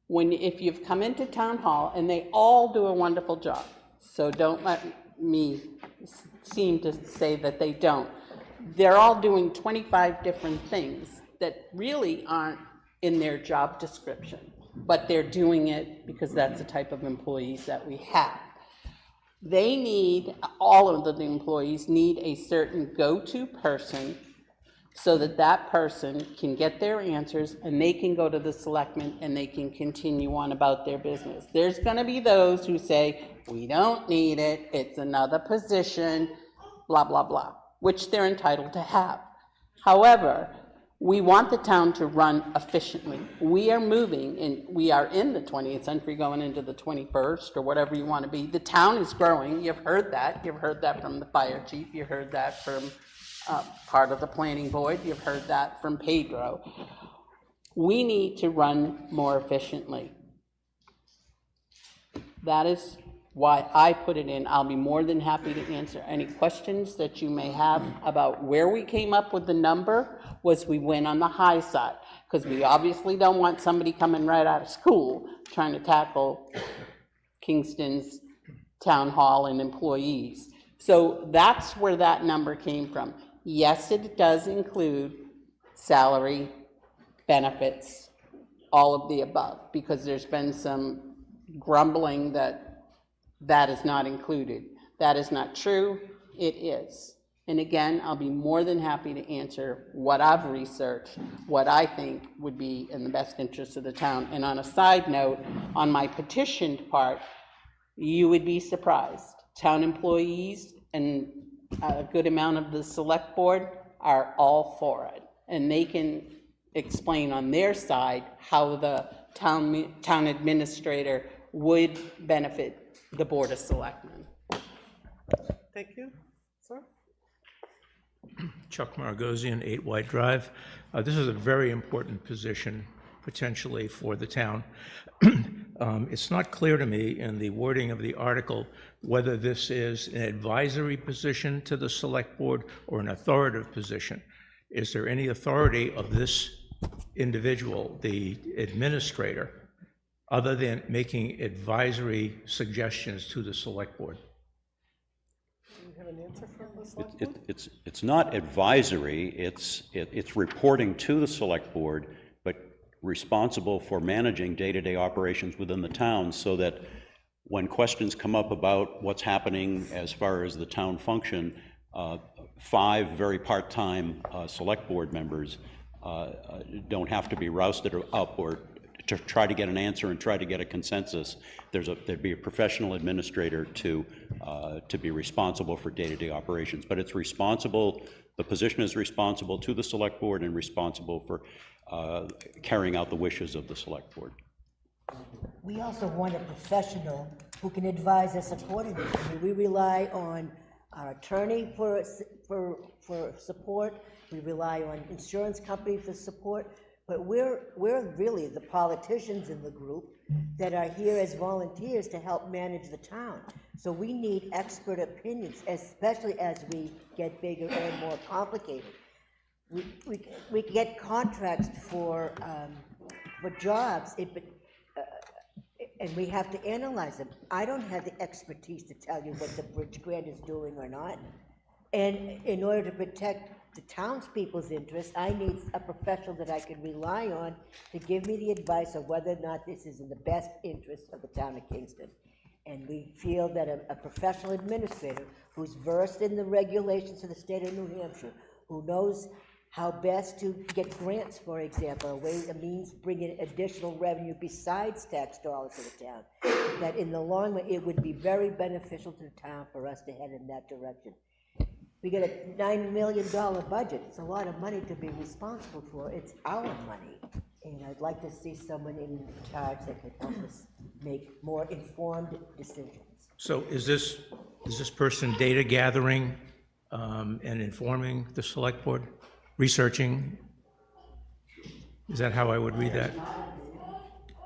If you've come into town hall, and they all do a wonderful job, so don't let me seem to say that they don't. They're all doing 25 different things that really aren't in their job description, but they're doing it because that's the type of employees that we have. They need, all of the employees need a certain go-to person so that that person can get their answers and they can go to the selectmen and they can continue on about their business. There's going to be those who say, we don't need it, it's another position, blah, blah, blah, which they're entitled to have. However, we want the town to run efficiently. We are moving, and we are in the 20th century going into the 21st, or whatever you want to be. The town is growing. You've heard that. You've heard that from the fire chief. You heard that from part of the planning board. You've heard that from Pedro. We need to run more efficiently. That is why I put it in. I'll be more than happy to answer any questions that you may have about where we came up with the number. Was we went on the high side, because we obviously don't want somebody coming right out of school trying to tackle Kingston's town hall and employees. So that's where that number came from. Yes, it does include salary, benefits, all of the above, because there's been some grumbling that that is not included. That is not true. It is. And again, I'll be more than happy to answer what I've researched, what I think would be in the best interest of the town. And on a side note, on my petitioned part, you would be surprised. Town employees and a good amount of the select board are all for it. And they can explain on their side how the town administrator would benefit the Board of Selectmen. Thank you. Sir? Chuck Margosian, 8 White Drive. This is a very important position, potentially, for the town. It's not clear to me in the wording of the article whether this is an advisory position to the select board or an authoritative position. Is there any authority of this individual, the administrator, other than making advisory suggestions to the select board? It's not advisory, it's reporting to the select board, but responsible for managing day-to-day operations within the town, so that when questions come up about what's happening as far as the town function, 5 very part-time select board members don't have to be rousted up or to try to get an answer and try to get a consensus, there'd be a professional administrator to be responsible for day-to-day operations. But it's responsible, the position is responsible to the select board and responsible for carrying out the wishes of the select board. We also want a professional who can advise us accordingly. I mean, we rely on our attorney for support, we rely on insurance company for support, but we're really the politicians in the group that are here as volunteers to help manage the town. So we need expert opinions, especially as we get bigger and more complicated. We get contracts for jobs, and we have to analyze them. I don't have the expertise to tell you what the bridge grant is doing or not. And in order to protect the townspeople's interests, I need a professional that I can rely on to give me the advice of whether or not this is in the best interest of the town of Kingston. And we feel that a professional administrator who's versed in the regulations of the state of New Hampshire, who knows how best to get grants, for example, a means bringing additional revenue besides tax dollars to the town, that in the long run, it would be very beneficial to the town for us to head in that direction. We get a $9 million budget. It's a lot of money to be responsible for. It's our money. And I'd like to see someone in charge that could help us make more informed decisions. So is this person data gathering and informing the select board? Researching? Is that how I would read that?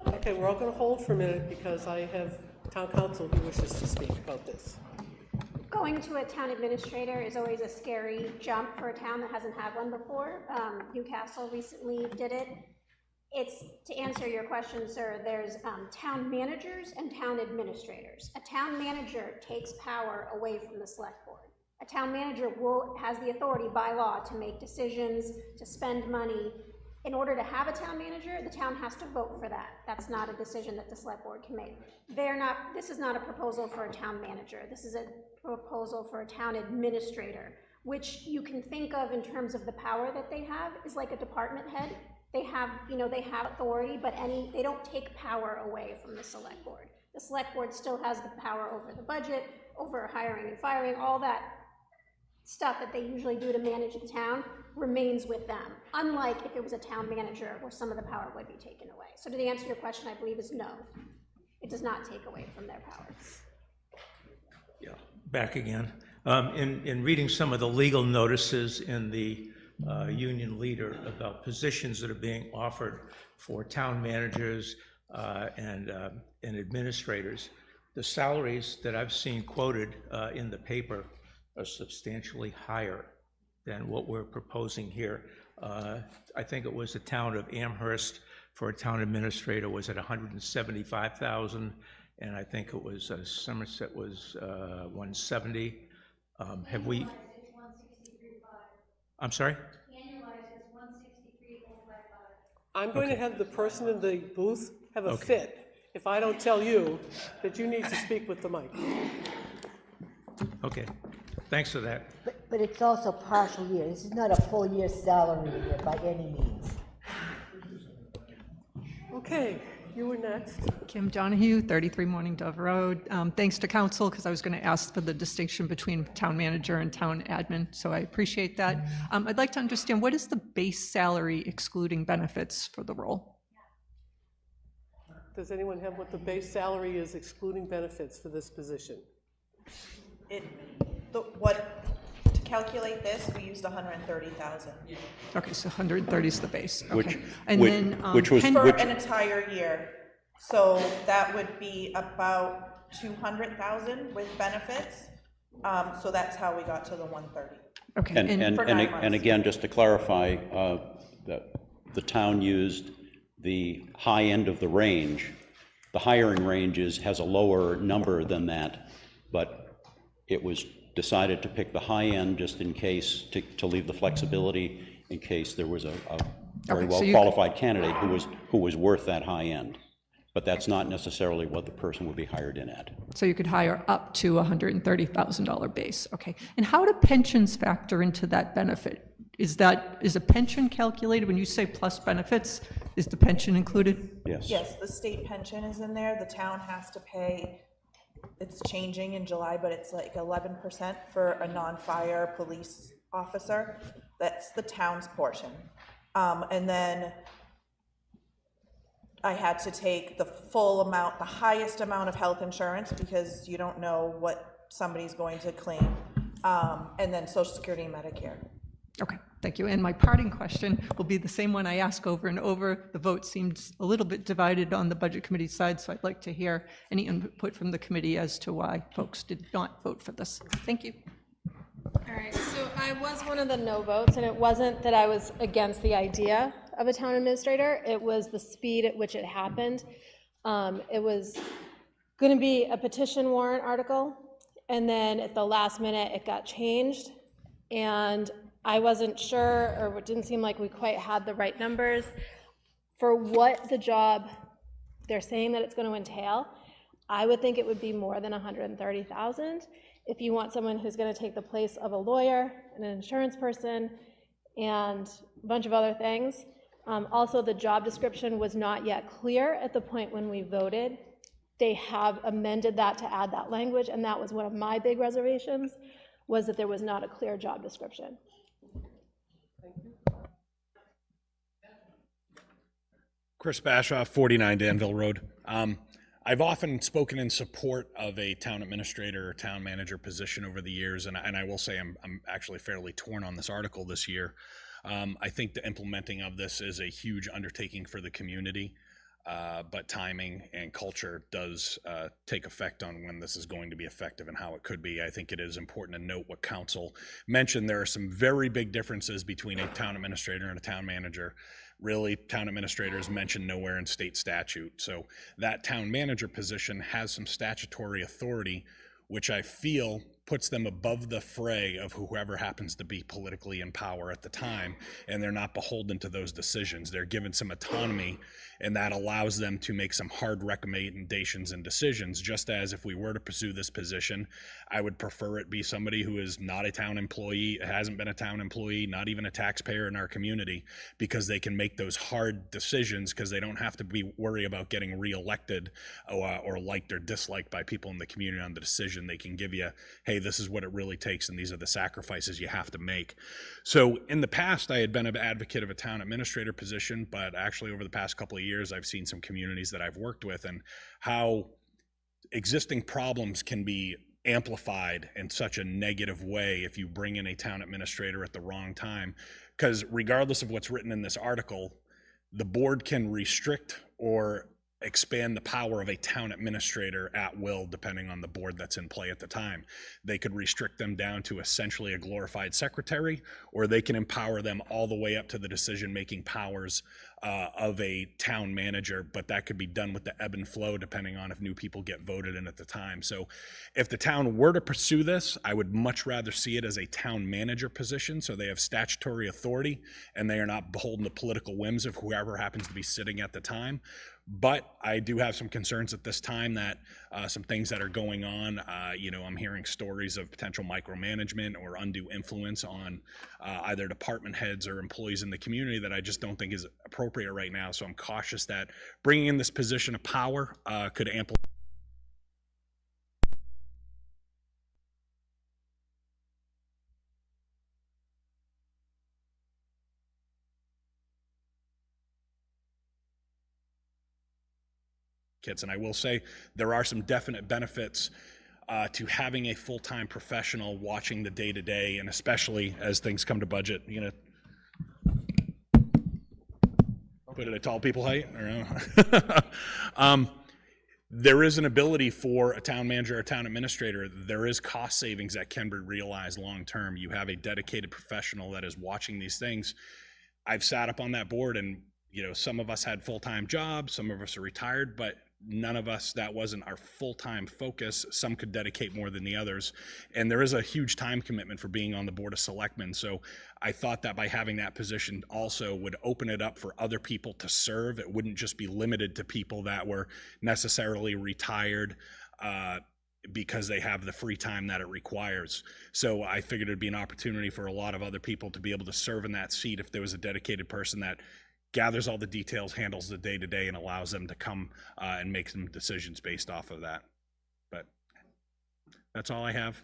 Okay, we're all going to hold for a minute because I have town council who wishes to speak about this. Going to a town administrator is always a scary jump for a town that hasn't had one before. Newcastle recently did it. It's, to answer your question, sir, there's town managers and town administrators. A town manager takes power away from the select board. A town manager has the authority by law to make decisions, to spend money. In order to have a town manager, the town has to vote for that. That's not a decision that the select board can make. This is not a proposal for a town manager. This is a proposal for a town administrator, which you can think of in terms of the power that they have is like a department head. They have authority, but they don't take power away from the select board. The select board still has the power over the budget, over hiring and firing, all that stuff that they usually do to manage the town remains with them, unlike if it was a town manager where some of the power would be taken away. So to answer your question, I believe is no. It does not take away from their power. Yeah, back again. In reading some of the legal notices in the Union Leader about positions that are being offered for town managers and administrators, the salaries that I've seen quoted in the paper are substantially higher than what we're proposing here. I think it was the town of Amherst for a town administrator was at $175,000, and I think it was Somerset was $170,000. Have we? I'm sorry? I'm going to have the person in the booth have a fit if I don't tell you that you need to speak with the mic. Okay. Thanks for that. But it's also partial year. This is not a full year's salary here by any means. Okay, you were next. Kim Donahue, 33 Morning Dove Road. Thanks to council, because I was going to ask for the distinction between town manager and town admin, so I appreciate that. I'd like to understand, what is the base salary excluding benefits for the role? Does anyone have what the base salary is excluding benefits for this position? To calculate this, we used 130,000. Okay, so 130 is the base. Okay. Which For an entire year. So that would be about 200,000 with benefits. So that's how we got to the 130. Okay. And again, just to clarify, that the town used the high end of the range. The hiring range has a lower number than that, but it was decided to pick the high end just in case, to leave the flexibility in case there was a very well qualified candidate who was worth that high end. But that's not necessarily what the person would be hired in at. So you could hire up to $130,000 base. Okay. And how do pensions factor into that benefit? Is a pension calculated when you say plus benefits? Is the pension included? Yes. Yes, the state pension is in there. The town has to pay, it's changing in July, but it's like 11% for a non-fire police officer. That's the town's portion. And then I had to take the full amount, the highest amount of health insurance, because you don't know what somebody's going to claim. And then Social Security and Medicare. Okay, thank you. And my parting question will be the same one I ask over and over. The vote seems a little bit divided on the Budget Committee side, so I'd like to hear any input from the committee as to why folks did not vote for this. Thank you. All right, so I was one of the no votes, and it wasn't that I was against the idea of a town administrator. It was the speed at which it happened. It was going to be a petition warrant article, and then at the last minute, it got changed, and I wasn't sure, or it didn't seem like we quite had the right numbers for what the job they're saying that it's going to entail. I would think it would be more than 130,000. If you want someone who's going to take the place of a lawyer and an insurance person and a bunch of other things. Also, the job description was not yet clear at the point when we voted. They have amended that to add that language, and that was one of my big reservations, was that there was not a clear job description. Chris Bashoff, 49 Danville Road. I've often spoken in support of a town administrator or town manager position over the years, and I will say I'm actually fairly torn on this article this year. I think the implementing of this is a huge undertaking for the community, but timing and culture does take effect on when this is going to be effective and how it could be. I think it is important to note what council mentioned. There are some very big differences between a town administrator and a town manager. Really, town administrators mentioned nowhere in state statute. So that town manager position has some statutory authority, which I feel puts them above the fray of whoever happens to be politically in power at the time, and they're not beholden to those decisions. They're given some autonomy, and that allows them to make some hard recommendations and decisions, just as if we were to pursue this position, I would prefer it be somebody who is not a town employee, hasn't been a town employee, not even a taxpayer in our community, because they can make those hard decisions because they don't have to worry about getting reelected or liked or disliked by people in the community on the decision. They can give you, hey, this is what it really takes, and these are the sacrifices you have to make. So in the past, I had been an advocate of a town administrator position, but actually over the past couple of years, I've seen some communities that I've worked with and how existing problems can be amplified in such a negative way if you bring in a town administrator at the wrong time. Because regardless of what's written in this article, the board can restrict or expand the power of a town administrator at will, depending on the board that's in play at the time. They could restrict them down to essentially a glorified secretary, or they can empower them all the way up to the decision-making powers of a town manager, but that could be done with the ebb and flow depending on if new people get voted in at the time. So if the town were to pursue this, I would much rather see it as a town manager position, so they have statutory authority and they are not beholden to political whims of whoever happens to be sitting at the time. But I do have some concerns at this time that some things that are going on, I'm hearing stories of potential micromanagement or undue influence on either department heads or employees in the community that I just don't think is appropriate right now. So I'm cautious that bringing in this position of power could amplify. Kids. And I will say there are some definite benefits to having a full-time professional watching the day-to-day, and especially as things come to budget, put it at tall people height. There is an ability for a town manager or a town administrator. There is cost savings that can be realized long-term. You have a dedicated professional that is watching these things. I've sat up on that board, and some of us had full-time jobs, some of us are retired, but none of us, that wasn't our full-time focus. Some could dedicate more than the others. And there is a huge time commitment for being on the Board of Selectmen. So I thought that by having that position also would open it up for other people to serve. It wouldn't just be limited to people that were necessarily retired because they have the free time that it requires. So I figured it'd be an opportunity for a lot of other people to be able to serve in that seat if there was a dedicated person that gathers all the details, handles the day-to-day, and allows them to come and make some decisions based off of that. But that's all I have.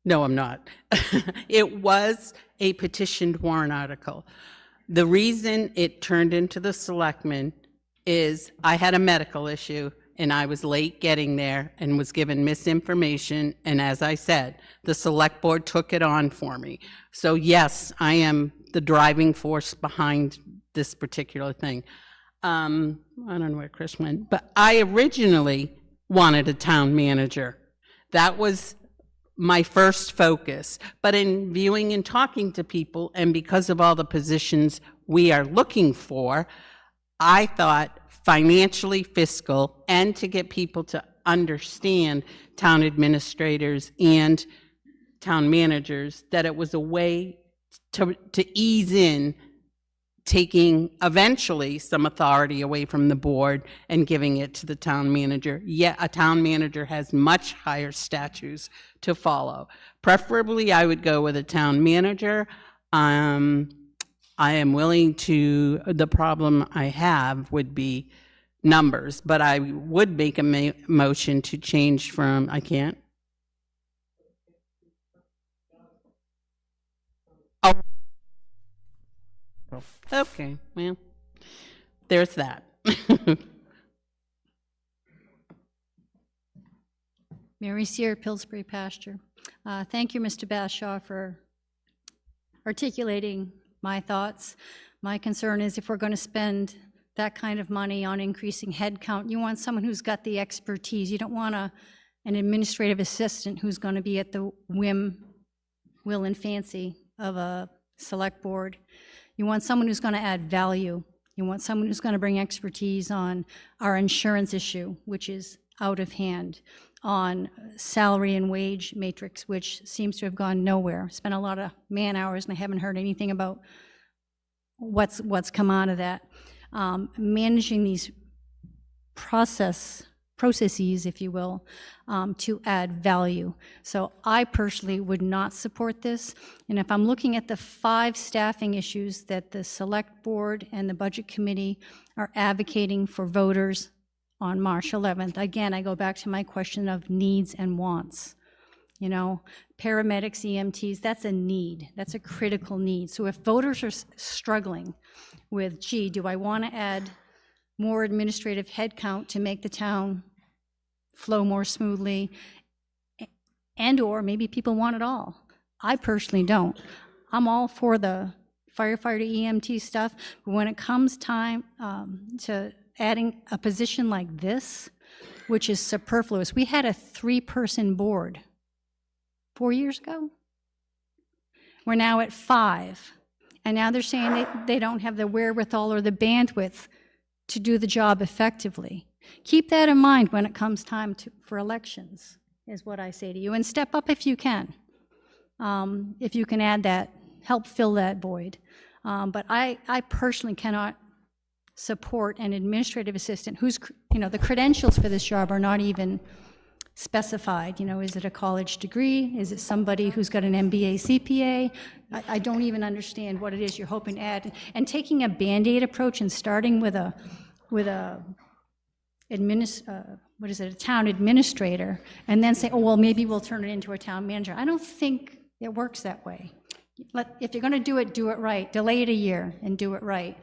No, I'm not. It was a petitioned warrant article. The reason it turned into the selectmen is I had a medical issue and I was late getting there and was given misinformation. And as I said, the select board took it on for me. So yes, I am the driving force behind this particular thing. I don't know where Chris went, but I originally wanted a town manager. That was my first focus. But in viewing and talking to people, and because of all the positions we are looking for, I thought financially, fiscal, and to get people to understand town administrators and town managers, that it was a way to ease in taking eventually some authority away from the board and giving it to the town manager. Yet a town manager has much higher statutes to follow. Preferably, I would go with a town manager. I am willing to, the problem I have would be numbers, but I would make a motion to change from, I can't. Oh. Okay, well, there's that. Mary Sear, Pillsbury Pasture. Thank you, Mr. Bashaw, for articulating my thoughts. My concern is if we're going to spend that kind of money on increasing headcount, you want someone who's got the expertise. You don't want an administrative assistant who's going to be at the whim, will, and fancy of a select board. You want someone who's going to add value. You want someone who's going to bring expertise on our insurance issue, which is out of hand, on salary and wage matrix, which seems to have gone nowhere. Spent a lot of man hours and I haven't heard anything about what's come out of that. Managing these processes, if you will, to add value. So I personally would not support this. And if I'm looking at the 5 staffing issues that the select board and the budget committee are advocating for voters on March 11th, again, I go back to my question of needs and wants. You know, paramedics, EMTs, that's a need. That's a critical need. So if voters are struggling with, gee, do I want to add more administrative headcount to make the town flow more smoothly, and or maybe people want it all. I personally don't. I'm all for the firefighter EMT stuff, but when it comes time to adding a position like this, which is superfluous, we had a 3-person board 4 years ago. We're now at 5, and now they're saying they don't have the wherewithal or the bandwidth to do the job effectively. Keep that in mind when it comes time for elections, is what I say to you, and step up if you can. If you can add that, help fill that void. But I personally cannot support an administrative assistant whose, the credentials for this job are not even specified. Is it a college degree? Is it somebody who's got an MBA, CPA? I don't even understand what it is you're hoping to add. And taking a Band-Aid approach and starting with a town administrator, and then say, oh, well, maybe we'll turn it into a town manager. I don't think it works that way. If you're going to do it right. Delay it a year and do it right.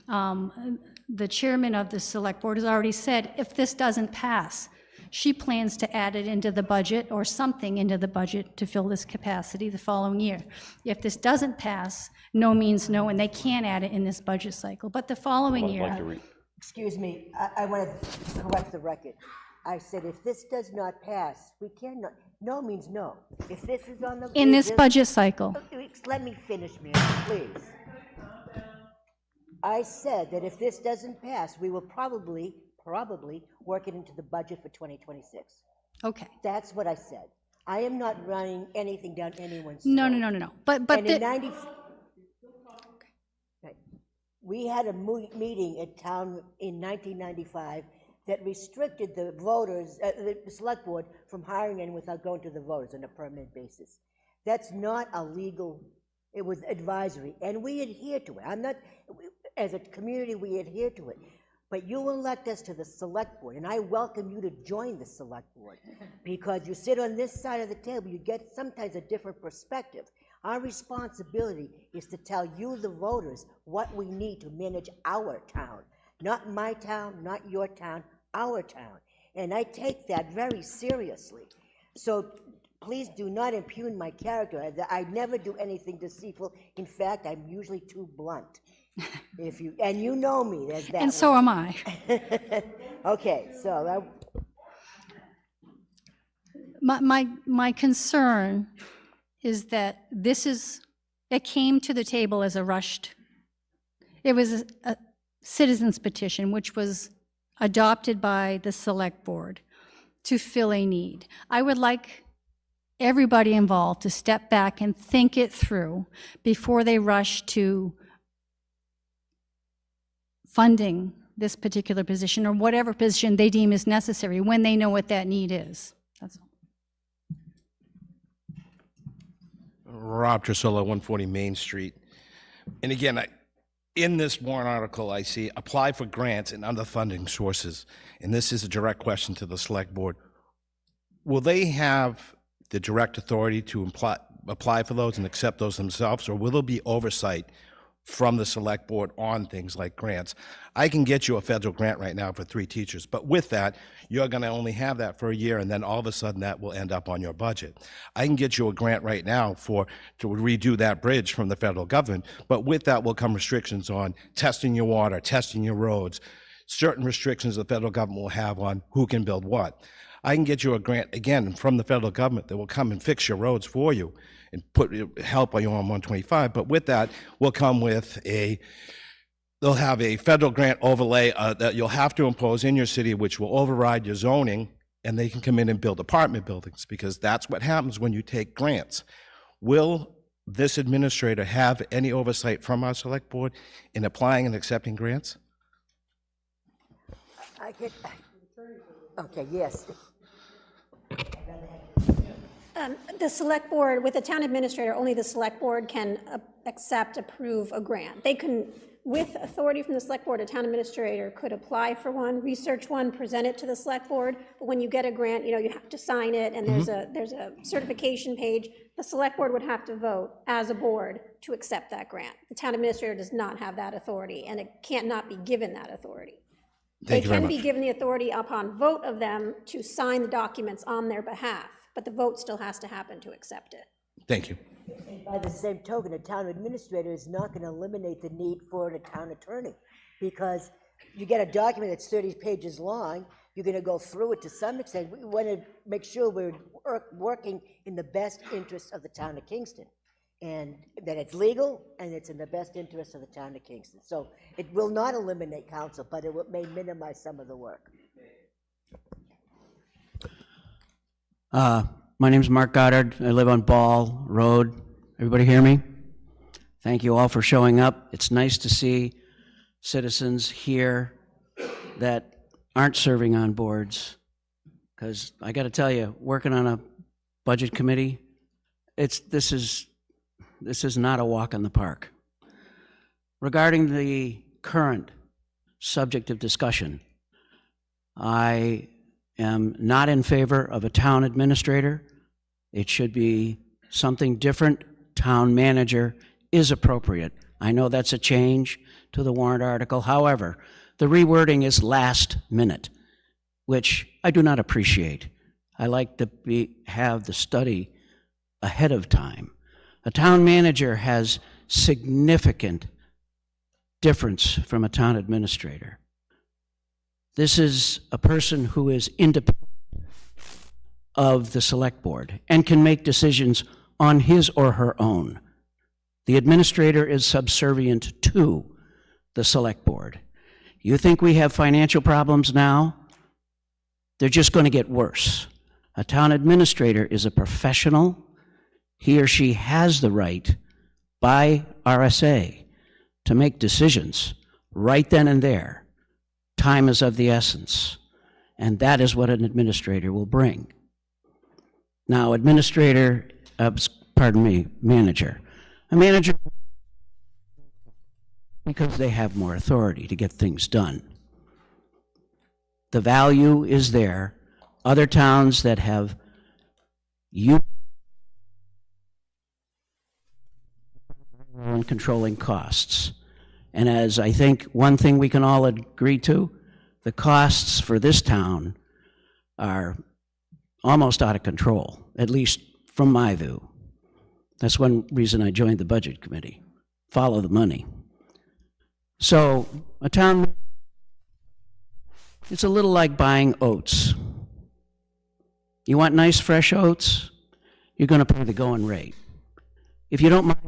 The chairman of the select board has already said, if this doesn't pass, she plans to add it into the budget or something into the budget to fill this capacity the following year. If this doesn't pass, no means no, and they can't add it in this budget cycle. But the following year... Excuse me, I want to correct the record. I said if this does not pass, we cannot, no means no. If this is on the... In this budget cycle. Let me finish, ma'am, please. I said that if this doesn't pass, we will probably work it into the budget for 2026. Okay. That's what I said. I am not running anything down anyone's No. throat. But and in we had a meeting at town in 1995 that restricted the voters, the select board, from hiring anyone without going to the voters on a permanent basis. That's not a legal, it was advisory, and we adhere to it. I'm not, as a community, we adhere to it. But you elect us to the select board, and I welcome you to join the select board, because you sit on this side of the table, you get sometimes a different perspective. Our responsibility is to tell you, the voters, what we need to manage our town. Not my town, not your town, our town. And I take that very seriously. So please do not impugn my character. I never do anything deceitful. In fact, I'm usually too blunt. If you, and you know me as that. And so am I. Okay, so My concern is that it came to the table as a rushed, it was a citizen's petition, which was adopted by the select board to fill a need. I would like everybody involved to step back and think it through before they rush to funding this particular position or whatever position they deem is necessary when they know what that need is. That's all. Rob Trisolo, 140 Main Street. And again, in this warrant article, I see apply for grants and other funding sources. And this is a direct question to the select board. Will they have the direct authority to apply for those and accept those themselves, or will there be oversight from the select board on things like grants? I can get you a federal grant right now for 3 teachers, but with that, you're going to only have that for a year, and then all of a sudden that will end up on your budget. I can get you a grant right now to redo that bridge from the federal government, but with that will come restrictions on testing your water, testing your roads, certain restrictions the federal government will have on who can build what. I can get you a grant, again, from the federal government that will come and fix your roads for you and help you on 125, but with that will come with they'll have a federal grant overlay that you'll have to impose in your city, which will override your zoning, and they can come in and build apartment buildings, because that's what happens when you take grants. Will this administrator have any oversight from our select board in applying and accepting grants? Okay, yes. The select board, with the town administrator, only the select board can approve a grant. They can, with authority from the select board, a town administrator could apply for one, research one, present it to the select board. But when you get a grant, you have to sign it, and there's a certification page. The select board would have to vote as a board to accept that grant. The town administrator does not have that authority, and it can't not be given that authority. They can be given the authority upon vote of them to sign the documents on their behalf, but the vote still has to happen to accept it. Thank you. And by the same token, a town administrator is not going to eliminate the need for a town attorney, because you get a document that's 30 pages long, you're going to go through it to some extent. We want to make sure we're working in the best interest of the town of Kingston, and that it's legal and it's in the best interest of the town of Kingston. So it will not eliminate council, but it may minimize some of the work. My name's Mark Goddard. I live on Ball Road. Everybody hear me? Thank you all for showing up. It's nice to see citizens here that aren't serving on boards, because I got to tell you, working on a budget committee, this is not a walk in the park. Regarding the current subject of discussion, I am not in favor of a town administrator. It should be something different. Town manager is appropriate. I know that's a change to the warrant article. However, the rewording is last minute, which I do not appreciate. I like to have the study ahead of time. A town manager has significant difference from a town administrator. This is a person who is independent of the select board and can make decisions on his or her own. The administrator is subservient to the select board. You think we have financial problems now? They're just going to get worse. A town administrator is a professional. He or she has the right by RSA to make decisions right then and there. Time is of the essence, and that is what an administrator will bring. Now, manager. A manager, because they have more authority to get things done. The value is there. Other towns that have on controlling costs. And as I think one thing we can all agree to, the costs for this town are almost out of control, at least from my view. That's one reason I joined the budget committee. Follow the money. So a town, it's a little like buying oats. You want nice fresh oats, you're going to pay the going rate. If you don't mind,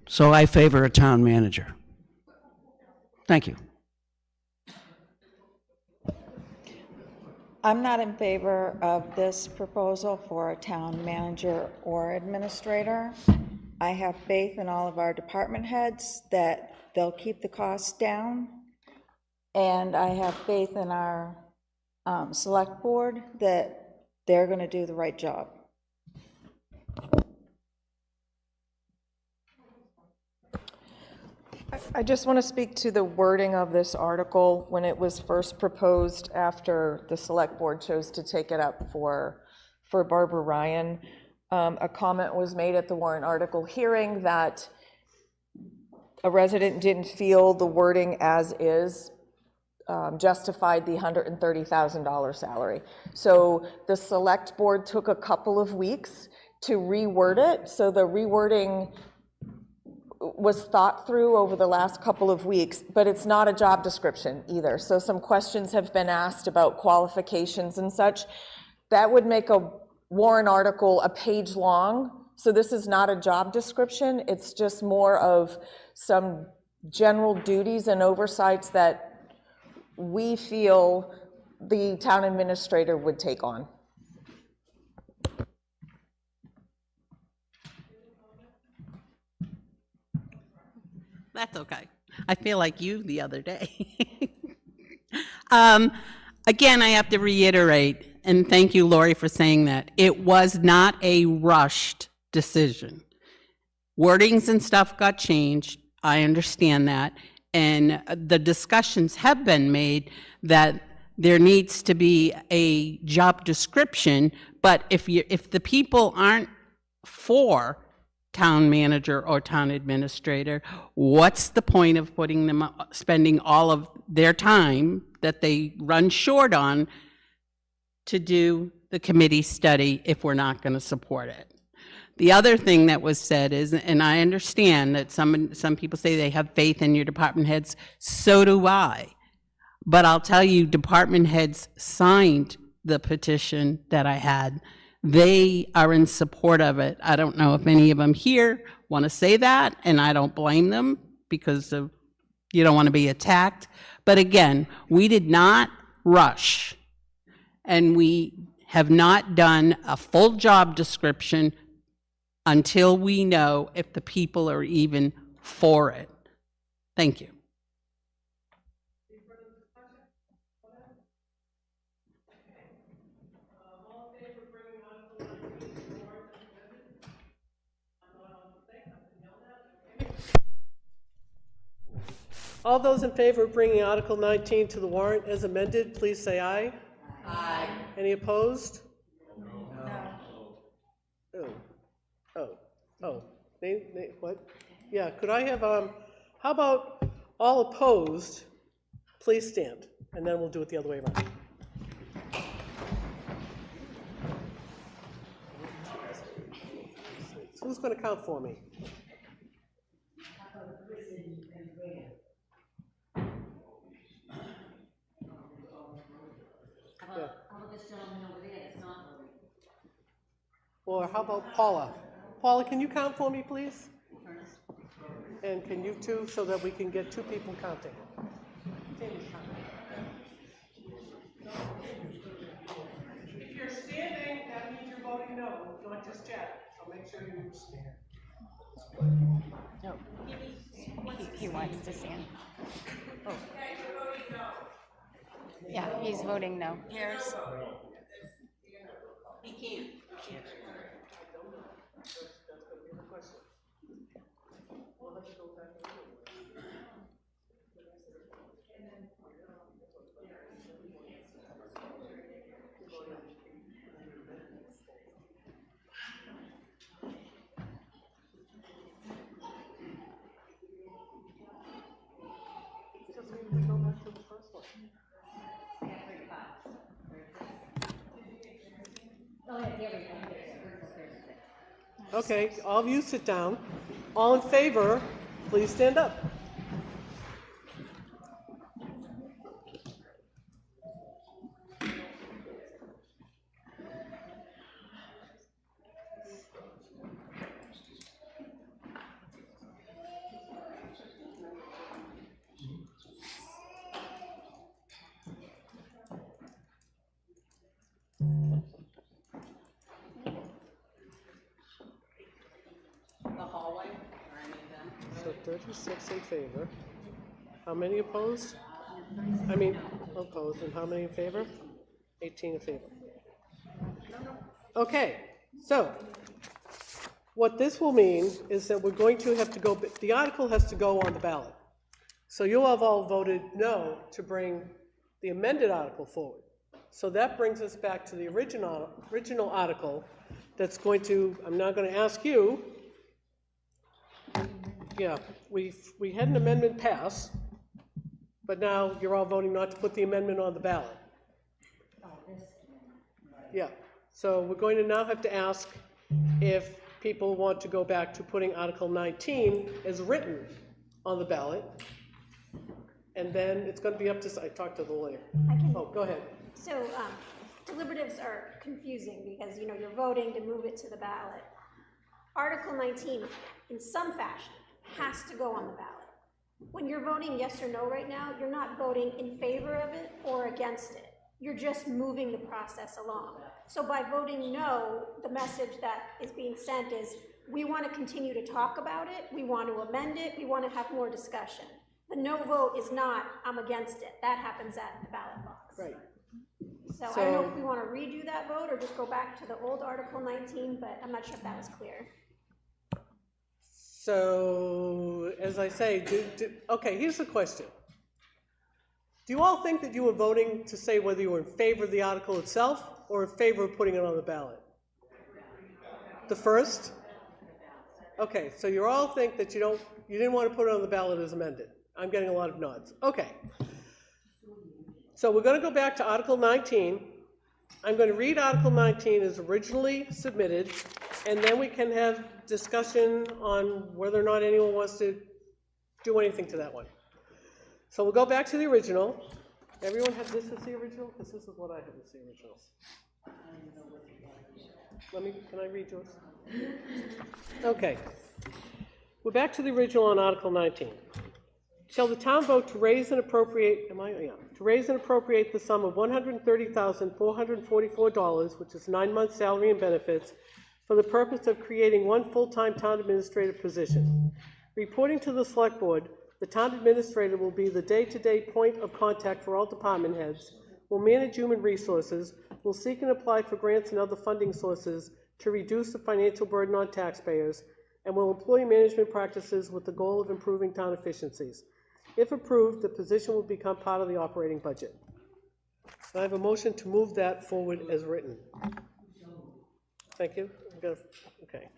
so I favor a town manager. Thank you. I'm not in favor of this proposal for a town manager or administrator. I have faith in all of our department heads that they'll keep the costs down. And I have faith in our select board that they're going to do the right job. I just want to speak to the wording of this article when it was first proposed after the select board chose to take it up for Barbara Ryan. A comment was made at the warrant article hearing that a resident didn't feel the wording as is justified the $130,000 salary. So the select board took a couple of weeks to reword it. So the rewording was thought through over the last couple of weeks, but it's not a job description either. So some questions have been asked about qualifications and such. That would make a warrant article a page long. So this is not a job description. It's just more of some general duties and oversights that we feel the town administrator would take on. That's okay. I feel like you the other day. Again, I have to reiterate, and thank you, Lori, for saying that. It was not a rushed decision. Wordings and stuff got changed. I understand that. And the discussions have been made that there needs to be a job description, but if the people aren't for town manager or town administrator, what's the point of putting them, spending all of their time that they run short on to do the committee study if we're not going to support it? The other thing that was said is, and I understand that some people say they have faith in your department heads, so do I. But I'll tell you, department heads signed the petition that I had. They are in support of it. I don't know if any of them here want to say that, and I don't blame them because of, you don't want to be attacked. But again, we did not rush, and we have not done a full job description until we know if the people are even for it. Thank you. All those in favor of bringing Article 19 to the warrant as amended, please say aye. Aye. Any opposed? No. Oh. What? Yeah, could I have, how about all opposed, please stand, and then we'll do it the other way around. So who's going to count for me? How about this gentleman over there that's not voting? Or how about Paula? Paula, can you count for me, please? And can you too, so that we can get two people counting? If you're standing, that means you're voting no, not just chat. So make sure you stand. No. He wants to stand. Oh. Yeah, he's voting no. Here's. He can't. Okay, all of you sit down. All in favor, please stand up. The hallway, or any of them? So 36 in favor. How many opposed? I mean, opposed, and how many in favor? 18 in favor. Okay, so what this will mean is that we're going to have to go, the article has to go on the ballot. So you have all voted no to bring the amended article forward. So that brings us back to the original article that's going to, I'm now going to ask you, yeah, we had an amendment pass, but now you're all voting not to put the amendment on the ballot. Yeah, so we're going to now have to ask if people want to go back to putting Article 19 as written on the ballot. And then it's going to be up to, I talked to the lawyer. Oh, go ahead. So deliberatives are confusing because, you know, you're voting to move it to the ballot. Article 19, in some fashion, has to go on the ballot. When you're voting yes or no right now, you're not voting in favor of it or against it. You're just moving the process along. So by voting no, the message that is being sent is, we want to continue to talk about it, we want to amend it, we want to have more discussion. The no vote is not, I'm against it. That happens at the ballot box. Right. So I don't know if we want to redo that vote or just go back to the old Article 19, but I'm not sure if that was clear. So, as I say, okay, here's the question. Do you all think that you were voting to say whether you were in favor of the article itself or in favor of putting it on the ballot? The first? Okay, so you all think that you didn't want to put it on the ballot as amended. I'm getting a lot of nods. Okay. So we're going to go back to Article 19. I'm going to read Article 19 as originally submitted, and then we can have discussion on whether or not anyone wants to do anything to that one. So we'll go back to the original. Everyone have this as the original? Because this is what I have as the original. Can I read yours? Okay. We're back to the original on Article 19. Shall the town vote to raise and appropriate, to raise and appropriate the sum of $130,444, which is 9 months' salary and benefits, for the purpose of creating one full-time town administrative position. Reporting to the select board, the town administrator will be the day-to-day point of contact for all department heads, will manage human resources, will seek and apply for grants and other funding sources to reduce the financial burden on taxpayers, and will employ management practices with the goal of improving town efficiencies. If approved, the position will become part of the operating budget. I have a motion to move that forward as written. Thank you. Okay.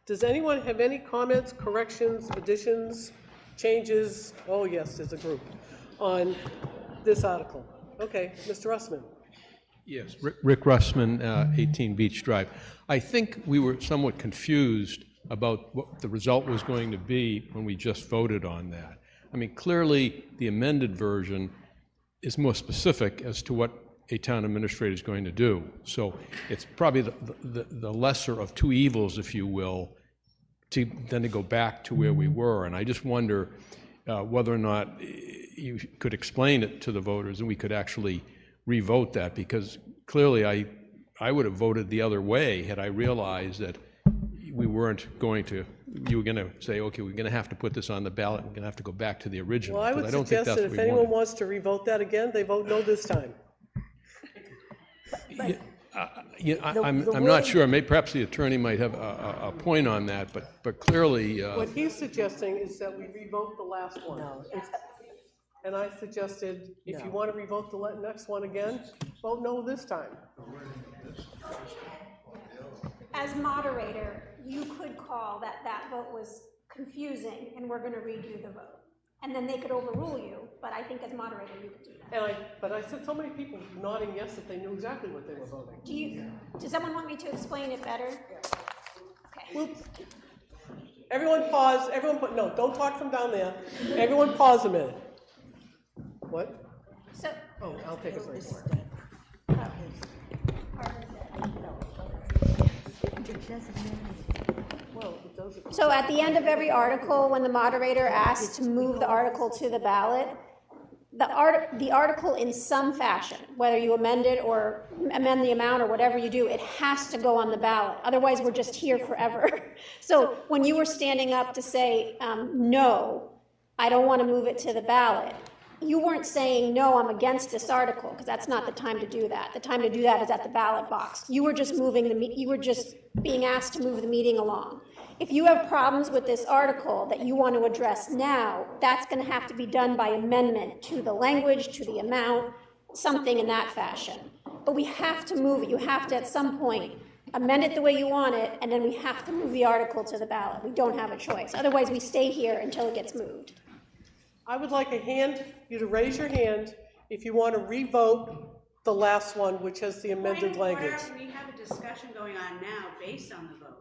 Does anyone have any comments, corrections, additions, changes? Oh, yes, there's a group on this article. Okay, Mr. Russman. Yes, Rick Russman, 18 Beach Drive. I think we were somewhat confused about what the result was going to be when we just voted on that. I mean, clearly, the amended version is more specific as to what a town administrator is going to do. So it's probably the lesser of two evils, if you will, then to go back to where we were. And I just wonder whether or not you could explain it to the voters and we could actually re-vote that, because clearly I would have voted the other way had I realized that we weren't going to you were going to say, okay, we're going to have to put this on the ballot, we're going to have to go back to the original. Well, I but would don't think suggest that's that what if we anyone wanted. wants to revote that again, they vote no this time. I'm not sure, maybe perhaps the attorney might have a point on that, but clearly, What he's suggesting is that we revote the last one. And I suggested, if you want to revote the next one again, vote no this time. As moderator, you could call that vote was confusing and we're gonna redo the vote. And then they could overrule you, but I think as moderator, you could do that. But I said so many people nodding yes that they knew exactly what they were voting. Does someone want me to explain it better? Okay. Everyone pause, no, don't talk from down there. Everyone pause a minute. What? So. Oh, I'll take a break. So at the end of every article, when the moderator asks to move the article to the ballot, the article in some fashion, whether you amend it or amend the amount or whatever you do, it has to go on the ballot. Otherwise, we're just here forever. So when you were standing up to say, no, I don't want to move it to the ballot, you weren't saying, no, I'm against this article, because that's not the time to do that. The time to do that is at the ballot box. You were just you were just being asked to move the meeting along. If you have problems with this article that you want to address now, that's going to have to be done by amendment to the language, to the amount, something in that fashion. But we have to move it. You have to, at some point, amend it the way you want it, and then we have to move the article to the ballot. We don't have a choice. Otherwise, we stay here until it gets moved. I would like you to raise your hand if you want to revote the last one, which has the amended language. We have a discussion going on now based on the vote.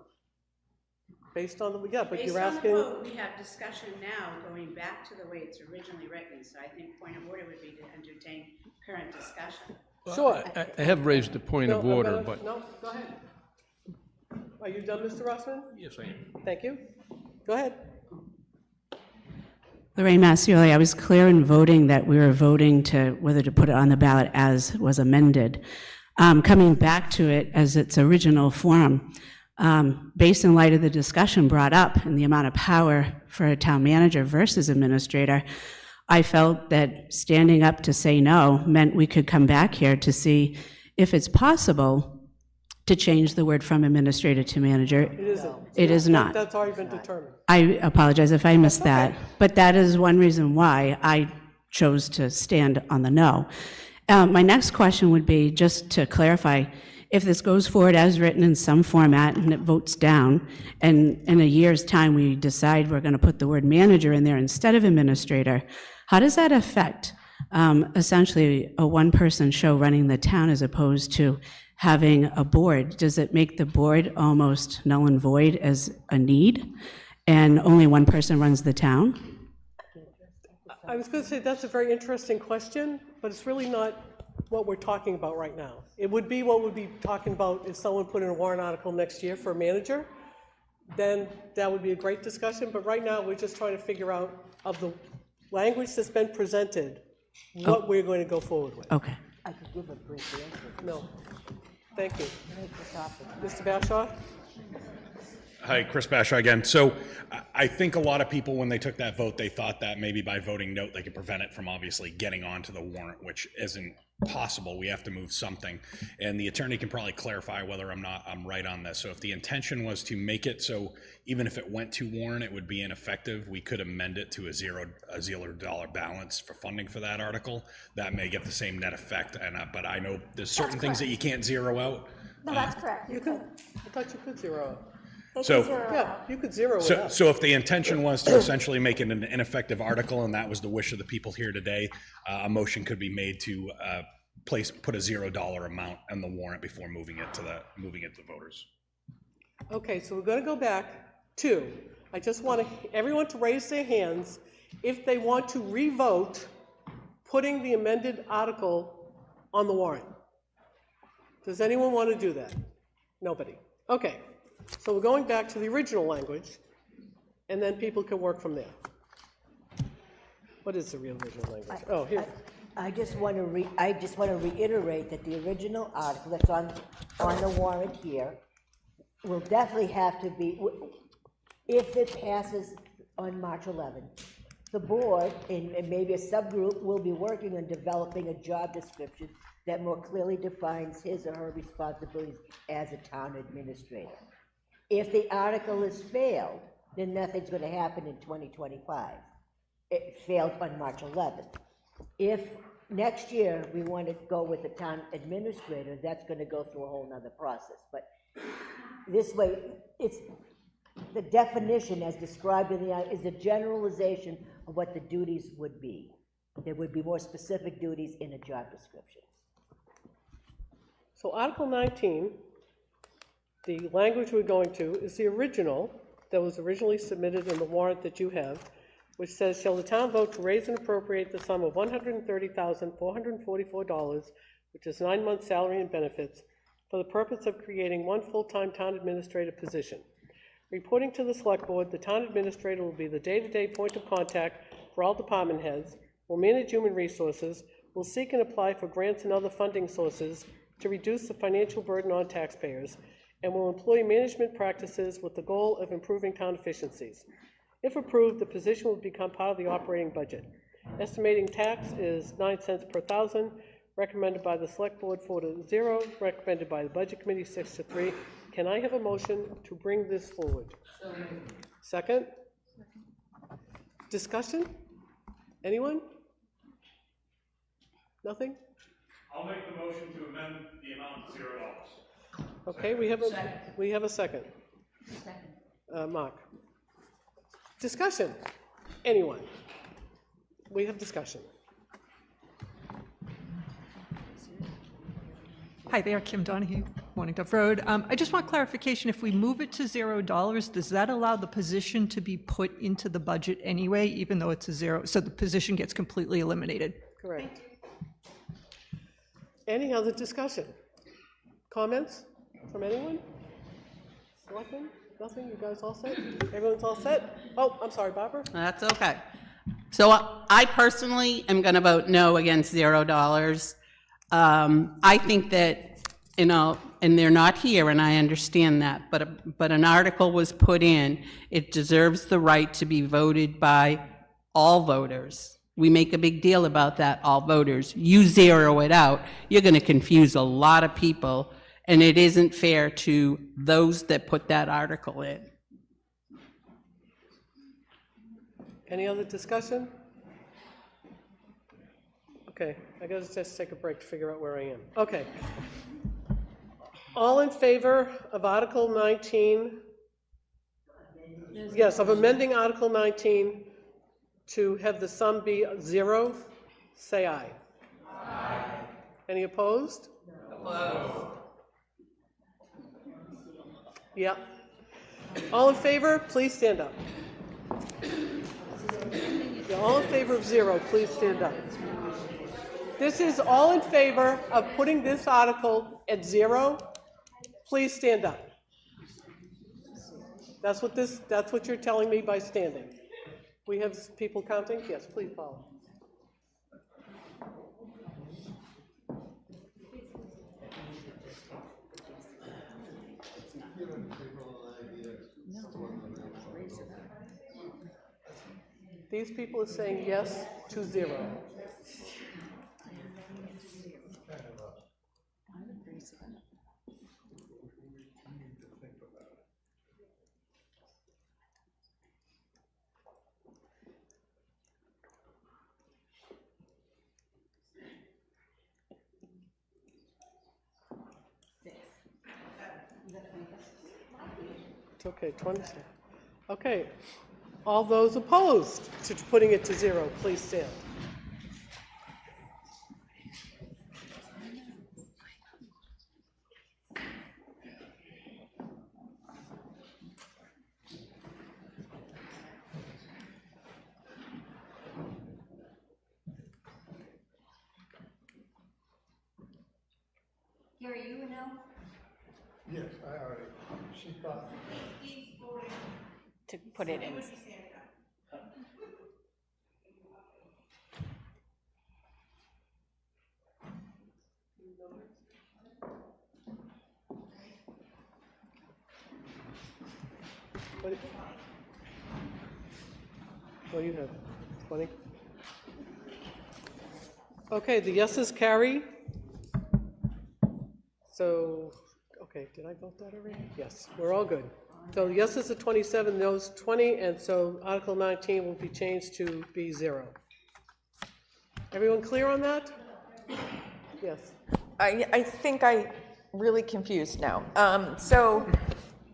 Based on the, yeah, but Based you're on the asking. vote, we have discussion now going back to the way it's originally written, so I think point of order would be to entertain current discussion. Sure. I have raised a point of order, but. No, go ahead. Are you done, Mr. Rossman? Yes, I am. Thank you. Go ahead. Lorraine Massioli, I was clear in voting that we were voting to whether to put it on the ballot as was amended. Coming back to it as its original form, based in light of the discussion brought up and the amount of power for a town manager versus administrator, I felt that standing up to say no meant we could come back here to see if it's possible to change the word from administrator to manager. It isn't. It is not. That's already been determined. I apologize if I missed that, but that is one reason why I chose to stand on the no. My next question would be, just to clarify, if this goes forward as written in some format and it votes down, and in a year's time we decide we're going to put the word manager in there instead of administrator, how does that affect essentially a one-person show running the town as opposed to having a board? Does it make the board almost null and void as a need, and only one person runs the town? I was going to say that's a very interesting question, but it's really not what we're talking about right now. It would be what we'd be talking about if someone put in a warrant article next year for a manager. Then that would be a great discussion, but right now we're just trying to figure out, of the language that's been presented, what we're going to go forward with. Okay. I could give a brief answer. No. Thank you. Mr. Bashaw? Hi, Chris Bashaw again. So I think a lot of people, when they took that vote, they thought that maybe by voting no, they could prevent it from obviously getting onto the warrant, which isn't possible. We have to move something. And the attorney can probably clarify whether I'm right on this. So if the intention was to make it so even if it went to warrant, it would be ineffective, we could amend it to a $0 balance for funding for that article. That may get the same net effect. But I know there's certain things that you can't zero out. No, that's correct. You could. I thought you could zero out. Yeah, you could zero it out. So if the intention was to essentially make it an ineffective article, and that was the wish of the people here today, a motion could be made to put a $0 amount on the warrant before moving it to the voters. Okay, so we're going to go back to, I just want everyone to raise their hands if they want to revote putting the amended article on the warrant. Does anyone want to do that? Nobody. Okay. So we're going back to the original language, and then people can work from there. What is the real original language? Oh, here. I just want to reiterate that the original article that's on the warrant here will definitely have to be, If it passes on March 11th, the board and maybe a subgroup will be working on developing a job description that more clearly defines his or her responsibilities as a town administrator. If the article is failed, then nothing's going to happen in 2025. It failed on March 11th. If next year we want to go with a town administrator, that's going to go through a whole nother process. But this way, it's the definition as described in the, is a generalization of what the duties would be. There would be more specific duties in a job description. So Article 19, the language we're going to is the original that was originally submitted in the warrant that you have, which says, shall the town vote to raise and appropriate the sum of $130,444, which is 9 months' salary and benefits, for the purpose of creating one full-time town administrator position. Reporting to the select board, the town administrator will be the day-to-day point of contact for all department heads, will manage human resources, will seek and apply for grants and other funding sources to reduce the financial burden on taxpayers, and will employ management practices with the goal of improving town efficiencies. If approved, the position will become part of the operating budget. Estimating tax is 9 cents per thousand, recommended by the select board 4-0, recommended by the budget committee 6-3. Can I have a motion to bring this forward? Second? Discussion? Anyone? Nothing? I'll make the motion to amend the amount to $0. Okay, we have a second. Mark. Discussion? Anyone? We have discussion. Hi there, Kim Donahue, Morning Dove Road. I just want clarification, if we move it to $0, does that allow the position to be put into the budget anyway, even though it's a zero, so the position gets completely eliminated? Correct. Any other discussion? Comments from anyone? Nothing? Nothing? You guys all set? Everyone's all set? Oh, I'm sorry, Barbara? That's okay. So I personally am going to vote no against $0. I think that, you know, and they're not here, and I understand that, but an article was put in. It deserves the right to be voted by all voters. We make a big deal about that, all voters. You zero it out, you're going to confuse a lot of people, and it isn't fair to those that put that article in. Any other discussion? Okay, I gotta just take a break to figure out where I am. Okay. All in favor of Article 19? Yes, of amending Article 19 to have the sum be 0, say aye. Aye. Any opposed? Opposed. Yeah. All in favor, please stand up. Yeah, all in favor of 0, please stand up. This is all in favor of putting this article at 0. Please stand up. That's what you're telling me by standing. We have people counting? Yes, please follow. These people are saying yes to 0. It's okay, 20. Okay. All those opposed to putting it to 0, please stand. Gary, you know? Yes, I already, she thought. To put it in. What do you have? 20? Okay, the yeses carry. So, okay, did I vote that already? Yes, we're all good. So yeses are 27, noes 20, and so Article 19 will be changed to be 0. Everyone clear on that? Yes. I think I'm really confused now. So,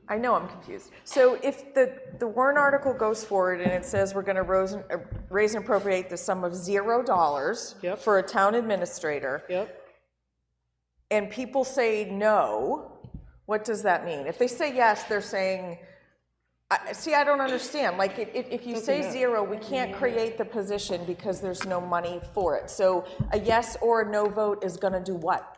I know I'm confused. So if the warrant article goes forward and it says we're gonna raise and appropriate the sum of $0 for a town administrator. Yep. And people say no, what does that mean? If they say yes, they're saying, see, I don't understand. Like, if you say 0, we can't create the position because there's no money for it. So a yes or a no vote is gonna do what?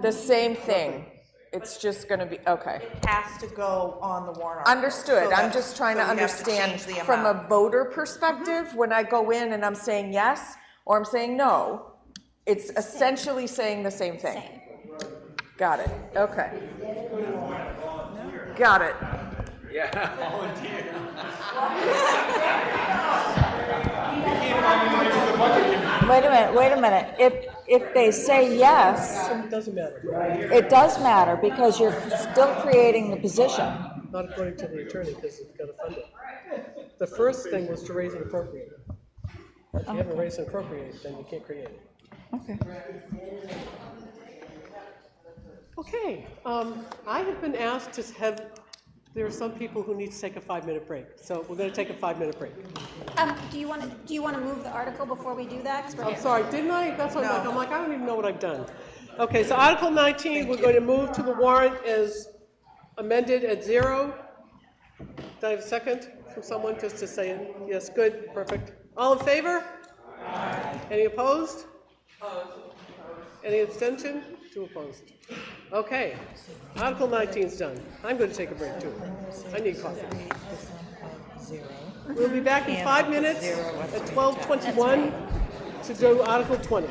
The same thing. It's just gonna be, okay. It has to go on the warrant article. Understood. So I'm just trying to so we have understand change the from amount. a voter perspective, when I go in and I'm saying yes, or I'm saying no, it's essentially saying the same thing. Got it, okay. Got it. Yeah, volunteer. Wait a minute. If they say yes, It doesn't matter. it does matter because you're still creating the position. Not according to the attorney, because it's got to fund it. The first thing was to raise and appropriate. If you haven't raised and appropriate, then you can't create it. Okay. Okay, I have been asked to have, there are some people who need to take a 5-minute break, so we're going to take a 5-minute break. Do you want to move the article before we do that? 'Cause we're- I'm sorry, didn't I? That's what I'm like, I don't even know what I've done. Okay, so Article 19, we're going to move to the warrant as amended at 0. Do I have a second from someone just to say, yes, good, perfect. All in favor? Any opposed? Any abstention? 2 opposed. Okay, Article 19 is done. I'm going to take a break too. I need coffee. We'll be back in 5 minutes at 12:21 to do Article 20.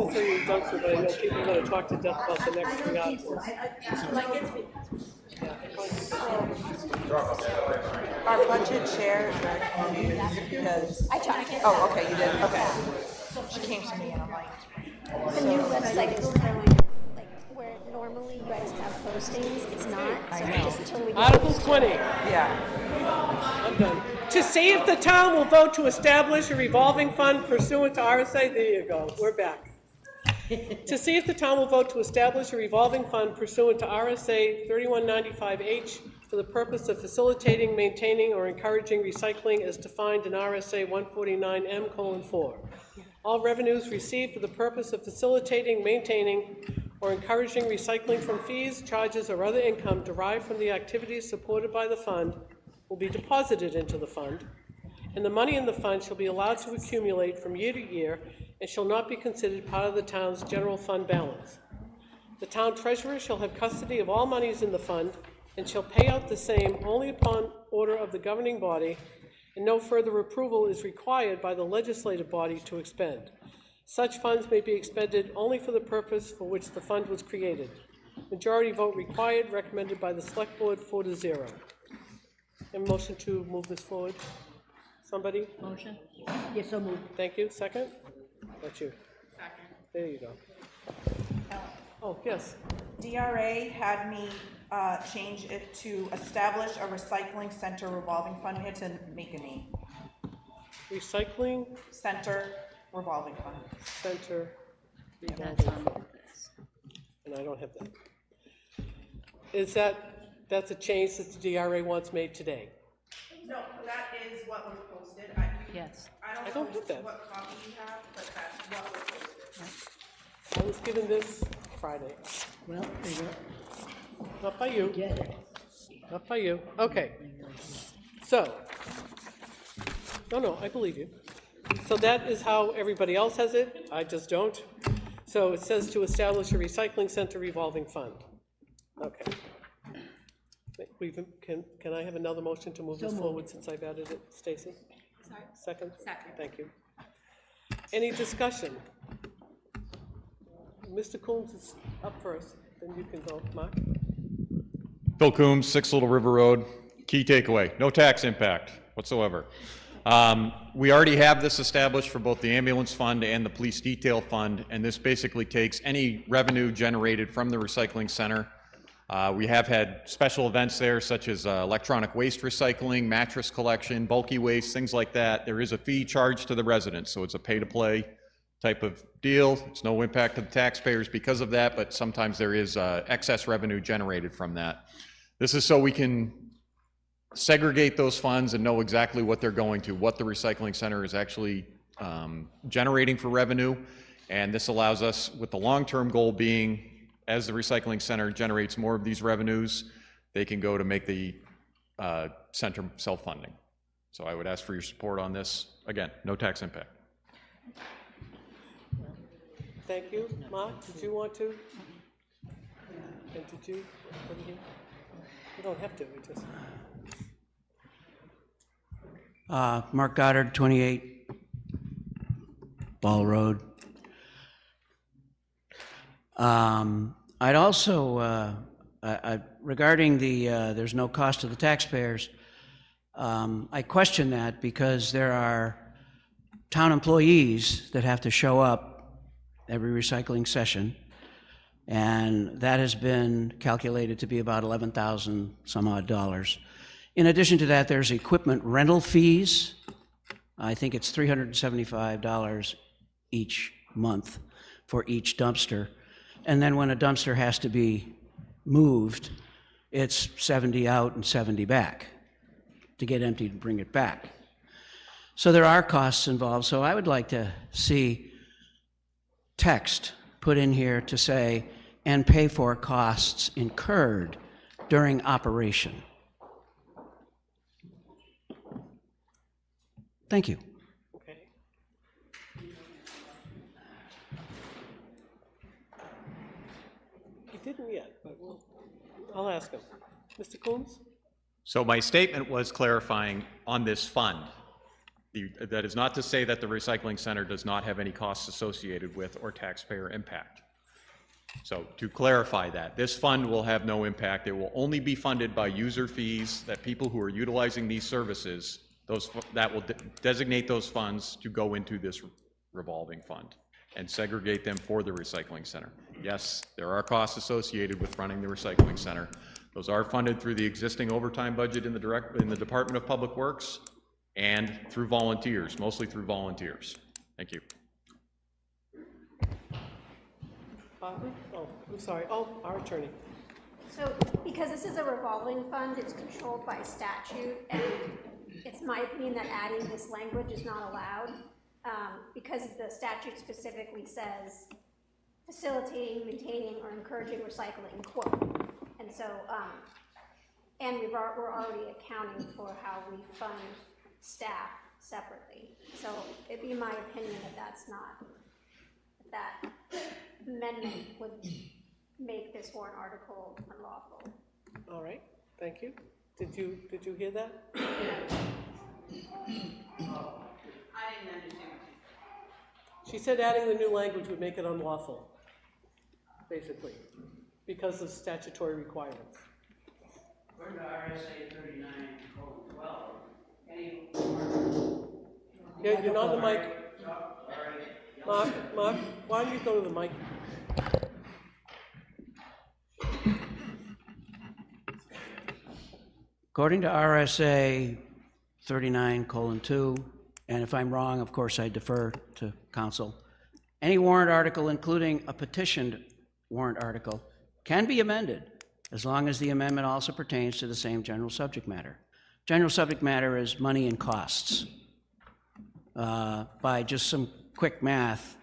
consider you done, but I know people are gonna talk to death about the next three articles. Our budget chair is very confused because. Oh, okay, you did, okay. She came to me and I'm like. The new website is telling, like, where normally you guys have postings, it's not, so just until we. Article 20. Yeah. I'm done. To see if the town will vote to establish a revolving fund pursuant to RSA, there you go, we're back. To see if the town will vote to establish a revolving fund pursuant to RSA 3195H for the purpose of facilitating, maintaining, or encouraging recycling as defined in RSA 149M:4. All revenues received for the purpose of facilitating, maintaining, or encouraging recycling from fees, charges, or other income derived from the activities supported by the fund will be deposited into the fund, and the money in the fund shall be allowed to accumulate from year to year and shall not be considered part of the town's general fund balance. The town treasurer shall have custody of all monies in the fund and shall pay out the same only upon order of the governing body, and no further approval is required by the legislative body to expend. Such funds may be expended only for the purpose for which the fund was created. Majority vote required, recommended by the Select Board 4-0. A motion to move this forward? Somebody? Motion? Yes, so moved. Thank you. Second? That's you. Second. There you go. Oh, yes. DRA had me change it to establish a recycling center revolving fund. We had to make a name. Recycling Center revolving fund. Center revolving fund. And I don't have that. Is that's a change that the DRA wants made today? No, that is what was posted. Yes. I don't know what copy you have, but that's what was posted. I was given this Friday. Well, there you go. Not by you. Get it. Not by you. Okay. So, no, I believe you. So that is how everybody else has it. I just don't. So it says to establish a recycling center revolving fund. Okay. Can I have another motion to move this forward since I've added it? Stacy? Sorry? Second? Second. Thank you. Any discussion? Mr. Coombs is up first, then you can go. Mark? Phil Coombs, 6 Little River Road. Key takeaway, no tax impact whatsoever. We already have this established for both the ambulance fund and the police detail fund, and this basically takes any revenue generated from the recycling center. We have had special events there, such as electronic waste recycling, mattress collection, bulky waste, things like that. There is a fee charged to the residents, so it's a pay-to-play type of deal. It's no impact to the taxpayers because of that, but sometimes there is excess revenue generated from that. This is so we can segregate those funds and know exactly what they're going to, what the recycling center is actually generating for revenue. And this allows us, with the long-term goal being, as the recycling center generates more of these revenues, they can go to make the center self-funding. So I would ask for your support on this. Again, no tax impact. Thank you. Mark, did you want to? And did you? You don't have to, we just. Mark Goddard, 28 Ball Road. I'd also, regarding the there's no cost to the taxpayers, I question that because there are town employees that have to show up every recycling session, and that has been calculated to be about $11,000 some odd dollars. In addition to that, there's equipment rental fees. I think it's $375 each month for each dumpster. And then when a dumpster has to be moved, it's 70 out and 70 back to get emptied and bring it back. So there are costs involved. So I would like to see text put in here to say, and pay for costs incurred during operation. Thank you. Okay. He didn't yet, but I'll ask him. Mr. Coombs? So my statement was clarifying on this fund. That is not to say that the recycling center does not have any costs associated with or taxpayer impact. So to clarify that, this fund will have no impact. It will only be funded by user fees that people who are utilizing these services, that will designate those funds to go into this revolving fund and segregate them for the recycling center. Yes, there are costs associated with running the recycling center. Those are funded through the existing overtime budget in the Department of Public Works and through volunteers, mostly through volunteers. Thank you. Oh, I'm sorry. Oh, our attorney. So, because this is a revolving fund, it's controlled by statute, and it's my opinion that adding this language is not allowed, because the statute specifically says facilitating, maintaining, or encouraging recycling, quote. And so, and we're already accounting for how we fund staff separately. So it'd be my opinion that amendment would make this warrant article unlawful. All right, thank you. Did you hear that? I didn't understand. She said adding the new language would make it unlawful, basically, because of statutory requirements. According to RSA 39:12, any... Yeah, you're not on the mic. Mark, why don't you go to the mic? According to RSA 39:2, and if I'm wrong, of course, I defer to counsel, any warrant article, including a petitioned warrant article, can be amended as long as the amendment also pertains to the same general subject matter. General subject matter is money and costs. By just some quick math,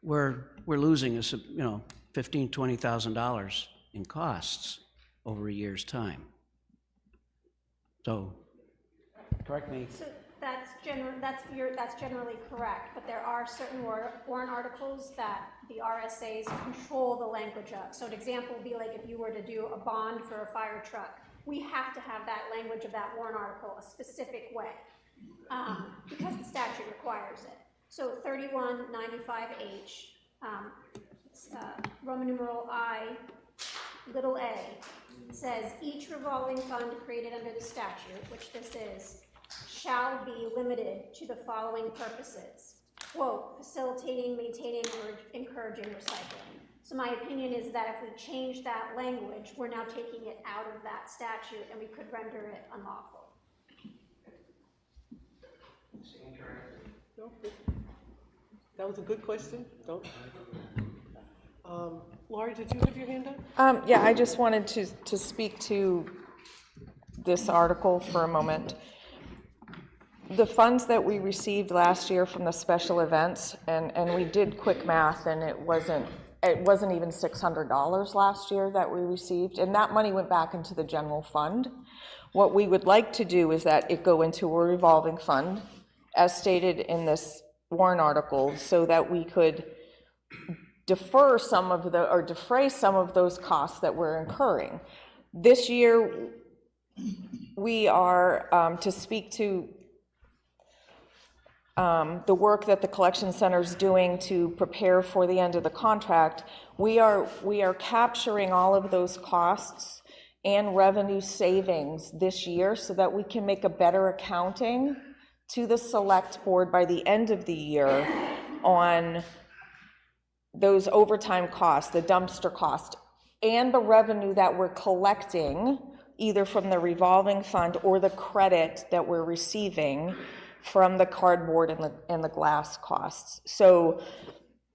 we're losing $15,000, $20,000 in costs over a year's time. So, correct me. So that's generally correct, but there are certain warrant articles that the RSAs control the language of. So an example would be like if you were to do a bond for a fire truck, we have to have that language of that warrant article a specific way, because the statute requires it. So 3195H, Roman numeral I, little a, says each revolving fund created under the statute, which this is, shall be limited to the following purposes. Quote, facilitating, maintaining, or encouraging recycling. So my opinion is that if we change that language, we're now taking it out of that statute and we could render it unlawful. No, that was a good question. Don't. Laurie, did you have your hand up? Yeah, I just wanted to speak to this article for a moment. The funds that we received last year from the special events, and we did quick math, and it wasn't even $600 last year that we received, and that money went back into the general fund. What we would like to do is that it go into a revolving fund, as stated in this warrant article, so that we could defray some of those costs that we're incurring. This year, we are, to speak to the work that the collection center is doing to prepare for the end of the contract, we are capturing all of those costs and revenue savings this year so that we can make a better accounting to the select board by the end of the year on those overtime costs, the dumpster cost, and the revenue that we're collecting either from the revolving fund or the credit that we're receiving from the cardboard and the glass costs. So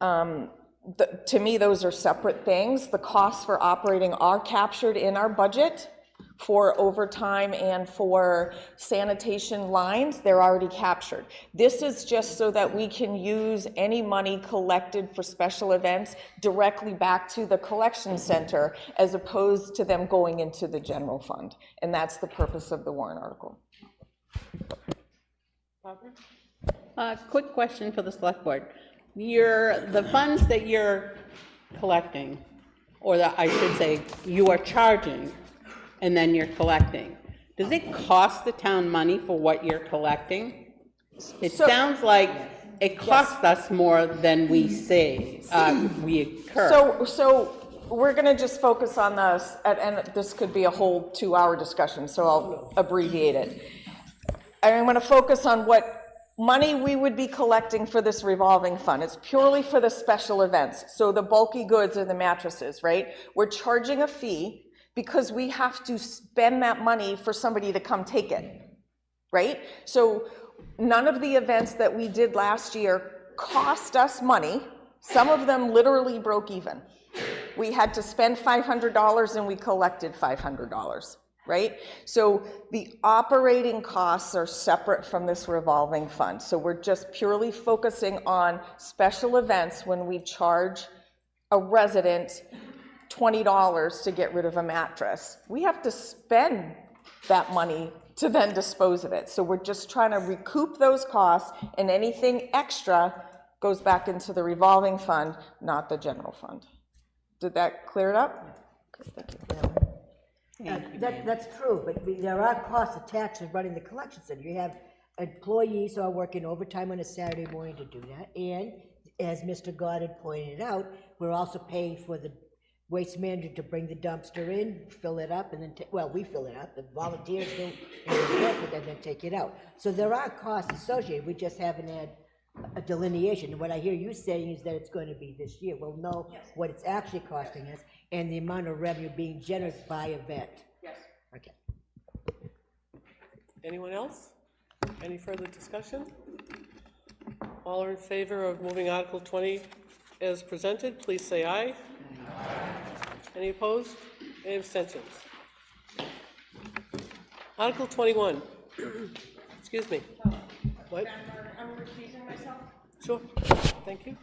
to me, those are separate things. The costs for operating are captured in our budget for overtime and for sanitation lines. They're already captured. This is just so that we can use any money collected for special events directly back to the collection center as opposed to them going into the general fund. And that's the purpose of the warrant article. Quick question for the select board. The funds that you're collecting, or that I should say you are charging and then you're collecting, does it cost the town money for what you're collecting? It sounds like it costs us more than we save, we incur. So we're gonna just focus on this, and this could be a whole 2-hour discussion, so I'll abbreviate it. I'm gonna focus on what money we would be collecting for this revolving fund. It's purely for the special events, so the bulky goods and the mattresses, right? We're charging a fee because we have to spend that money for somebody to come take it, right? So none of the events that we did last year cost us money. Some of them literally broke even. We had to spend $500 and we collected $500, right? So the operating costs are separate from this revolving fund. So we're just purely focusing on special events when we charge a resident $20 to get rid of a mattress. We have to spend that money to then dispose of it. So we're just trying to recoup those costs, and anything extra goes back into the revolving fund, not the general fund. Did that clear it up? That's true, but there are costs attached to running the collection center. You have employees who are working overtime on a Saturday morning to do that, and as Mr. Goddard pointed out, we're also paying for the waste manager to bring the dumpster in, fill it up, and then, we fill it up, the volunteers do, and we work with it, and then take it out. So there are costs associated, we just haven't had a delineation. And what I hear you saying is that it's going to be this year. We'll know what it's actually costing us and the amount of revenue being generated by event. Yes. Okay. Anyone else? Any further discussion? All are in favor of moving Article 20 as presented, please say aye. Any opposed? Any abstentions? Article 21. Excuse me. What? I'm recusing myself. Sure. Thank you.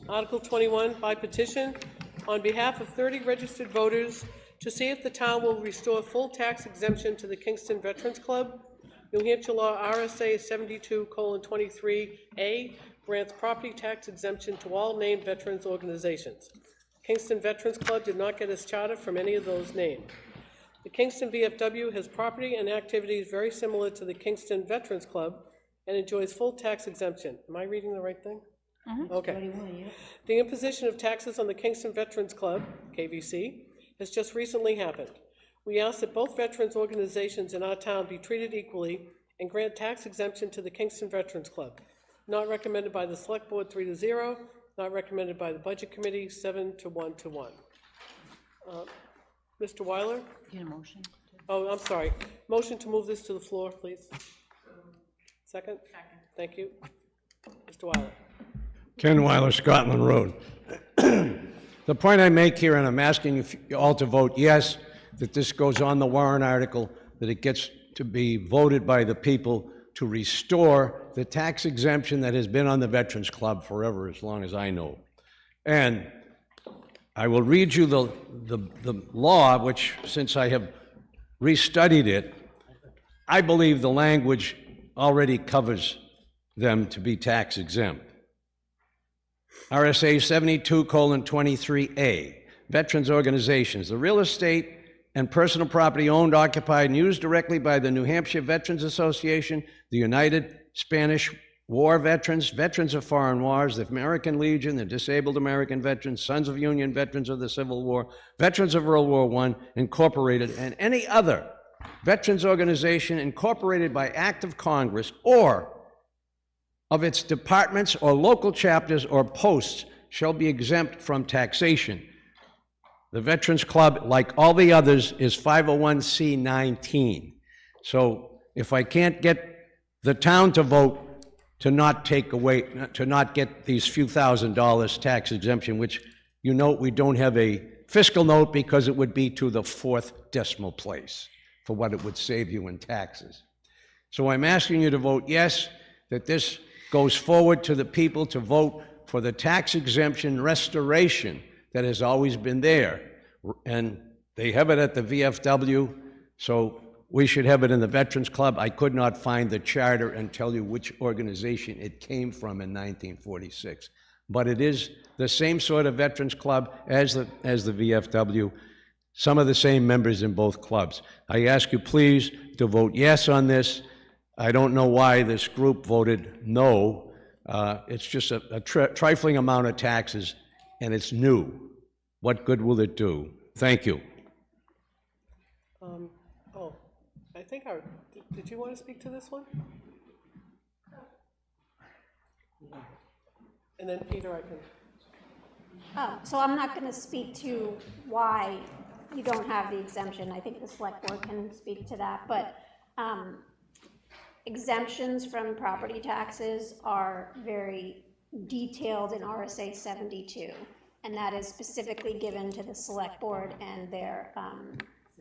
Article 21, by petition, on behalf of 30 registered voters, to see if the town will restore full tax exemption to the Kingston Veterans Club. New Hampshire law RSA 72:23A grants property tax exemption to all named veterans organizations. Kingston Veterans Club did not get its charter from any of those named. The Kingston VFW has property and activities very similar to the Kingston Veterans Club and enjoys full tax exemption. Am I reading the right thing? Okay. The imposition of taxes on the Kingston Veterans Club, KVC, has just recently happened. We ask that both veterans organizations in our town be treated equally and grant tax exemption to the Kingston Veterans Club. Not recommended by the Select Board 3-0, not recommended by the Budget Committee 7-1-1. Mr. Weiler? Get a motion? Oh, I'm sorry. Motion to move this to the floor, please. Second? Second. Thank you. Mr. Weiler. Ken Weiler, Scotland Road. The point I make here, and I'm asking you all to vote yes, that this goes on the warrant article, that it gets to be voted by the people to restore the tax exemption that has been on the Veterans Club forever, as long as I know. And I will read you the law, which, since I have restudied it, I believe the language already covers them to be tax exempt. RSA 72:23A, veterans organizations. The real estate and personal property owned, occupied, and used directly by the New Hampshire Veterans Association, the United Spanish War Veterans, Veterans of Foreign Wars, the American Legion, the Disabled American Veterans, Sons of Union Veterans of the Civil War, Veterans of World War I, Incorporated, and any other veterans organization incorporated by act of Congress or of its departments or local chapters or posts shall be exempt from taxation. The Veterans Club, like all the others, is 501c19. So if I can't get the town to vote to not take away, to not get these few $1,000s tax exemption, which you note we don't have a fiscal note because it would be to the 4th decimal place for what it would save you in taxes. So I'm asking you to vote yes, that this goes forward to the people to vote for the tax exemption restoration that has always been there. And they have it at the VFW, so we should have it in the Veterans Club. I could not find the charter and tell you which organization it came from in 1946. But it is the same sort of Veterans Club as the VFW, some of the same members in both clubs. I ask you please to vote yes on this. I don't know why this group voted no. It's just a trifling amount of taxes, and it's new. What good will it do? Thank you. Oh, I think did you want to speak to this one? And then Peter, I can. So I'm not going to speak to why you don't have the exemption. I think the select board can speak to that, but exemptions from property taxes are very detailed in RSA 72, and that is specifically given to the select board and their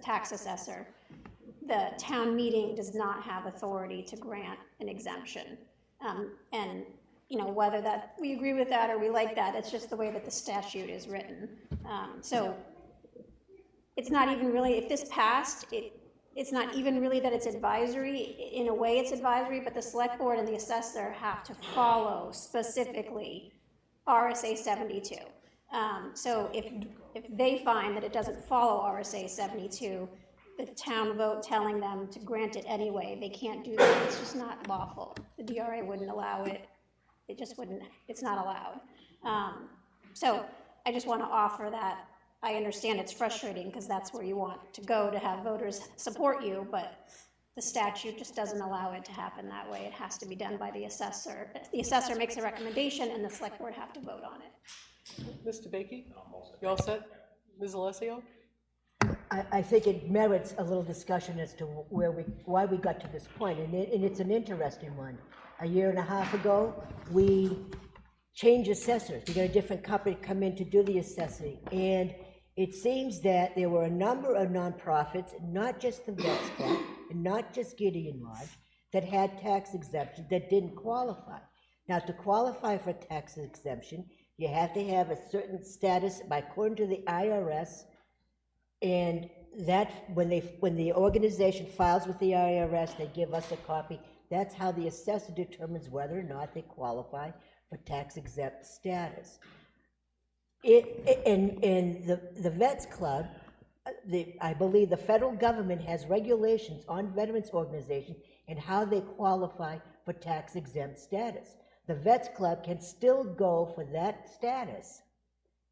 tax assessor. The town meeting does not have authority to grant an exemption. And you know, whether that we agree with that or we like that, it's just the way that the statute is written. So it's not even really, if this passed, it's not even really that it's advisory. In a way it's advisory, but the select board and the assessor have to follow specifically RSA 72. So if they find that it doesn't follow RSA 72, the town vote telling them to grant it anyway, they can't do that. It's just not lawful. The DRA wouldn't allow it. It just wouldn't, it's not allowed. So I just want to offer that. I understand it's frustrating because that's where you want to go to have voters support you, but the statute just doesn't allow it to happen that way. It has to be done by the assessor. The assessor makes a recommendation and the select board have to vote on it. Mr. Bakey, you all set? Ms. Alessio? I think it merits a little discussion as to why we got to this point, and it's an interesting one. A year and a half ago, we changed assessors. We got a different company come in to do the assessing, and it seems that there were a number of nonprofits, not just the Vets Club, and not just Gideon Lodge, that had tax exemptions that didn't qualify. Now, to qualify for tax exemption, you have to have a certain status according to the IRS, and that when the organization files with the IRS, they give us a copy. That's how the assessor determines whether or not they qualify for tax exempt status. In the Vets Club, I believe the federal government has regulations on veterans organizations and how they qualify for tax exempt status. The Vets Club can still go for that status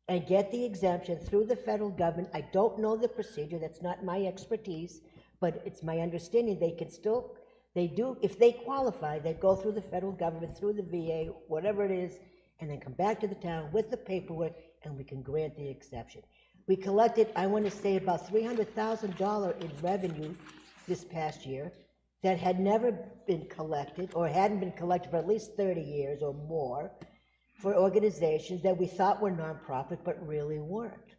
and get the exemption through the federal government. I don't know the procedure, that's not my expertise, but it's my understanding they do, if they qualify, they go through the federal government, through the VA, whatever it is, and then come back to the town with the paperwork, and we can grant the exception. We collected, I want to say, about $300,000 in revenue this past year that had never been collected, or hadn't been collected for at least 30 years or more, for organizations that we thought were nonprofit but really weren't.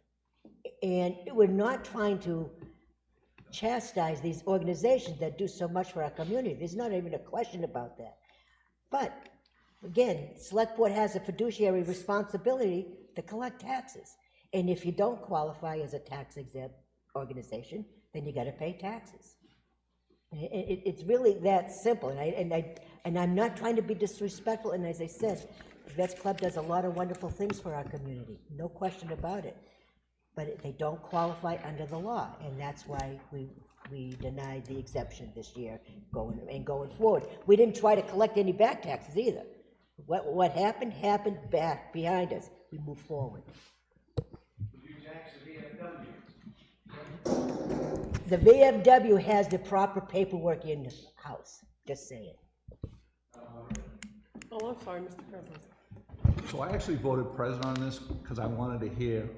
And we're not trying to chastise these organizations that do so much for our community. There's not even a question about that. But again, select board has a fiduciary responsibility to collect taxes. And if you don't qualify as a tax exempt organization, then you got to pay taxes. It's really that simple. And I'm not trying to be disrespectful. And as I said, the Vets Club does a lot of wonderful things for our community, no question about it. But they don't qualify under the law, and that's why we denied the exemption this year going forward. We didn't try to collect any back taxes either. What happened back behind us. We move forward. The VFW has the proper paperwork in the house, just saying. Oh, I'm sorry, Mr. President. So I actually voted present on this because I wanted to hear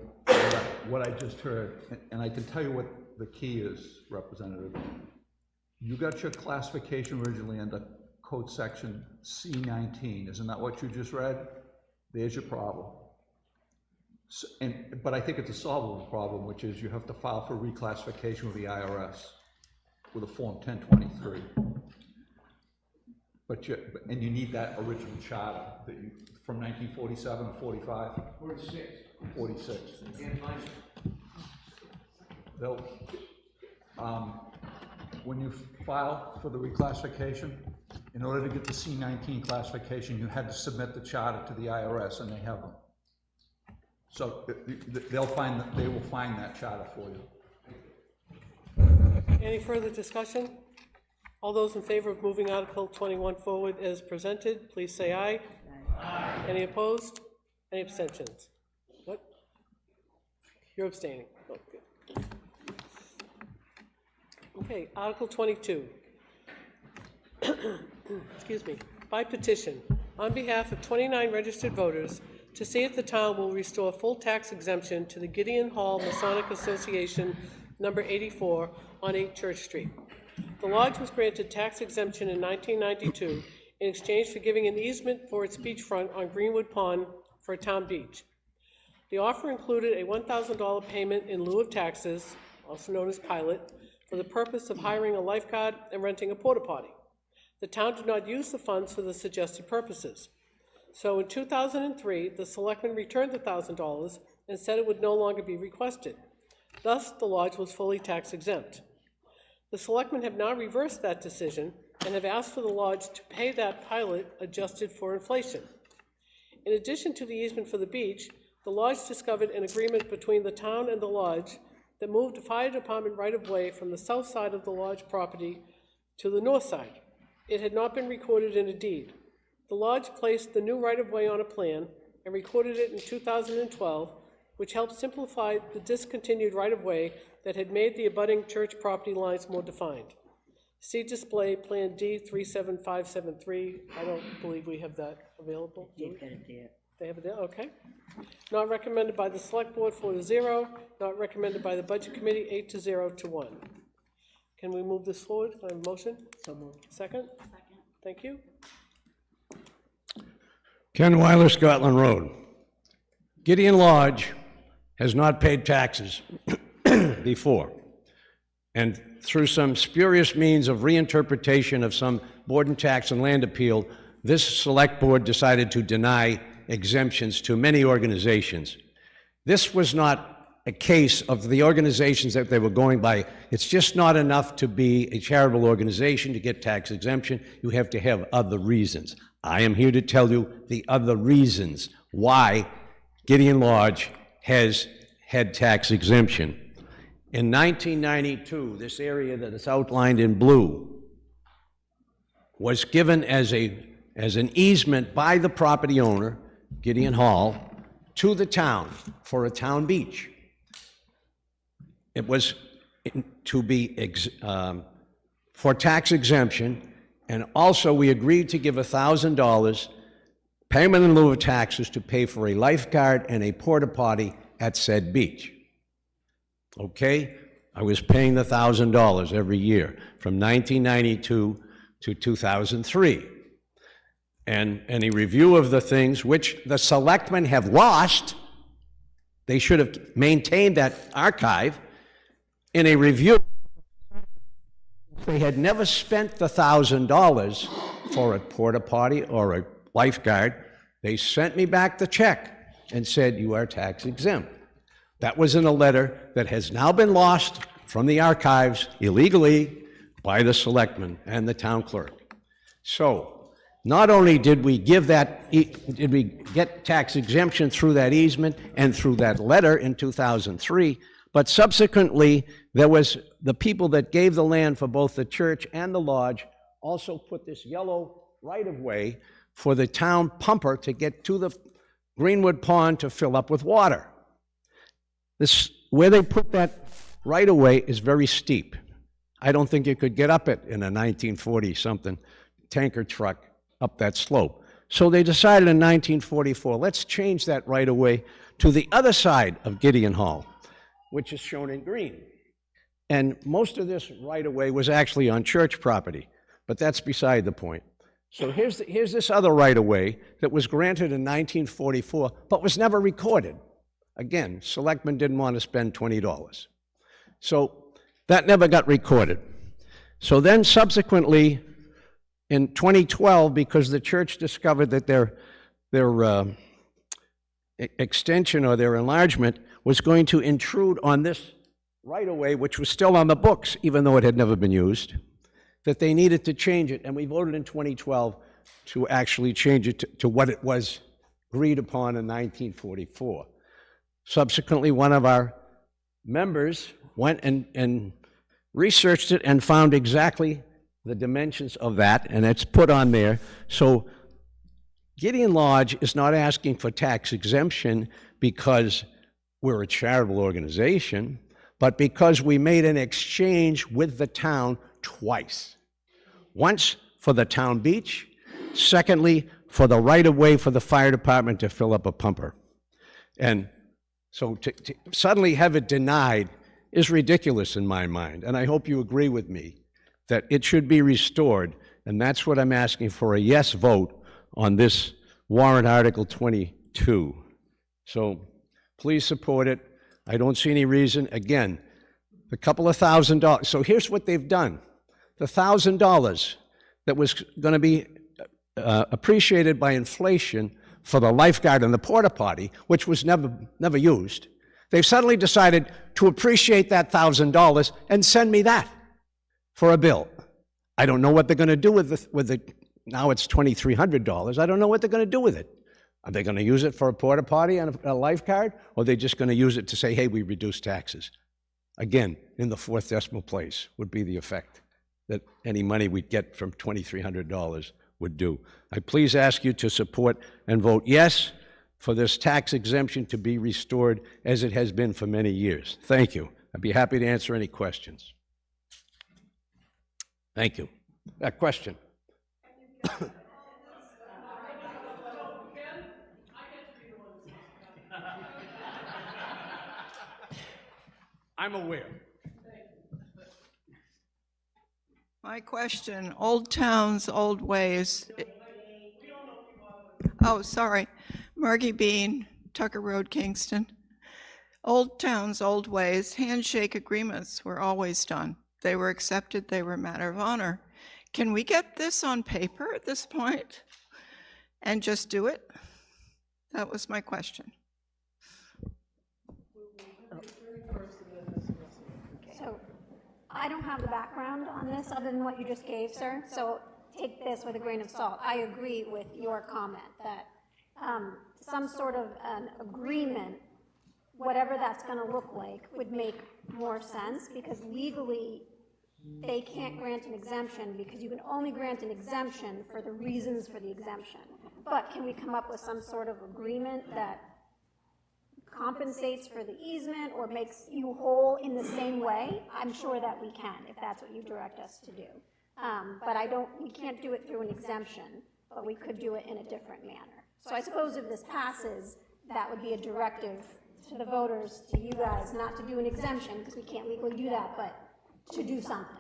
what I just heard, and I can tell you what the key is, Representative. You got your classification originally under code section C19, isn't that what you just read? There's your problem. So, but I think it's a solvable problem, which is you have to file for reclassification with the IRS with a form 1023. And you need that original charter that you from 1947 or 45? 46. 46. Can't find it. They'll, when you file for the reclassification, in order to get the C19 classification, you had to submit the charter to the IRS, and they have them. So they will find that charter for you. Any further discussion? All those in favor of moving Article 21 forward as presented, please say aye. Aye. Any opposed? Any abstentions? What? You're abstaining. Oh, good. Okay, Article 22. Excuse me. By petition, on behalf of 29 registered voters, to see if the town will restore full tax exemption to the Gideon Hall Masonic Association, number 84, on 8 Church Street. The lodge was granted tax exemption in 1992 in exchange for giving an easement for its beachfront on Greenwood Pond for a town beach. The offer included a $1,000 payment in lieu of taxes, also known as pilot, for the purpose of hiring a lifeguard and renting a porta potty. The town did not use the funds for the suggested purposes. So in 2003, the selectmen returned the $1,000 and said it would no longer be requested. Thus, the lodge was fully tax exempt. The selectmen have now reversed that decision and have asked for the lodge to pay that pilot adjusted for inflation. In addition to the easement for the beach, the lodge discovered an agreement between the town and the lodge that moved the fire department right-of-way from the south side of the lodge property to the north side. It had not been recorded in a deed. The lodge placed the new right-of-way on a plan and recorded it in 2012, which helped simplify the discontinued right-of-way that had made the abutting church property lines more defined. See display Plan D 37573. I don't believe we have that available. They've got it there. They have it there, okay. Not recommended by the Select Board 4-0, not recommended by the Budget Committee 8-0 to 1. Can we move this forward? Can I have a motion? So moved. Second? Second. Thank you. Ken Weiler, Scotland Road. Gideon Lodge has not paid taxes before. And through some spurious means of reinterpretation of some board and tax and land appeal, this select board decided to deny exemptions to many organizations. This was not a case of the organizations that they were going by. It's just not enough to be a charitable organization to get tax exemption. You have to have other reasons. I am here to tell you the other reasons why Gideon Lodge has had tax exemption. In 1992, this area that is outlined in blue was given as an easement by the property owner, Gideon Hall, to the town for a town beach. It was to be for tax exemption, and also we agreed to give $1,000 payment in lieu of taxes to pay for a lifeguard and a porta potty at said beach. Okay? I was paying the $1,000 every year from 1992 to 2003. And a review of the things which the selectmen have lost, they should have maintained that archive. In a review, they had never spent the $1,000 for a porta potty or a lifeguard. They sent me back the check and said, you are tax exempt. That was in a letter that has now been lost from the archives illegally by the selectmen and the town clerk. So, not only did we give that, did we get tax exemption through that easement and through that letter in 2003, but subsequently there was the people that gave the land for both the church and the lodge also put this yellow right-of-way for the town pumper to get to the Greenwood Pond to fill up with water. This, where they put that right-of-way is very steep. I don't think you could get up it in a 1940-something tanker truck up that slope. So they decided in 1944, let's change that right-of-way to the other side of Gideon Hall, which is shown in green. And most of this right-of-way was actually on church property, but that's beside the point. So here's this other right-of-way that was granted in 1944, but was never recorded. Again, selectmen didn't want to spend $20. So that never got recorded. So then subsequently, in 2012, because the church discovered that their extension or their enlargement was going to intrude on this right-of-way, which was still on the books, even though it had never been used, that they needed to change it. And we voted in 2012 to actually change it to what it was agreed upon in 1944. Subsequently, one of our members went and researched it and found exactly the dimensions of that, and it's put on there. So Gideon Lodge is not asking for tax exemption because we're a charitable organization, but because we made an exchange with the town twice. Once for the town beach, secondly, for the right-of-way for the fire department to fill up a pumper. And so to suddenly have it denied is ridiculous in my mind, and I hope you agree with me that it should be restored, and that's what I'm asking for, a yes vote on this warrant Article 22. So please support it. I don't see any reason. Again, a couple of $1,000. So here's what they've done. The $1,000 that was going to be appreciated by inflation for the lifeguard and the porta potty, which was never used, they've suddenly decided to appreciate that $1,000 and send me that for a bill. I don't know what they're going to do with the now it's $2,300. I don't know what they're going to do with it. Are they going to use it for a porta potty and a lifeguard, or are they just going to use it to say, hey, we reduced taxes? Again, in the fourth decimal place would be the effect that any money we'd get from $2,300 would do. I please ask you to support and vote yes for this tax exemption to be restored as it has been for many years. Thank you. I'd be happy to answer any questions. Thank you. That question. I'm aware. My question, old towns, old ways. Oh, sorry. Margie Bean, Tucker Road, Kingston. Old towns, old ways, handshake agreements were always done. They were accepted, they were a matter of honor. Can we get this on paper at this point and just do it? That was my question. So I don't have the background on this other than what you just gave, sir. So take this with a grain of salt. I agree with your comment that some sort of an agreement, whatever that's going to look like, would make more sense, because legally they can't grant an exemption because you can only grant an exemption for the reasons for the exemption. But can we come up with some sort of agreement that compensates for the easement or makes you whole in the same way? I'm sure that we can, if that's what you direct us to do. But we can't do it through an exemption, but we could do it in a different manner. So I suppose if this passes, that would be a directive to the voters, to you guys, not to do an exemption, because we can't legally do that, but to do something.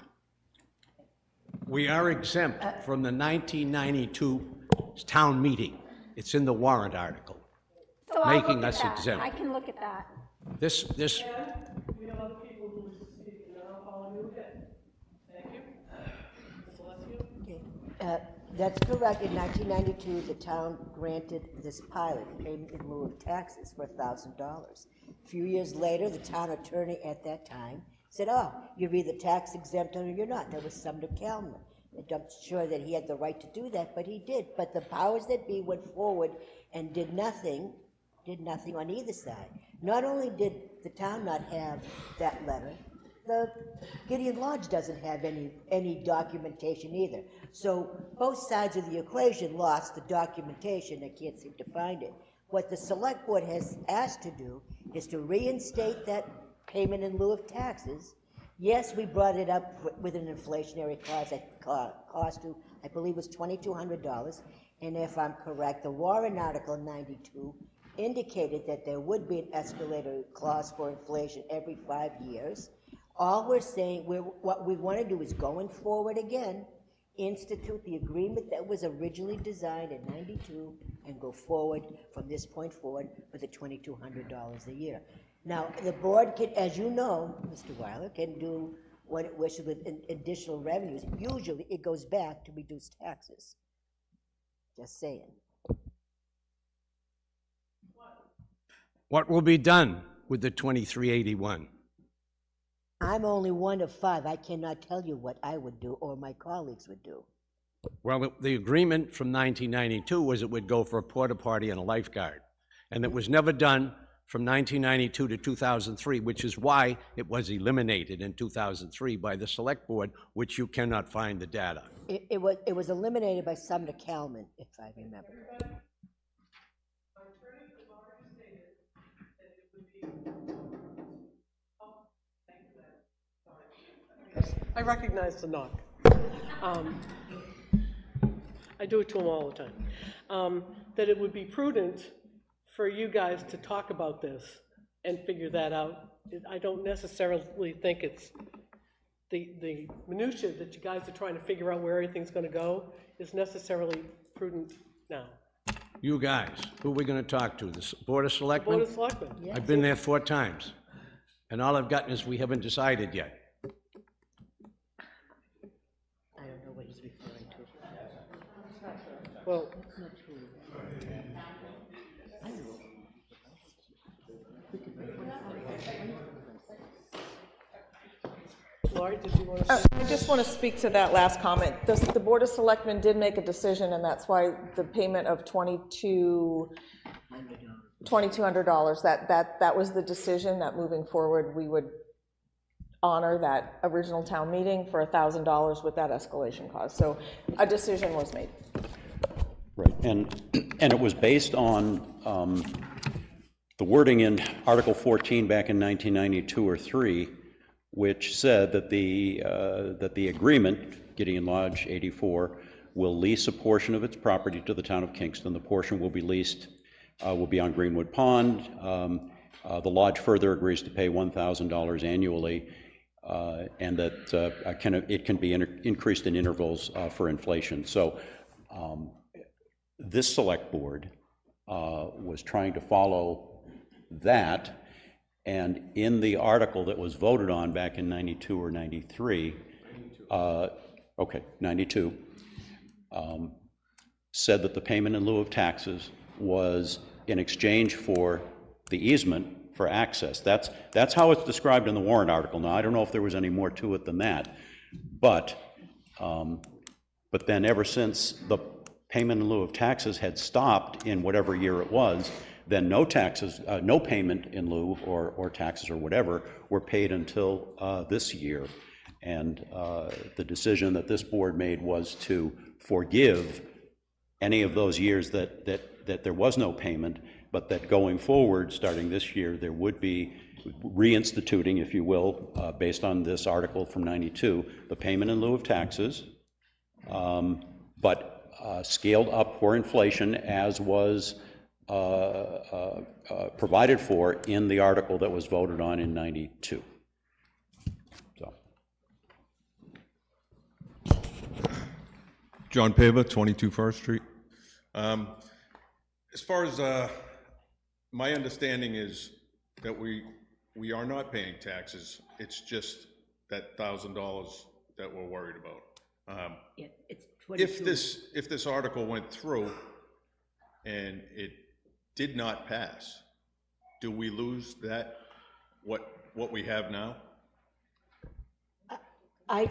We are exempt from the 1992 town meeting. It's in the warrant article, So I'll making look at us that. exempt. I can look at that. This, We have other people who speak, and then I'll follow you again. Thank you. Ms. Alessio? That's correct. In 1992, the town granted this pilot payment in lieu of taxes for $1,000. A few years later, the town attorney at that time said, oh, you're either tax exempt or you're not. That was Sumner Calman. I'm not sure that he had the right to do that, but he did. But the powers that be went forward and did nothing on either side. Not only did the town not have that letter, the Gideon Lodge doesn't have any documentation either. So both sides of the equation lost the documentation. They can't seem to find it. What the select board has asked to do is to reinstate that payment in lieu of taxes. Yes, we brought it up with an inflationary cost to, I believe, was $2,200. And if I'm correct, the warrant article 92 indicated that there would be an escalator clause for inflation every 5 years. All we're saying, what we want to do is, going forward again, institute the agreement that was originally designed in 92 and go forward from this point forward for the $2,200 a year. Now, the board can, as you know, Mr. Weiler, can do what it wishes with additional revenues. Usually, it goes back to reduce taxes. Just saying. what will be done with the 2381? I'm only one of 5. I cannot tell you what I would do or my colleagues would do. Well, the agreement from 1992 was it would go for a porta potty and a lifeguard. And it was never done from 1992 to 2003, which is why it was eliminated in 2003 by the Select Board, which you cannot find the data. It was eliminated by Sumner Kalman, if I remember. I recognize the knock. I do it to him all the time. That it would be prudent for you guys to talk about this and figure that out. I don't necessarily think it's the minutia that you guys are trying to figure out where everything's gonna go is necessarily prudent now. You guys, who are we going to talk to? The Board of Selectmen? Board of Selectmen. I've been there 4 times, and all I've gotten is we haven't decided yet. I don't know what he's referring to. Well, Laurie, did you want to? I just want to speak to that last comment. The Board of Selectmen did make a decision, and that's why the payment of $2,200, that was the decision, that moving forward, we would honor that original town meeting for $1,000 with that escalation clause. So a decision was made. Right, and it was based on the wording in Article 14 back in 1992 or 3, which said that the agreement, Gideon Lodge 84, will lease a portion of its property to the town of Kingston. The portion will be leased, will be on Greenwood Pond. The lodge further agrees to pay $1,000 annually, and that it can be increased in intervals for inflation. So this select board was trying to follow that. And in the article that was voted on back in 92 or 93, 92, said that the payment in lieu of taxes was in exchange for the easement for access. That's how it's described in the warrant article. Now, I don't know if there was any more to it than that, but then ever since the payment in lieu of taxes had stopped in whatever year it was, then no taxes, no payment in lieu or taxes or whatever were paid until this year. And the decision that this board made was to forgive any of those years that there was no payment, but that going forward, starting this year, there would be reinstituting, if you will, based on this article from 92, the payment in lieu of taxes, but scaled up for inflation as was provided for in the article that was voted on in 92. So. John Pava, 22 First Street. As far as my understanding is that we are not paying taxes. It's just that $1,000 that we're worried about. Yeah, it's 22. If this article went through and it did not pass, do we lose that, what we have now? I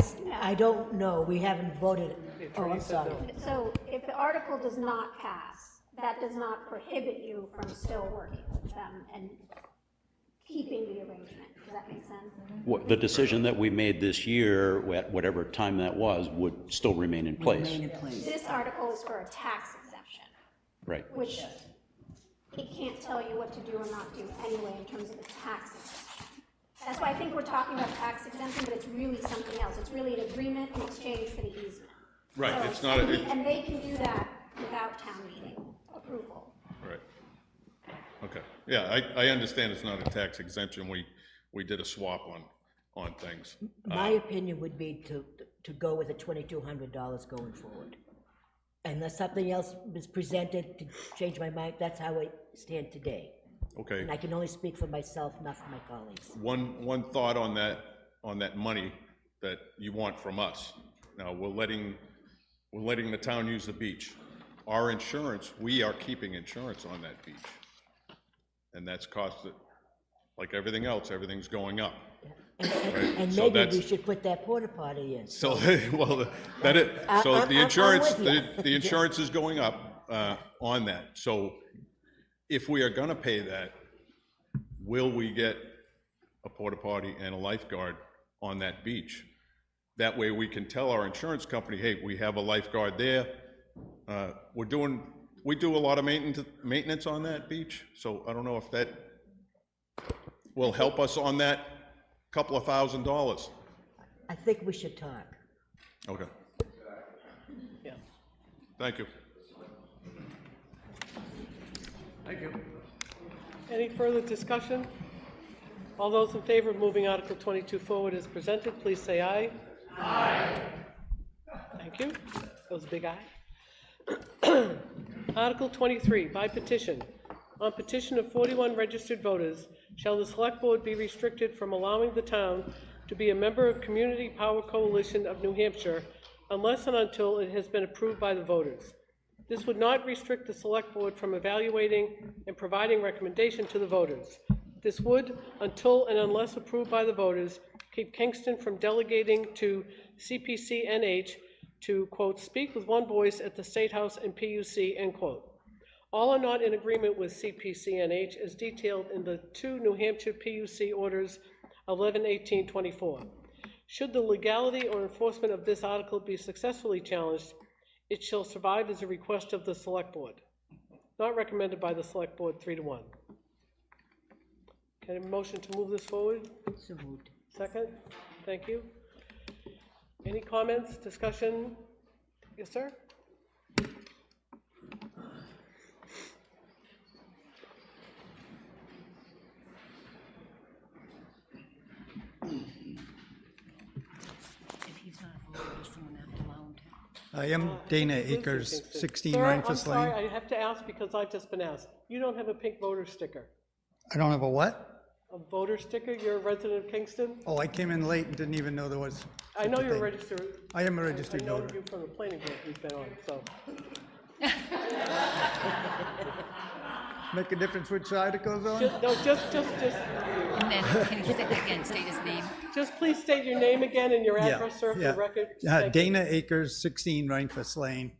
don't know, we haven't voted. Oh, I'm sorry. So if the article does not pass, that does not prohibit you from still working with them and keeping the arrangement. Does that make sense? The decision that we made this year, at whatever time that was, would still remain in place. This article is for a tax exemption. Right. Which it can't tell you what to do or not do anyway in terms of the tax exemption. That's why I think we're talking about tax exemption, but it's really something else. It's really an agreement in exchange for the easement. Right, So it's not and they can do that without town meeting approval. Right. Okay. Yeah, I understand it's not a tax exemption. We did a swap on things. My opinion would be to go with the $2,200 going forward. Unless something else was presented to change my mind, that's how I stand today. Okay. And I can only speak for myself, not for my colleagues. One thought on that money that you want from us. Now, we're letting the town use the beach. Our insurance, we are keeping insurance on that beach. And that's costed, like everything else, everything's going up. And So maybe we should put that porta potty in. So, well, the insurance is going up on that. So if we are gonna pay that, will we get a porta potty and a lifeguard on that beach? That way we can tell our insurance company, hey, we have a lifeguard there. We do a lot of maintenance on that beach, so I don't know if that will help us on that couple of $1,000s. I think we should talk. Okay. Yeah. Thank you. Thank you. Any further discussion? All those in favor of moving Article 22 forward as presented, please say aye. Aye. Thank you. That was a big aye. Article 23, by petition. On petition of 41 registered voters, shall the Select Board be restricted from allowing the town to be a member of Community Power Coalition of New Hampshire unless and until it has been approved by the voters. This would not restrict the Select Board from evaluating and providing recommendation to the voters. This would, until and unless approved by the voters, keep Kingston from delegating to CPCNH to, quote, speak with one voice at the State House and PUC, end quote. All are not in agreement with CPCNH as detailed in the 2 New Hampshire PUC orders 11/18/24. Should the legality or enforcement of this article be successfully challenged, it shall survive as a request of the Select Board. Not recommended by the Select Board 3-1. Can I have a motion to move this forward? So moved. Second? Thank you. Any comments, discussion? Yes, sir? I am Dana Akers, 16 Sir, Rhineford I'm sorry, Lane. I have to ask because I've just been asked. You don't have a pink voter sticker. I don't have a what? A voter sticker? You're a resident of Kingston? Oh, I came in late and didn't even know there was. I know such a you're thing. registered. I am a registered I know voter. you from the planning board we've been on, so. Make a difference which side it goes on? No, just. And then, can you say that again, state his name? Just please state your name again and your Yeah, address, sir, for yeah. the record. Thank you. Dana Akers, 16 Rhineford Lane.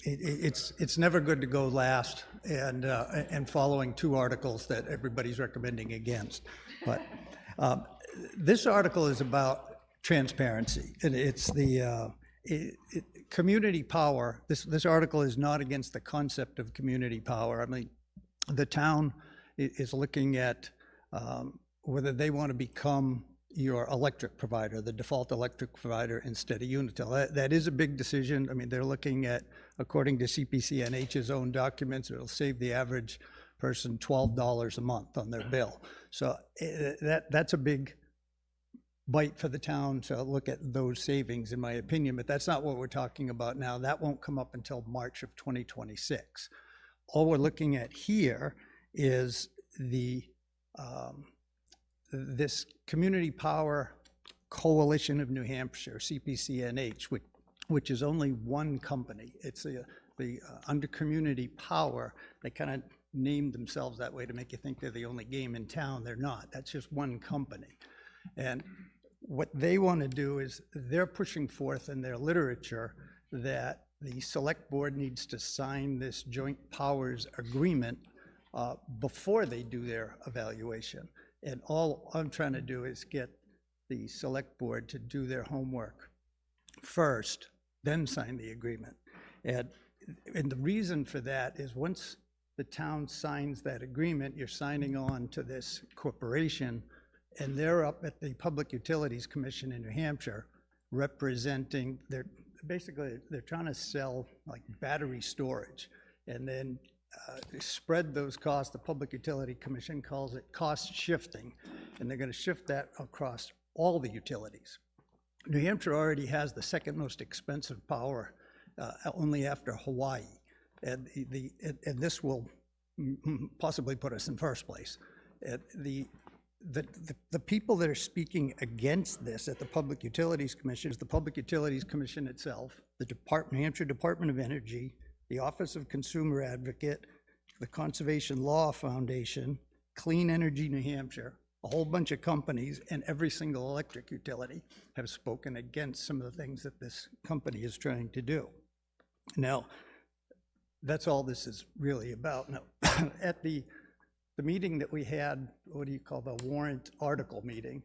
It's never good to go last and following 2 articles that everybody's recommending against. But this article is about transparency, and it's the community power. This article is not against the concept of community power. I mean, the town is looking at whether they want to become your electric provider, the default electric provider instead of Unitil. That is a big decision. I mean, they're looking at, according to CPCNH's own documents, it'll save the average person $12 a month on their bill. So that's a big bite for the town to look at those savings, in my opinion, but that's not what we're talking about now. That won't come up until March of 2026. All we're looking at here is this Community Power Coalition of New Hampshire, CPCNH, which is only one company. It's under Community Power, they kind of named themselves that way to make you think they're the only game in town. They're not. That's just one company. And what they want to do is they're pushing forth in their literature that the Select Board needs to sign this joint powers agreement before they do their evaluation. And all I'm trying to do is get the Select Board to do their homework first, then sign the agreement. And the reason for that is once the town signs that agreement, you're signing on to this corporation, and they're up at the Public Utilities Commission in New Hampshire representing, they're trying to sell like battery storage and then spread those costs. The Public Utility Commission calls it cost shifting, and they're going to shift that across all the utilities. New Hampshire already has the second most expensive power, only after Hawaii, and this will possibly put us in first place. The people that are speaking against this at the Public Utilities Commission is the Public Utilities Commission itself, the New Hampshire Department of Energy, the Office of Consumer Advocate, the Conservation Law Foundation, Clean Energy New Hampshire, a whole bunch of companies, and every single electric utility have spoken against some of the things that this company is trying to do. Now, that's all this is really about. Now, at the the meeting that we had, what do you call the warrant article meeting,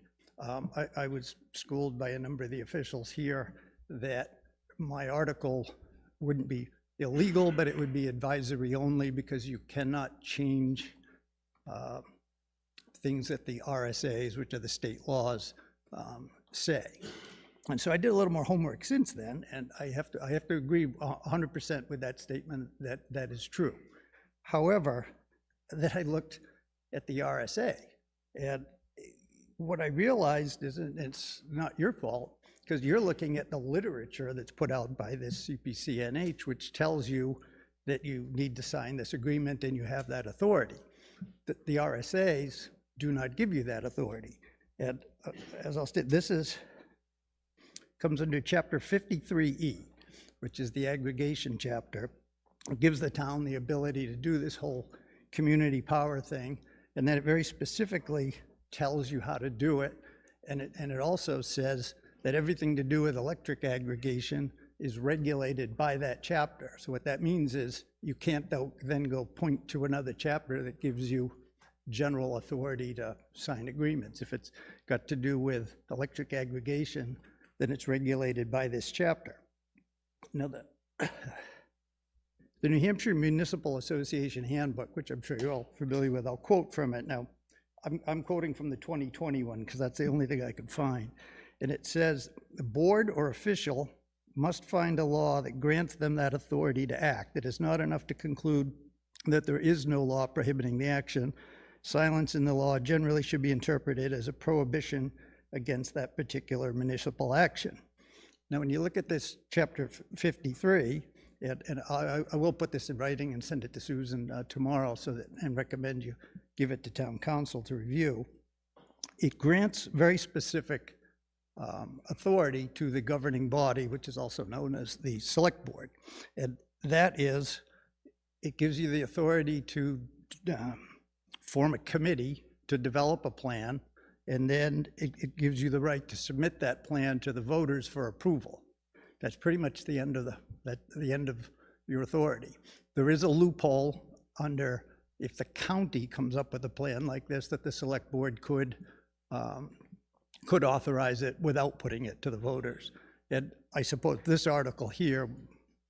I was schooled by a number of the officials here that my article wouldn't be illegal, but it would be advisory only because you cannot change things that the RSAs, which are the state laws, say. And so I did a little more homework since then, and I have to agree 100% with that statement that that is true. However, that I looked at the RSA, and what I realized is, and it's not your fault, because you're looking at the literature that's put out by this CPCNH, which tells you that you need to sign this agreement and you have that authority. The RSAs do not give you that authority. And as I'll state, this comes under Chapter 53E, which is the aggregation chapter. It gives the town the ability to do this whole community power thing, and then it very specifically tells you how to do it, and it also says that everything to do with electric aggregation is regulated by that chapter. So what that means is you can't then go point to another chapter that gives you general authority to sign agreements. If it's got to do with electric aggregation, then it's regulated by this chapter. Now, the New Hampshire Municipal Association Handbook, which I'm sure you're all familiar with, I'll quote from it. Now, I'm quoting from the 2020 one because that's the only thing I could find. And it says, the board or official must find a law that grants them that authority to act. It is not enough to conclude that there is no law prohibiting the action. Silence in the law generally should be interpreted as a prohibition against that particular municipal action. Now, when you look at this chapter 53, and I will put this in writing and send it to Susan tomorrow and recommend you give it to town council to review. It grants very specific authority to the governing body, which is also known as the select board. And that is, it gives you the authority to form a committee to develop a plan, and then it gives you the right to submit that plan to the voters for approval. That's pretty much the end of the end of your authority. There is a loophole under, if the county comes up with a plan like this, that the select board could authorize it without putting it to the voters. And I suppose this article here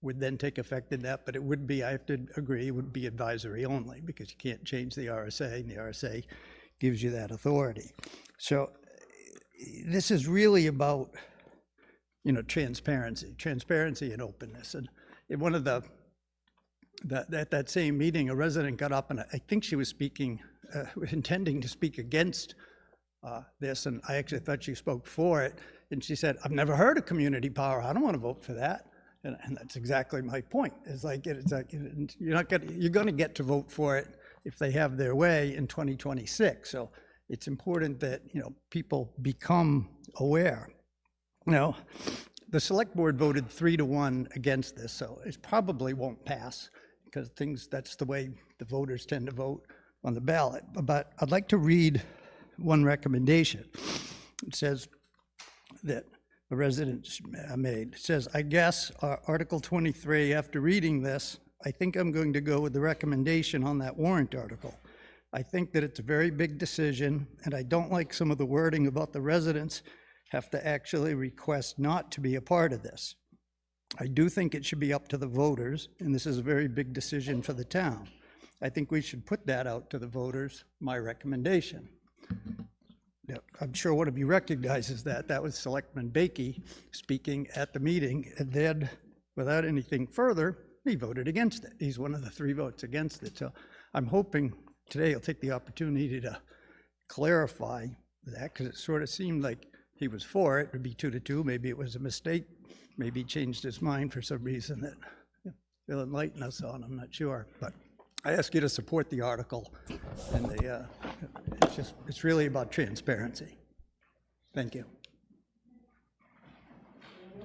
would then take effect in that, but it would be, I have to agree, it would be advisory only because you can't change the RSA, and the RSA gives you that authority. So this is really about, transparency and openness. And in one of that same meeting, a resident got up, and I think she was speaking, intending to speak against this, and I actually thought she spoke for it. And she said, "I've never heard of community power. I don't want to vote for that." And that's exactly my point. It's like you're going to get to vote for it if they have their way in 2026. So it's important that people become aware. The select board voted 3-1 against this, so it probably won't pass because that's the way the voters tend to vote on the ballot. But I'd like to read one recommendation. It says that a resident made. It says, I guess Article 23, after reading this, I think I'm going to go with the recommendation on that warrant article. I think that it's a very big decision, and I don't like some of the wording about the residents have to actually request not to be a part of this. I do think it should be up to the voters, and this is a very big decision for the town. I think we should put that out to the voters, my recommendation. Now, I'm sure one of you recognizes that. That was Selectman Bakey speaking at the meeting, and then, without anything further, he voted against it. He's one of the 3 votes against it. So I'm hoping today he'll take the opportunity to clarify that, because it sort of seemed like he was for it. It would be 2-2. Maybe it was a mistake. Maybe he changed his mind for some reason that he'll enlighten us on. I'm not sure. But I ask you to support the article. And it's really about transparency. Thank you. Do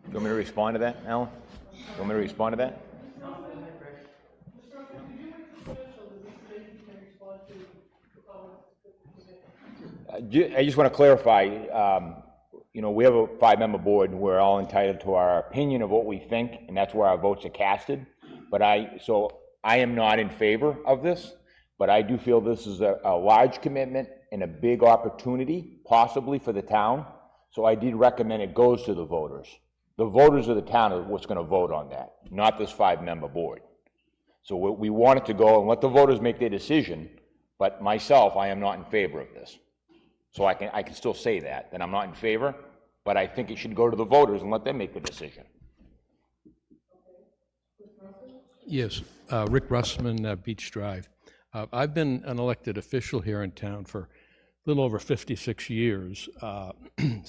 you want me to respond to that, Alan? Do you want me to respond to that? I just want to clarify, we have a 5-member board, and we're all entitled to our opinion of what we think, and that's where our votes are casted. But I am not in favor of this, but I do feel this is a large commitment and a big opportunity, possibly for the town. So I did recommend it goes to the voters. The voters of the town are what's gonna vote on that, not this 5-member board. So we want it to go and let the voters make their decision, but myself, I am not in favor of this. So I can still say that I'm not in favor, but I think it should go to the voters and let them make the decision. Yes, Rick Russman, Beach Drive. I've been an elected official here in town for a little over 56 years,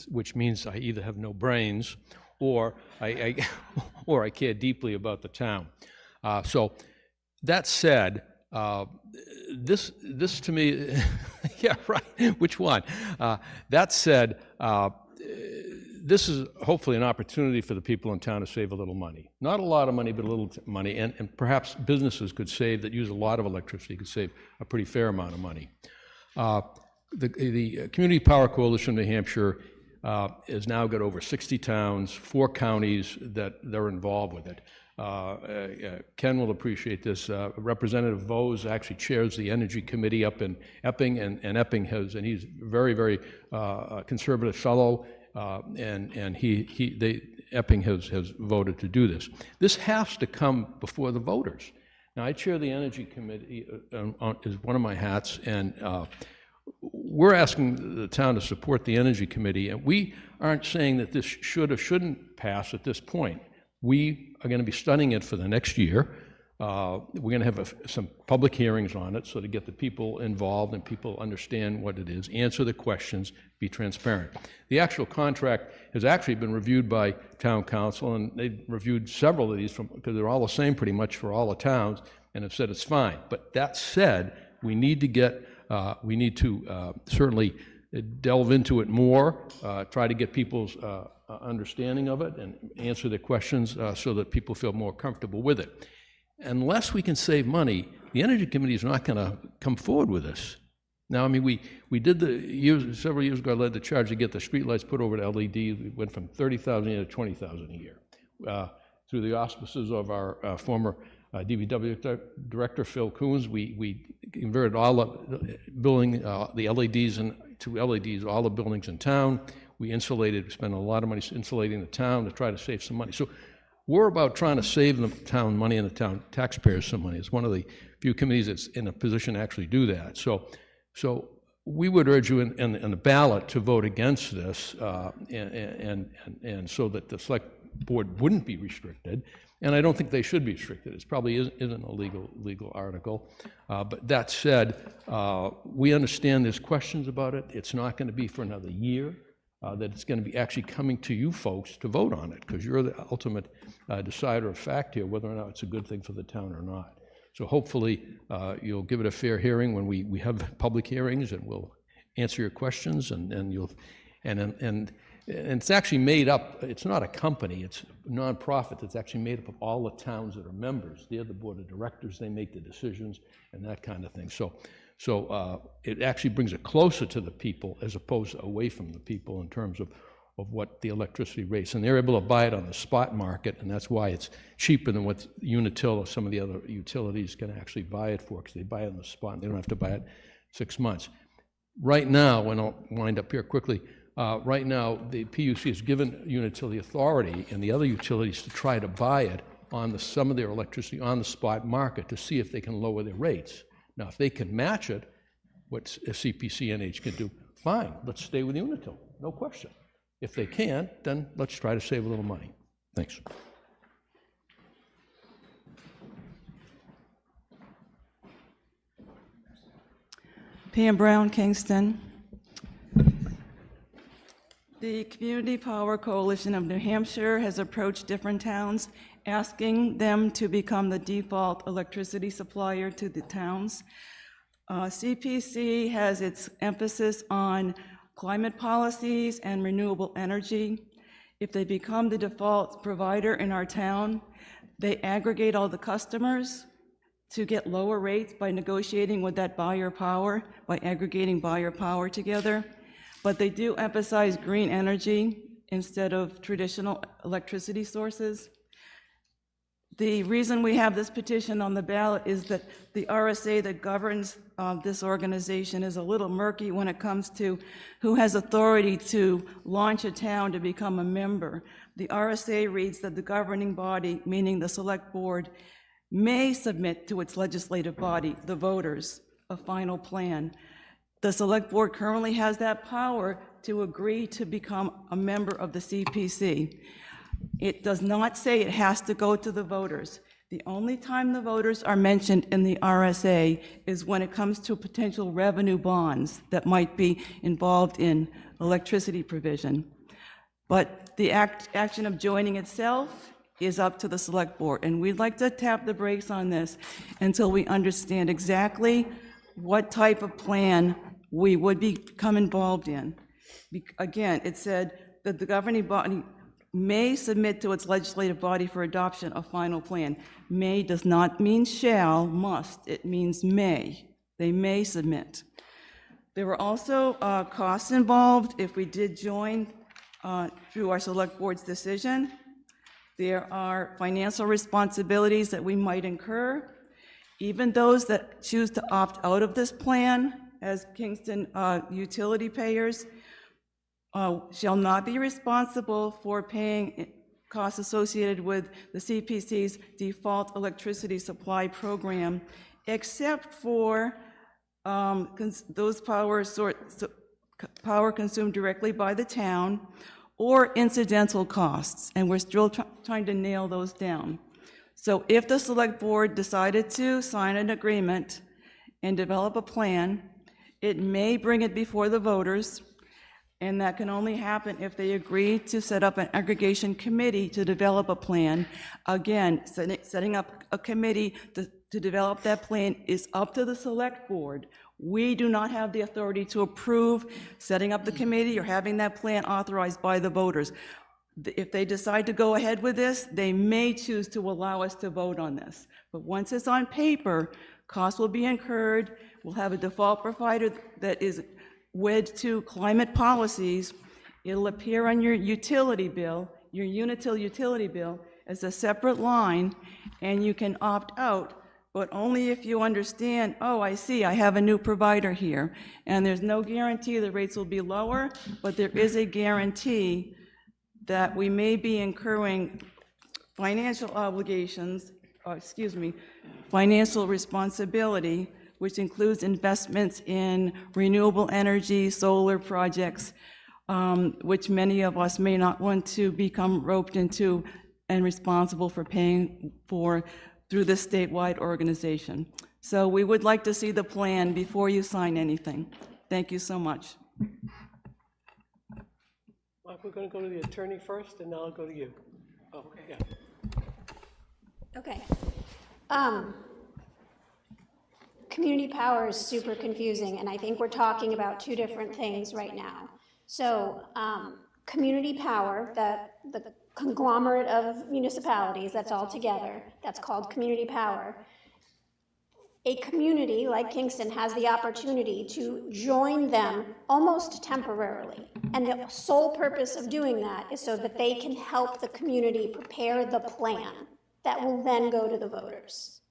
which means I either have no brains or I care deeply about the town. So that said, this to me, yeah, right, which one? That said, this is hopefully an opportunity for the people in town to save a little money. Not a lot of money, but a little money, and perhaps businesses could save, that use a lot of electricity, could save a pretty fair amount of money. The Community Power Coalition of New Hampshire has now got over 60 towns, 4 counties that they're involved with it. Ken will appreciate this. Representative Vose actually chairs the Energy Committee up in Epping, and Epping has, and he's a very, very conservative fellow, and Epping has voted to do this. This has to come before the voters. Now, I chair the Energy Committee, is one of my hats, and we're asking the town to support the Energy Committee, and we aren't saying that this should or shouldn't pass at this point. We are going to be studying it for the next year. We're going to have some public hearings on it so to get the people involved and people understand what it is, answer the questions, be transparent. The actual contract has actually been reviewed by town council, and they've reviewed several of these because they're all the same pretty much for all the towns, and have said it's fine. But that said, we need to certainly delve into it more, try to get people's understanding of it and answer their questions so that people feel more comfortable with it. Unless we can save money, the Energy Committee is not going to come forward with this. Now, I mean, we did several years ago, I led the charge to get the streetlights put over to LED. We went from 30,000 a year to 20,000 a year. Through the auspices of our former DPW director, Phil Coons, we converted all the building, the LEDs to LEDs, all the buildings in town. We insulated, spent a lot of money insulating the town to try to save some money. So we're about trying to save the town money and the town taxpayers some money. It's one of the few committees that's in a position to actually do that. So we would urge you in the ballot to vote against this, and so that the select board wouldn't be restricted. And I don't think they should be restricted. It probably isn't a legal article. But that said, we understand there's questions about it. It's not going to be for another year. That it's going to be actually coming to you folks to vote on it, because you're the ultimate decider of fact here, whether or not it's a good thing for the town or not. So hopefully you'll give it a fair hearing when we have public hearings, and we'll answer your questions, and it's actually made up. It's not a company. It's a nonprofit. It's actually made up of all the towns that are members. They're the board of directors. They make the decisions and that kind of thing. So it actually brings it closer to the people as opposed to away from the people in terms of what the electricity rates. And they're able to buy it on the spot market, and that's why it's cheaper than what Unitil or some of the other utilities can actually buy it for, because they buy it on the spot and they don't have to buy it 6 months. Right now, and I'll wind up here quickly, right now the PUC has given Unitil the authority and the other utilities to try to buy it on some of their electricity on the spot market to see if they can lower their rates. Now, if they can match it, what CPCNH can do, fine, let's stay with Unitil, no question. If they can't, then let's try to save a little money. Thanks. Pam Brown, Kingston. The Community Power Coalition of New Hampshire has approached different towns asking them to become the default electricity supplier to the towns. CPC has its emphasis on climate policies and renewable energy. If they become the default provider in our town, they aggregate all the customers to get lower rates by negotiating with that buyer power, by aggregating buyer power together. But they do emphasize green energy instead of traditional electricity sources. The reason we have this petition on the ballot is that the RSA that governs this organization is a little murky when it comes to who has authority to launch a town to become a member. The RSA reads that the governing body, meaning the select board, may submit to its legislative body, the voters, a final plan. The select board currently has that power to agree to become a member of the CPC. It does not say it has to go to the voters. The only time the voters are mentioned in the RSA is when it comes to potential revenue bonds that might be involved in electricity provision. But the action of joining itself is up to the select board, and we'd like to tap the brakes on this until we understand exactly what type of plan we would become involved in. Again, it said that the governing body may submit to its legislative body for adoption a final plan. May does not mean shall, must. It means may. They may submit. There were also costs involved if we did join through our select board's decision. There are financial responsibilities that we might incur. Even those that choose to opt out of this plan as Kingston utility payers shall not be responsible for paying costs associated with the CPC's default electricity supply program, except for those power consumed directly by the town or incidental costs, and we're still trying to nail those down. So if the select board decided to sign an agreement and develop a plan, it may bring it before the voters, and that can only happen if they agree to set up an aggregation committee to develop a plan. Again, setting up a committee to develop that plan is up to the select board. We do not have the authority to approve setting up the committee or having that plan authorized by the voters. If they decide to go ahead with this, they may choose to allow us to vote on this. But once it's on paper, costs will be incurred. We'll have a default provider that is wed to climate policies. It'll appear on your utility bill, your Unitil utility bill, as a separate line, and you can opt out, but only if you understand, oh, I see, I have a new provider here. And there's no guarantee the rates will be lower, but there is a guarantee that we may be incurring financial obligations, financial responsibility, which includes investments in renewable energy, solar projects, which many of us may not want to become roped into and responsible for paying for through this statewide organization. So we would like to see the plan before you sign anything. Thank you so much. Mark, we're going to go to the attorney first, and then I'll go to you. Oh, yeah. Okay. Community power is super confusing, and I think we're talking about two different things right now. So, community power, the conglomerate of municipalities that's all together, that's called community power. A community like Kingston has the opportunity to join them almost temporarily. And the sole purpose of doing that is so that they can help the community prepare the plan that will then go to the voters.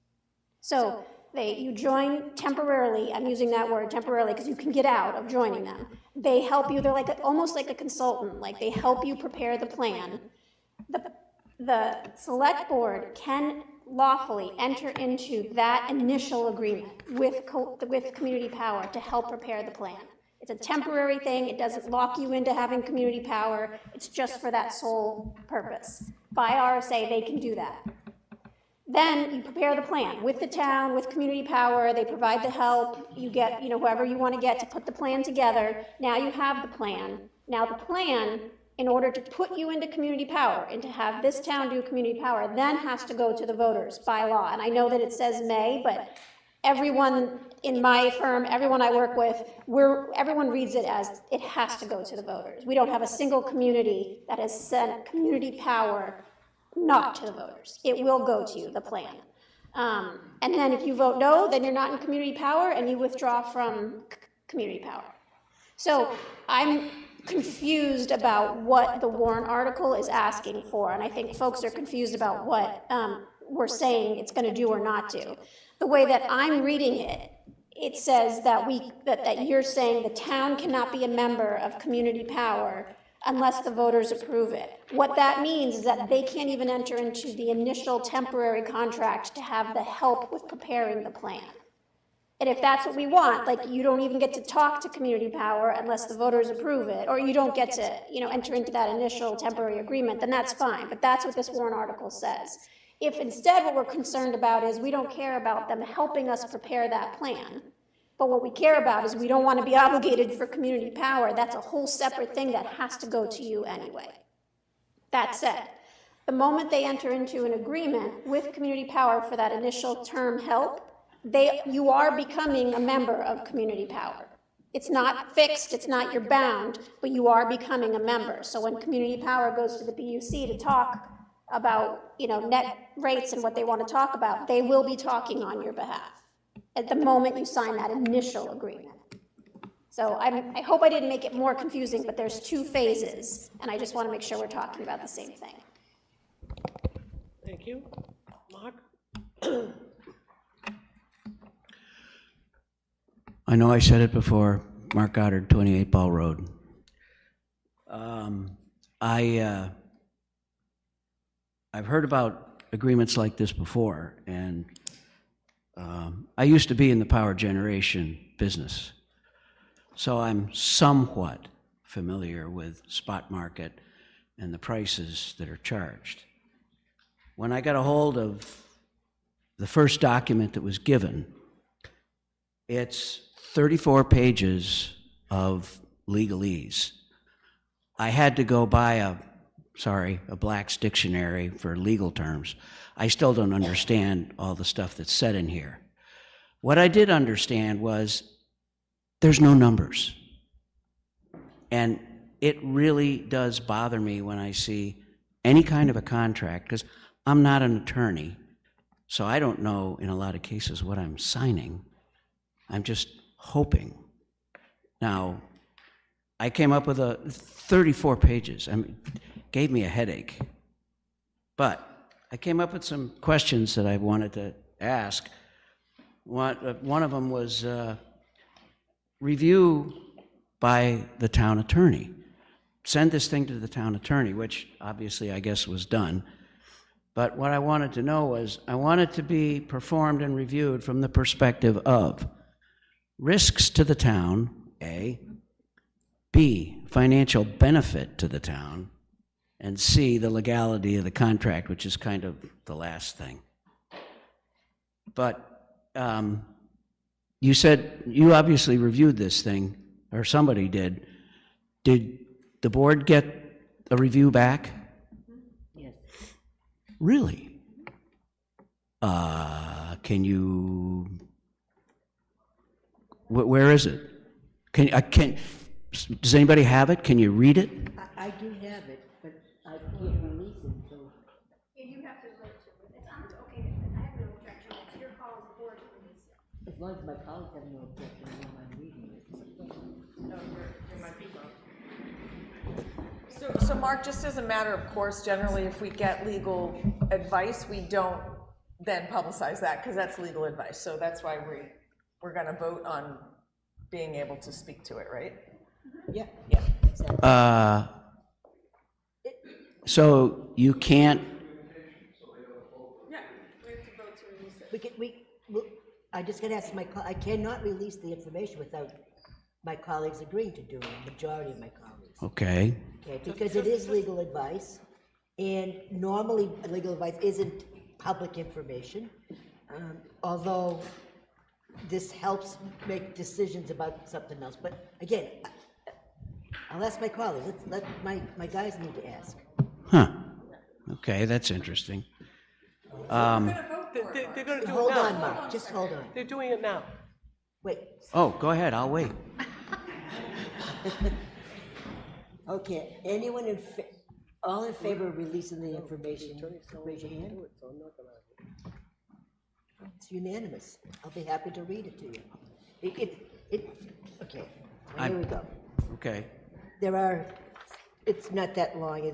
So you join temporarily, I'm using that word temporarily because you can get out of joining them. They help you, they're almost like a consultant, like they help you prepare the plan. The select board can lawfully enter into that initial agreement with community power to help prepare the plan. It's a temporary thing, it doesn't lock you into having community power, it's just for that sole purpose. By RSA, they can do that. Then you prepare the plan with the town, with community power, they provide the help, you get, whoever you want to get to put the plan together. Now you have the plan. Now the plan, in order to put you into community power and to have this town do community power, then has to go to the voters by law. And I know that it says may, but everyone in my firm, everyone I work with, everyone reads it as it has to go to the voters. We don't have a single community that has sent community power not to the voters. It will go to you, the plan. And then if you vote no, then you're not in community power and you withdraw from community power. So I'm confused about what the Warren article is asking for, and I think folks are confused about what we're saying it's gonna do or not do. The way that I'm reading it, it says that that you're saying the town cannot be a member of Community Power unless the voters approve it. What that means is that they can't even enter into the initial temporary contract to have the help with preparing the plan. And if that's what we want, like, you don't even get to talk to Community Power unless the voters approve it, or you don't get to, enter into that initial temporary agreement, then that's fine. But that's what this warrant article says. If instead what we're concerned about is we don't care about them helping us prepare that plan, but what we care about is we don't want to be obligated for Community Power, that's a whole separate thing that has to go to you anyway. That said, the moment they enter into an agreement with Community Power for that initial term help, you are becoming a member of Community Power. It's not fixed, it's not you're bound, but you are becoming a member. So when Community Power goes to the PUC to talk about, net rates and what they want to talk about, they will be talking on your behalf at the moment you sign that initial agreement. So I hope I didn't make it more confusing, but there's two phases, and I just want to make sure we're talking about the same thing. Thank you. Mark? I know I said it before, Mark Goddard, 28 Ball Road. I've heard about agreements like this before, and I used to be in the power generation business, so I'm somewhat familiar with spot market and the prices that are charged. When I got a hold of the first document that was given, it's 34 pages of legalese. I had to go buy a Black's Dictionary for legal terms. I still don't understand all the stuff that's said in here. What I did understand was there's no numbers. And it really does bother me when I see any kind of a contract, because I'm not an attorney, so I don't know in a lot of cases what I'm signing. I'm just hoping. Now, I came up with 34 pages. Gave me a headache. But I came up with some questions that I wanted to ask. One of them was review by the town attorney. Send this thing to the town attorney, which obviously I guess was done. But what I wanted to know was, I want it to be performed and reviewed from the perspective of risks to the town, A, B, financial benefit to the town, and C, the legality of the contract, which is kind of the last thing. But you said you obviously reviewed this thing, or somebody did. Did the board get a review back? Yes. Really? Can you, where is it? Does anybody have it? Can you read it? I do have it, but I can't release it until. Yeah, you have to vote to it. It's okay, I have no objection. It's your call as a board to release it. As long as my colleagues have no objection, I don't mind reading it. No, there might be both. So Mark, just as a matter of course, generally, if we get legal advice, we don't then publicize that, because that's legal advice. So that's why we're gonna vote on being able to speak to it, right? Yeah. Yeah. So you can't, Yeah, we have to vote to release it. I just gotta ask I cannot release the information without my colleagues agreeing to do it, the majority of my colleagues. okay. Okay, because it is legal advice, and normally legal advice isn't public information, although this helps make decisions about something else. But again, I'll ask my colleagues. Let my guys need to ask. Huh. Okay, that's interesting. They're gonna do it now. Hold on, Mark, just hold on. They're doing it now. Wait. Oh, go ahead, I'll wait. Okay, anyone all in favor of releasing the information, raise your hand. It's unanimous. I'll be happy to read it to you. Okay, here we go. Okay. It's not that long.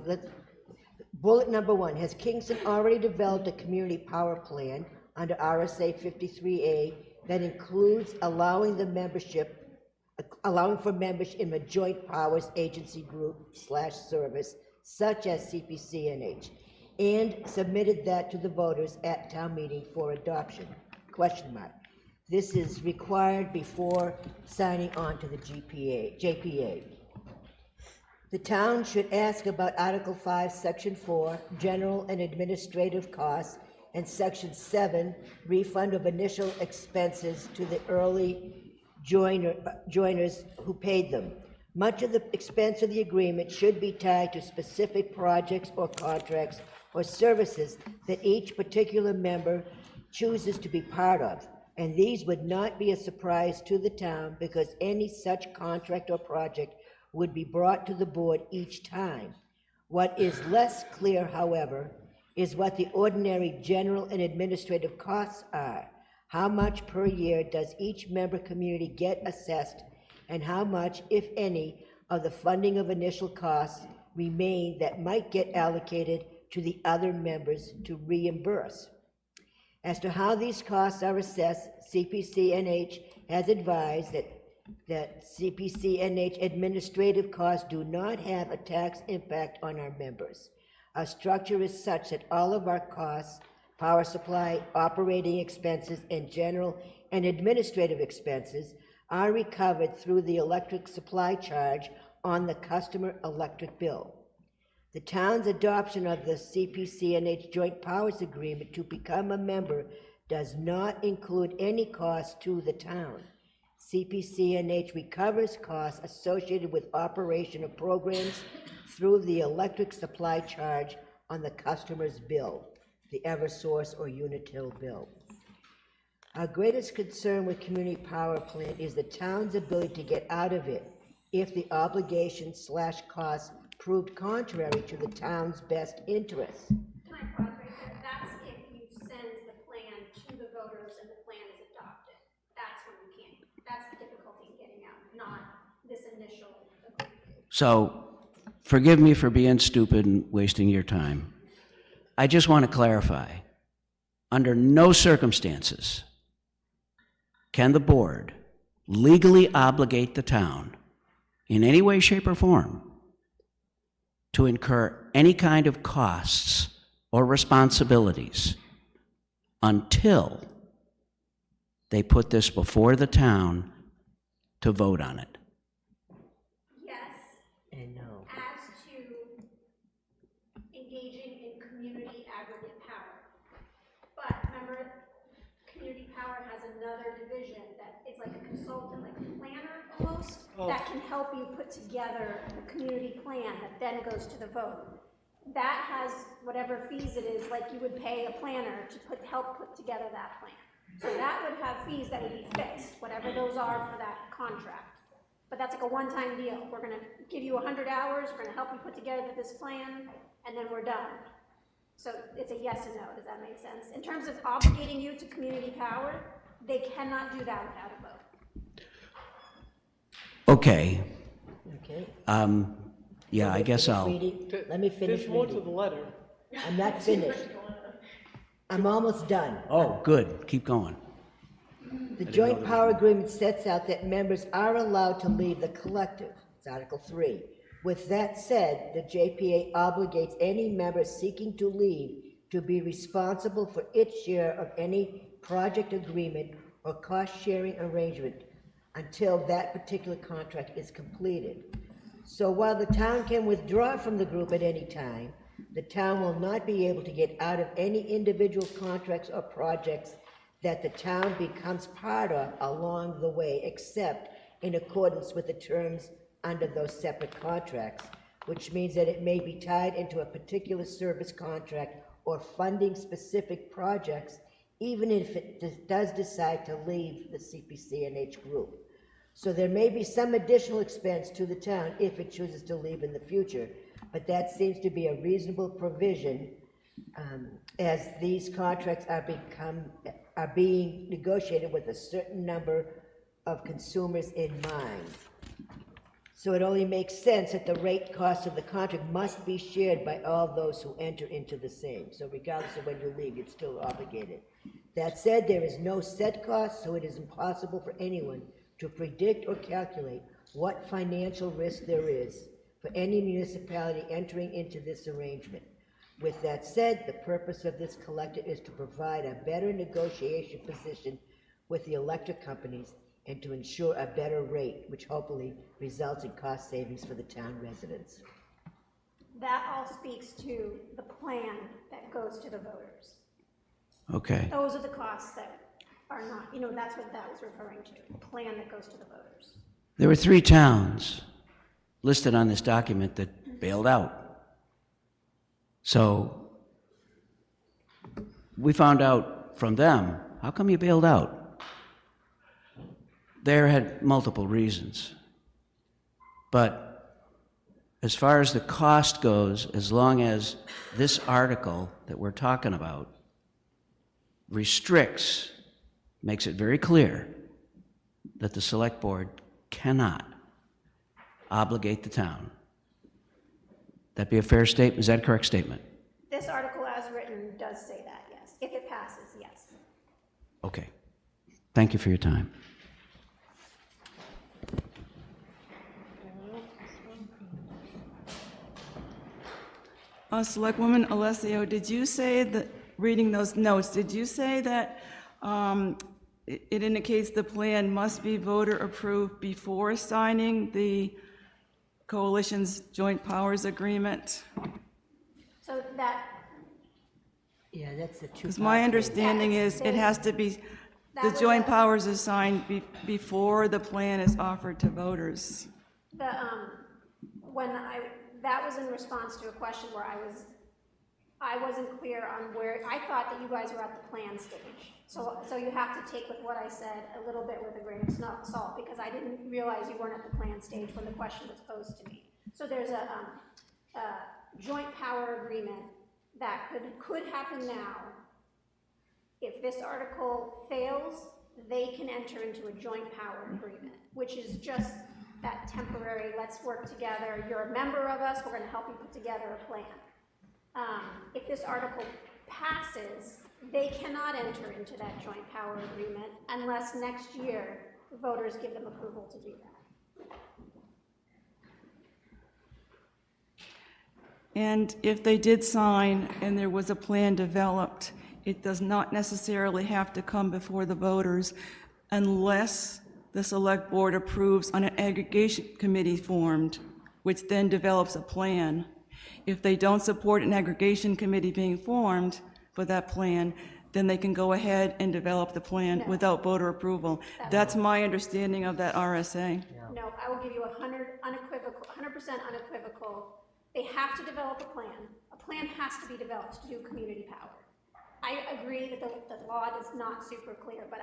Bullet number 1, has Kingston already developed a community power plan under RSA 53A that includes allowing for members in a joint powers agency group / service, such as CPCNH, and submitted that to the voters at town meeting for adoption? Question mark. This is required before signing on to the JPA. The town should ask about Article 5, Section 4, General and Administrative Costs, and Section 7, Refund of Initial Expenses to the early joiners who paid them. Much of the expense of the agreement should be tied to specific projects or contracts or services that each particular member chooses to be part of, and these would not be a surprise to the town because any such contract or project would be brought to the board each time. What is less clear, however, is what the ordinary general and administrative costs are. How much per year does each member community get assessed, and how much, if any, of the funding of initial costs remain that might get allocated to the other members to reimburse? As to how these costs are assessed, CPCNH has advised that CPCNH administrative costs do not have a tax impact on our members. Our structure is such that all of our costs, power supply, operating expenses, and general and administrative expenses are recovered through the electric supply charge on the customer electric bill. The town's adoption of the CPCNH Joint Powers Agreement to become a member does not include any cost to the town. CPCNH recovers costs associated with operation of programs through the electric supply charge on the customer's bill, the Eversource or Unitil bill. Our greatest concern with community power plant is the town's ability to get out of it if the obligation / costs proved contrary to the town's best interests. Can I pause right there? That's if you send the plan to the voters and the plan is adopted. That's when you can't. That's the difficulty in getting out, not this initial agreement. So, forgive me for being stupid and wasting your time. I just want to clarify. Under no circumstances can the board legally obligate the town in any way, shape, or form to incur any kind of costs or responsibilities until they put this before the town to vote on it. Yes. And no. As to engaging in community aggregate power. But remember, community power has another division that is like a consultant, like a planner almost, that can help you put together a community plan that then goes to the vote. That has whatever fees it is, like you would pay a planner to help put together that plan. So that would have fees that would be fixed, whatever those are for that contract. But that's like a one-time deal. We're gonna give you 100 hours, we're gonna help you put together this plan, and then we're done. So it's a yes and no, does that make sense? In terms of obligating you to community power, they cannot do that without a vote. Okay. Okay. Yeah, I guess I'll. Let me finish There's more to reading. the letter. I'm not finished. I'm almost done. Oh, good. Keep going. The joint power agreement sets out that members are allowed to leave the collective. It's Article 3. With that said, the JPA obligates any member seeking to leave to be responsible for its share of any project agreement or cost-sharing arrangement until that particular contract is completed. So while the town can withdraw from the group at any time, the town will not be able to get out of any individual contracts or projects that the town becomes part of along the way, except in accordance with the terms under those separate contracts, which means that it may be tied into a particular service contract or funding specific projects, even if it does decide to leave the CPCNH group. So there may be some additional expense to the town if it chooses to leave in the future, but that seems to be a reasonable provision as these contracts are being negotiated with a certain number of consumers in mind. So it only makes sense that the rate cost of the contract must be shared by all those who enter into the same. So regardless of when you leave, you're still obligated. That said, there is no set cost, so it is impossible for anyone to predict or calculate what financial risk there is for any municipality entering into this arrangement. With that said, the purpose of this collector is to provide a better negotiation position with the electric companies and to ensure a better rate, which hopefully results in cost savings for the town residents. That all speaks to the plan that goes to the voters. Okay. Those are the costs that are not, that's what that was referring to, the plan that goes to the voters. There were 3 towns listed on this document that bailed out. So we found out from them, how come you bailed out? There had multiple reasons. But as far as the cost goes, as long as this article that we're talking about restricts, makes it very clear that the select board cannot obligate the town. That be a fair statement? Is that a correct statement? This article as written does say that, yes. If it passes, yes. Okay. Thank you for your time. Selectwoman Alessio, did you say that, reading those notes, did you say that it indicates the plan must be voter approved before signing the coalition's joint powers agreement? So that, Yeah, that's the two. Because my understanding is it has to be, the joint powers is signed before the plan is offered to voters. That was in response to a question where I wasn't clear on where, I thought that you guys were at the plan stage. So you have to take with what I said a little bit with a grain of salt, because I didn't realize you weren't at the plan stage when the question was posed to me. So there's a joint power agreement that could happen now. If this article fails, they can enter into a joint power agreement, which is just that temporary, let's work together, you're a member of us, we're going to help you put together a plan. If this article passes, they cannot enter into that joint power agreement unless next year the voters give them approval to do that. And if they did sign and there was a plan developed, it does not necessarily have to come before the voters unless the select board approves on an aggregation committee formed, which then develops a plan. If they don't support an aggregation committee being formed for that plan, then they can go ahead and develop the plan without voter approval. That's my understanding of that RSA. No, I will give you 100% unequivocal. They have to develop a plan. A plan has to be developed to do community power. I agree that the law is not super clear, but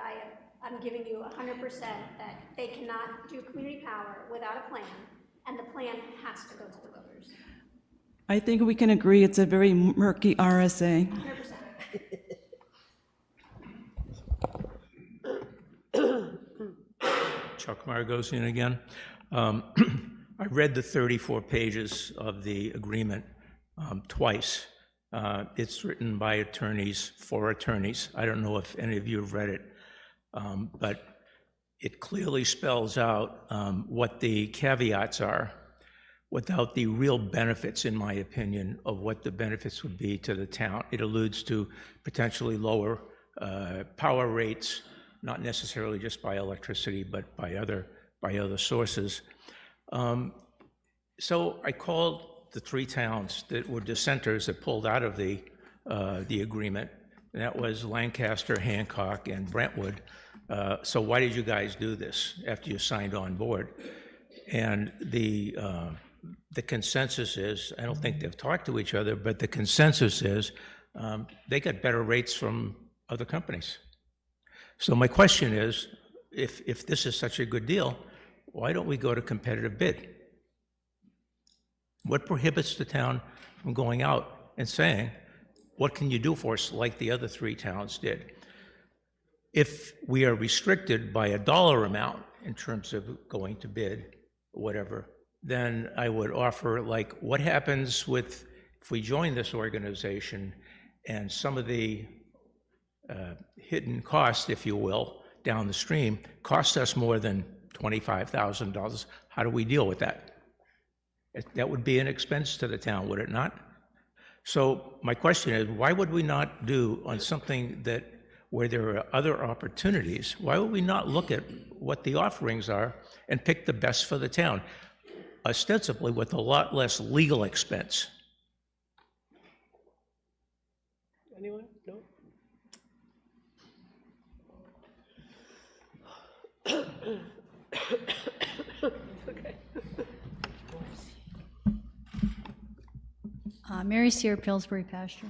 I'm giving you 100% that they cannot do community power without a plan, and the plan has to go to the voters. I think we can agree it's a very murky RSA. 100%. Chuck Margosian again. I read the 34 pages of the agreement twice. It's written by attorneys for attorneys. I don't know if any of you have read it, but it clearly spells out what the caveats are without the real benefits, in my opinion, of what the benefits would be to the town. It alludes to potentially lower power rates, not necessarily just by electricity, but by other sources. So I called the 3 towns that were dissenters that pulled out of the agreement, and that was Lancaster, Hancock, and Brentwood. So why did you guys do this after you signed on board? And the consensus is, I don't think they've talked to each other, but the consensus is they got better rates from other companies. So my question is, if this is such a good deal, why don't we go to competitive bid? What prohibits the town from going out and saying, what can you do for us like the other 3 towns did? If we are restricted by a dollar amount in terms of going to bid, whatever, then I would offer, like, what happens with, if we join this organization and some of the hidden costs, if you will, down the stream, cost us more than $25,000, how do we deal with that? That would be an expense to the town, would it not? So my question is, why would we not do on something that, where there are other opportunities, why would we not look at what the offerings are and pick the best for the town, ostensibly with a lot less legal expense? Anyone? No? Okay. Mary Sear, Pillsbury Pasture.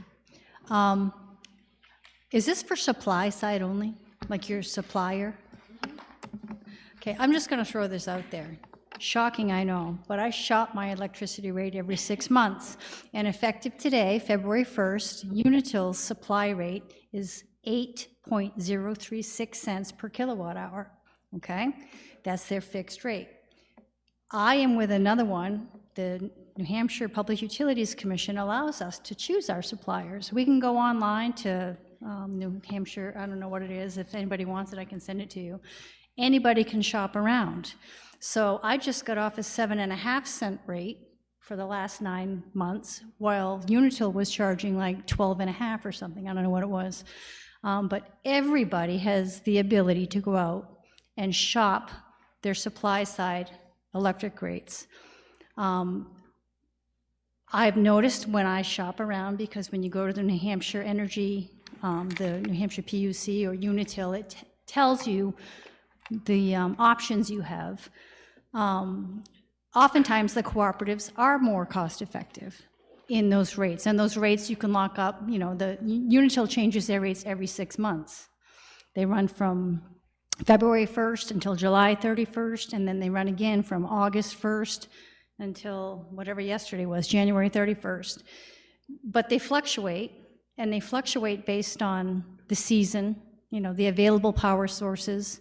Is this for supply side only, like your supplier? Okay, I'm just going to throw this out there. Shocking, I know, but I shop my electricity rate every 6 months, and effective today, February 1st, Unitil's supply rate is 8.036 cents per kilowatt hour, okay? That's their fixed rate. I am with another one. The New Hampshire Public Utilities Commission allows us to choose our suppliers. We can go online to New Hampshire, I don't know what it is. If anybody wants it, I can send it to you. Anybody can shop around. So I just got off a 7.5 cent rate for the last 9 months, while Unitil was charging like 12.5 or something. I don't know what it was. But everybody has the ability to go out and shop their supply side electric rates. I've noticed when I shop around, because when you go to the New Hampshire Energy, the New Hampshire PUC or Unitil, it tells you the options you have. Oftentimes the cooperatives are more cost effective in those rates, and those rates you can lock up. You know, the Unitil changes their rates every 6 months. They run from February 1st until July 31st, and then they run again from August 1st until whatever yesterday was, January 31st. But they fluctuate, and they fluctuate based on the season, you know, the available power sources.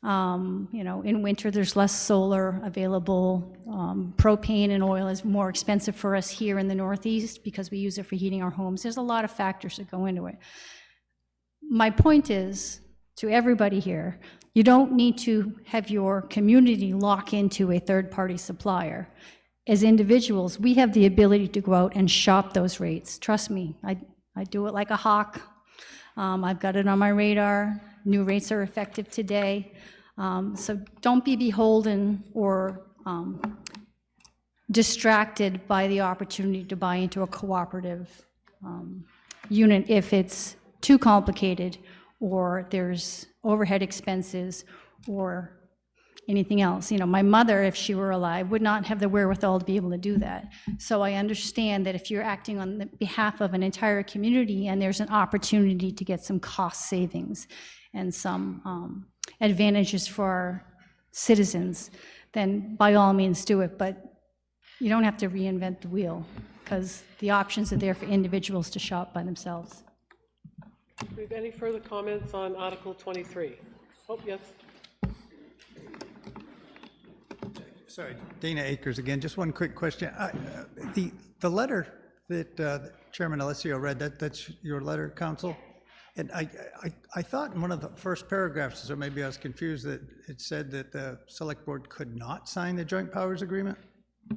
You know, in winter there's less solar available. Propane and oil is more expensive for us here in the Northeast because we use it for heating our homes. There's a lot of factors that go into it. My point is, to everybody here, you don't need to have your community lock into a third-party supplier. As individuals, we have the ability to go out and shop those rates. Trust me, I do it like a hawk. I've got it on my radar. New rates are effective today. So don't be beholden or distracted by the opportunity to buy into a cooperative unit if it's too complicated or there's overhead expenses or anything else. You know, my mother, if she were alive, would not have the wherewithal to be able to do that. So I understand that if you're acting on the behalf of an entire community and there's an opportunity to get some cost savings and some advantages for our citizens, then by all means do it. But you don't have to reinvent the wheel, because the options are there for individuals to shop by themselves. Do we have any further comments on Article 23? Oh, yes. Sorry, Dana Akers again. Just one quick question. The letter that Chairman Alessio read, that's your letter, Council? And I thought in one of the first paragraphs, or maybe I was confused, that it said that the Select Board could not sign the Joint Powers Agreement?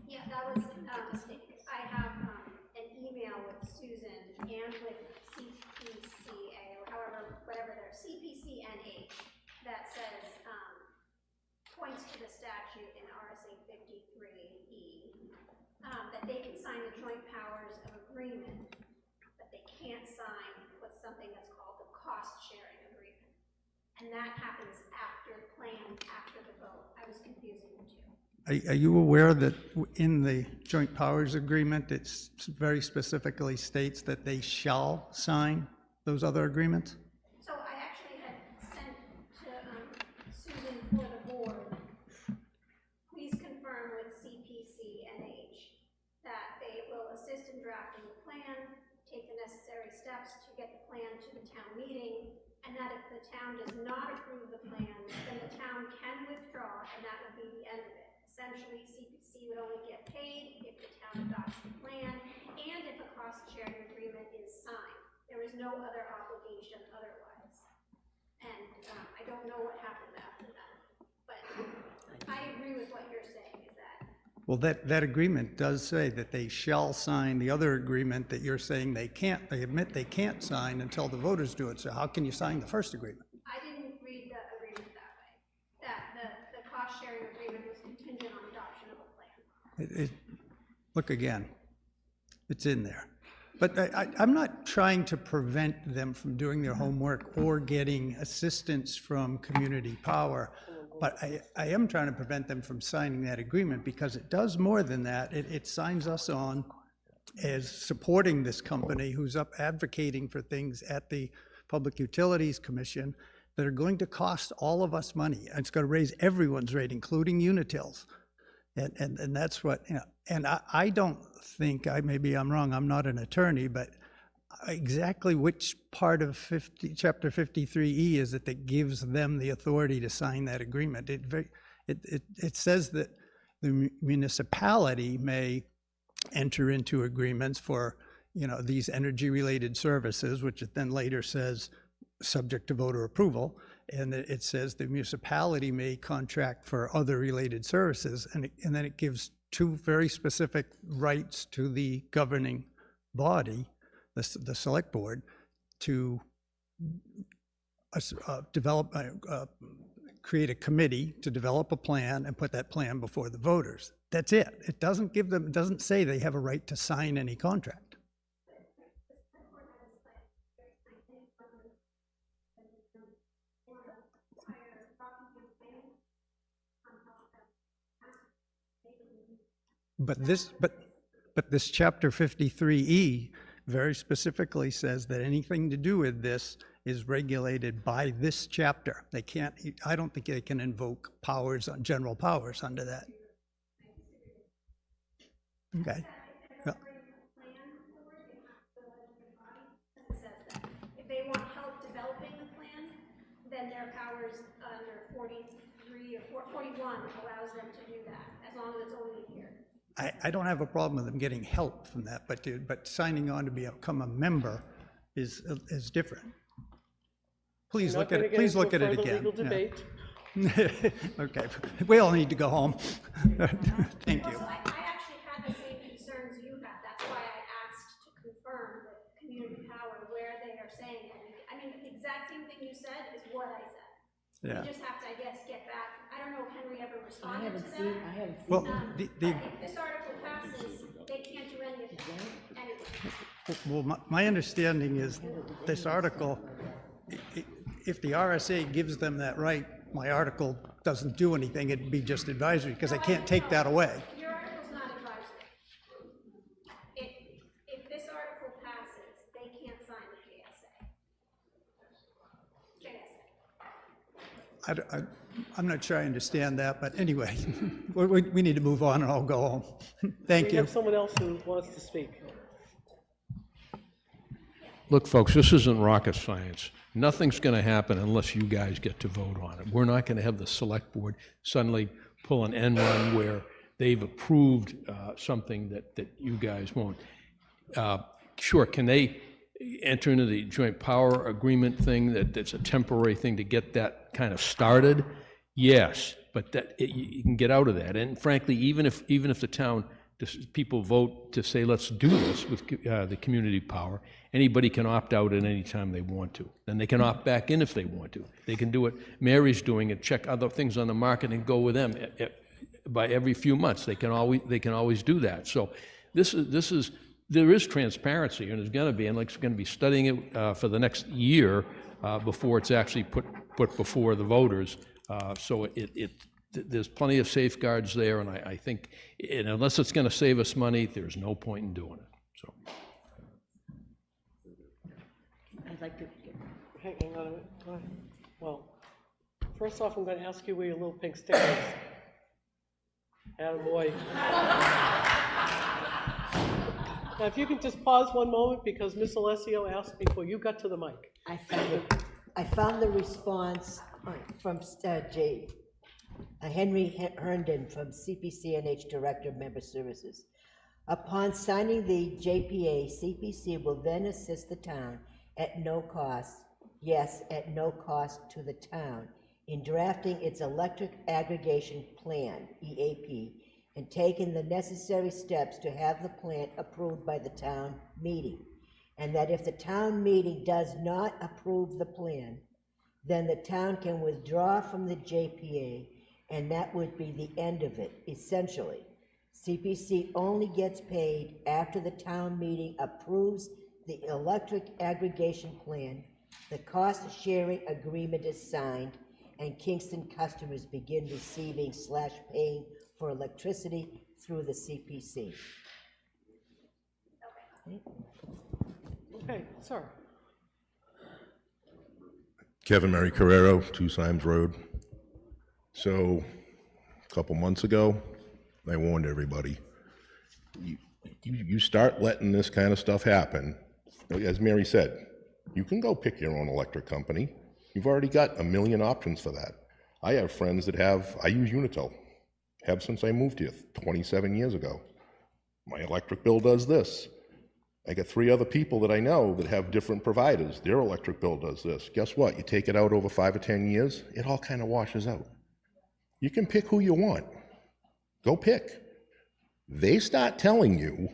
Yeah, that was a mistake. I have an email with Susan and with CPCA, or however, whatever they're, CPCNH, that says, points to the statute in RSA 53E, that they can sign the Joint Powers of Agreement, but they can't sign what's something that's called the Cost Sharing Agreement. And that happens after the plan, after the vote. I was confusing the two. Are you aware that in the Joint Powers Agreement, it very specifically states that they shall sign those other agreements? So I actually had sent to Susan for the board, please confirm with CPCNH that they will assist in drafting the plan, take the necessary steps to get the plan to the town meeting, and that if the town does not approve the plan, then the town can withdraw, and that would be the end of it. Essentially, CPC would only get paid if the town adopts the plan and if a cost-sharing agreement is signed. There is no other obligation otherwise. And I don't know what happened after that, but I agree with what you're saying, is that Well, that agreement does say that they shall sign the other agreement that you're saying they can't, they admit they can't sign until the voters do it. So how can you sign the first agreement? I didn't read the agreement that way. That the cost-sharing agreement was contingent on adoption of a plan. Look again, it's in there. But I'm not trying to prevent them from doing their homework or getting assistance from community power, but I am trying to prevent them from signing that agreement because it does more than that. It signs us on as supporting this company who's up advocating for things at the Public Utilities Commission that are going to cost all of us money. It's going to raise everyone's rate, including Unitil's. And that's what, you know, and I don't think, maybe I'm wrong, I'm not an attorney, but exactly which part of Chapter 53E is it that gives them the authority to sign that agreement? It says that the municipality may enter into agreements for, you know, these energy-related services, which it then later says subject to voter approval. And it says the municipality may contract for other related services, and then it gives two very specific rights to the governing body, the select board, to create a committee to develop a plan and put that plan before the voters. That's it. It doesn't give them, it doesn't say they have a right to sign any contract. But this Chapter 53E very specifically says that anything to do with this is regulated by this chapter. They can't, I don't think they can invoke powers, general powers under that. Okay. Yeah. if they want help developing the plan, then their powers under 43 or 41 allows them to do that, as long as it's only a year. I don't have a problem with them getting help from that, but signing on to become a member is different. Please look at it. Please look at it again. Yeah. Okay, we all need to go home. Thank you. I actually had the same concerns you had. That's why I asked to confirm with community power where they are saying it. I mean, the exact same thing you said is what I said. Yeah. You just have to, I guess, get back. I don't know if Henry ever responded to that. I haven't seen. Well, If this article passes, they can't do anything anyway. Well, my understanding is this article, if the RSA gives them that right, my article doesn't do anything. It'd be just advisory because I can't take that away. Your article's not advisory. If this article passes, they can't sign the JSA. I'm not sure I understand that, but anyway, we need to move on and I'll go home. Thank We you. have someone else who wants to speak. Look, folks, this isn't rocket science. Nothing's going to happen unless you guys get to vote on it. We're not going to have the select board suddenly pull an end run where they've approved something that you guys won't. Sure, can they enter into the joint power agreement thing that's a temporary thing to get that kind of started? Yes, but you can get out of that. And frankly, even if the town people vote to say let's do this with the community power, anybody can opt out at any time they want to. Then they can opt back in if they want to. They can do it. Mary's doing it. Check other things on the market and go with them by every few months. They can always do that. So there is transparency, and there's going to be, and like, going to be studying it for the next year before it's actually put before the voters. So there's plenty of safeguards there, and I think, and unless it's going to save us money, there's no point in doing it. So. I'd like to. Hang on a minute. Go ahead. Well, first off, I'm going to ask you where your little pink sticker is. Attaboy. Now, if you can just pause one moment, because Ms. Alessio asked before you got to the mic. I found the response from Jade. Henry Herndon from CPCNH Director of Member Services. Upon signing the JPA, CPC will then assist the town at no cost, yes, at no cost to the town, in drafting its electric aggregation plan, EAP, and taking the necessary steps to have the plan approved by the town meeting. And that if the town meeting does not approve the plan, then the town can withdraw from the JPA, and that would be the end of it, essentially. CPC only gets paid after the town meeting approves the electric aggregation plan, the cost-sharing agreement is signed, and Kingston customers begin receiving/paying for electricity through the CPC. Okay, sir. Kevin Mary Carrero, 2 Symes Road. So, a couple months ago, I warned everybody, you start letting this kind of stuff happen, as Mary said, you can go pick your own electric company. You've already got a million options for that. I have friends that I use Unitil, have since I moved here 27 years ago. My electric bill does this. I got 3 other people that I know that have different providers. Their electric bill does this. Guess what? You take it out over 5 or 10 years, it all kind of washes out. You can pick who you want. Go pick. They start telling you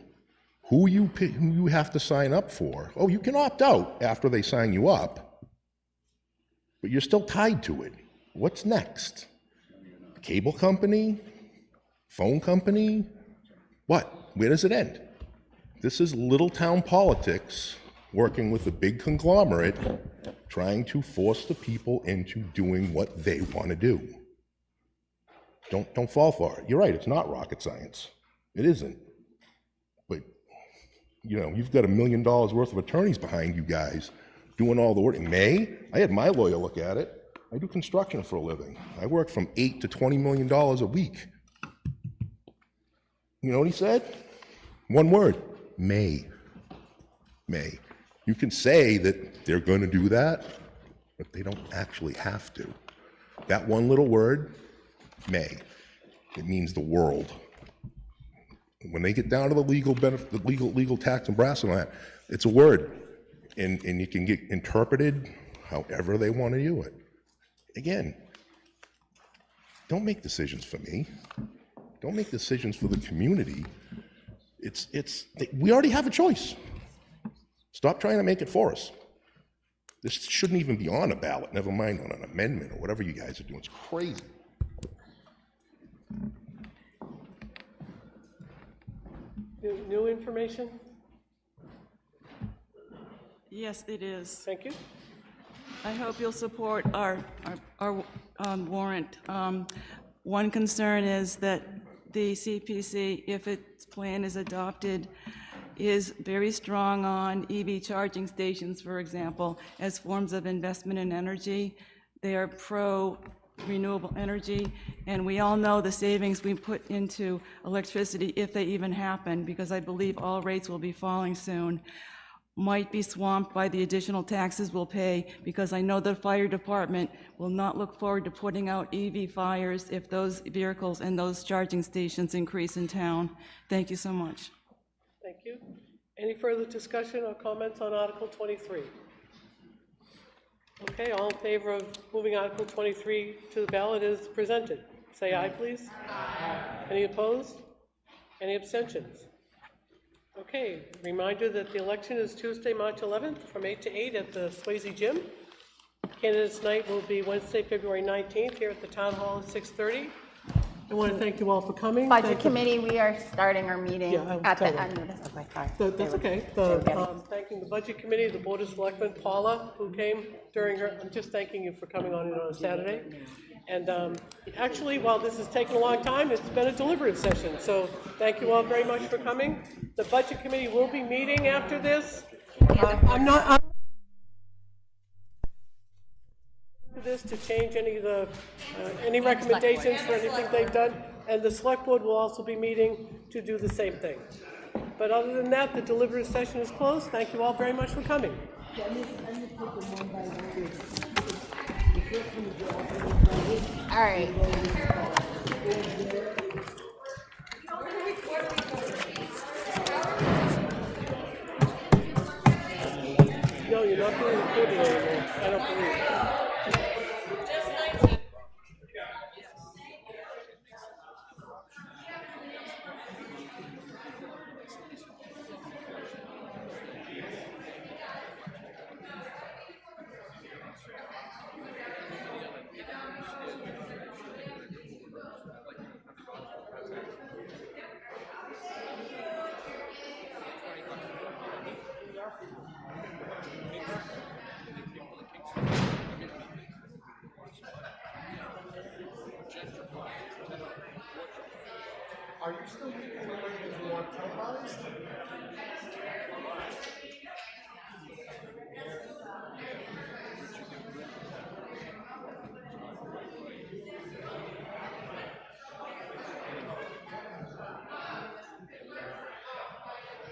who you have to sign up for. Oh, you can opt out after they sign you up, but you're still tied to it. What's next? Cable company? Phone company? What? Where does it end? This is little town politics working with a big conglomerate trying to force the people into doing what they want to do. Don't fall for it. You're right, it's not rocket science. It isn't. But, you've got $1 million worth of attorneys behind you guys doing all the work. In May, I had my lawyer look at it. I do construction for a living. I work from $8 to $20 million a week. You know what he said? One word, may. May. You can say that they're going to do that, but they don't actually have to. That one little word, may. It means the world. When they get down to the legal benefit, the legal tax and brass and all that, it's a word, and you can get interpreted however they want to do it. Again, don't make decisions for me. Don't make decisions for the community. We already have a choice. Stop trying to make it for us. This shouldn't even be on a ballot, never mind on an amendment or whatever you guys are doing. It's crazy. New information? Yes, it is. Thank you. I hope you'll support our warrant. One concern is that the CPC, if its plan is adopted, is very strong on EV charging stations, for example, as forms of investment in energy. They are pro-renewable energy, and we all know the savings we put into electricity, if they even happen, because I believe all rates will be falling soon, might be swamped by the additional taxes we'll pay, because I know the fire department will not look forward to putting out EV fires if those vehicles and those charging stations increase in town. Thank you so much. Thank you. Any further discussion or comments on Article 23? Okay, all in favor of moving Article 23 to the ballot as presented? Say aye, please. Aye. Any opposed? Any abstentions? Okay, reminder that the election is Tuesday, March 11th from 8 to 8 at the Swayze Gym. Candidates night will be Wednesday, February 19th here at the Town Hall at 6:30. I want to thank you all for coming. Budget Committee, we are starting our meeting at the end of this. Okay, sorry. That's okay. Thanking the Budget Committee, the Board of Selectmen, Paula, who came during her, I'm just thanking you for coming on a Saturday. And actually, while this has taken a long time, it's been a deliberative session. So thank you all very much for coming. The Budget Committee will be meeting after this. I'm this to change any of the any recommendations for anything they've done, and the Select Board will also be meeting to do the same thing. But other than that, the deliberative session is closed. Thank you all very much for coming. Let me take them one by one. All right. No, you're not being recorded anymore, I don't believe. Are you still meeting with the want televised?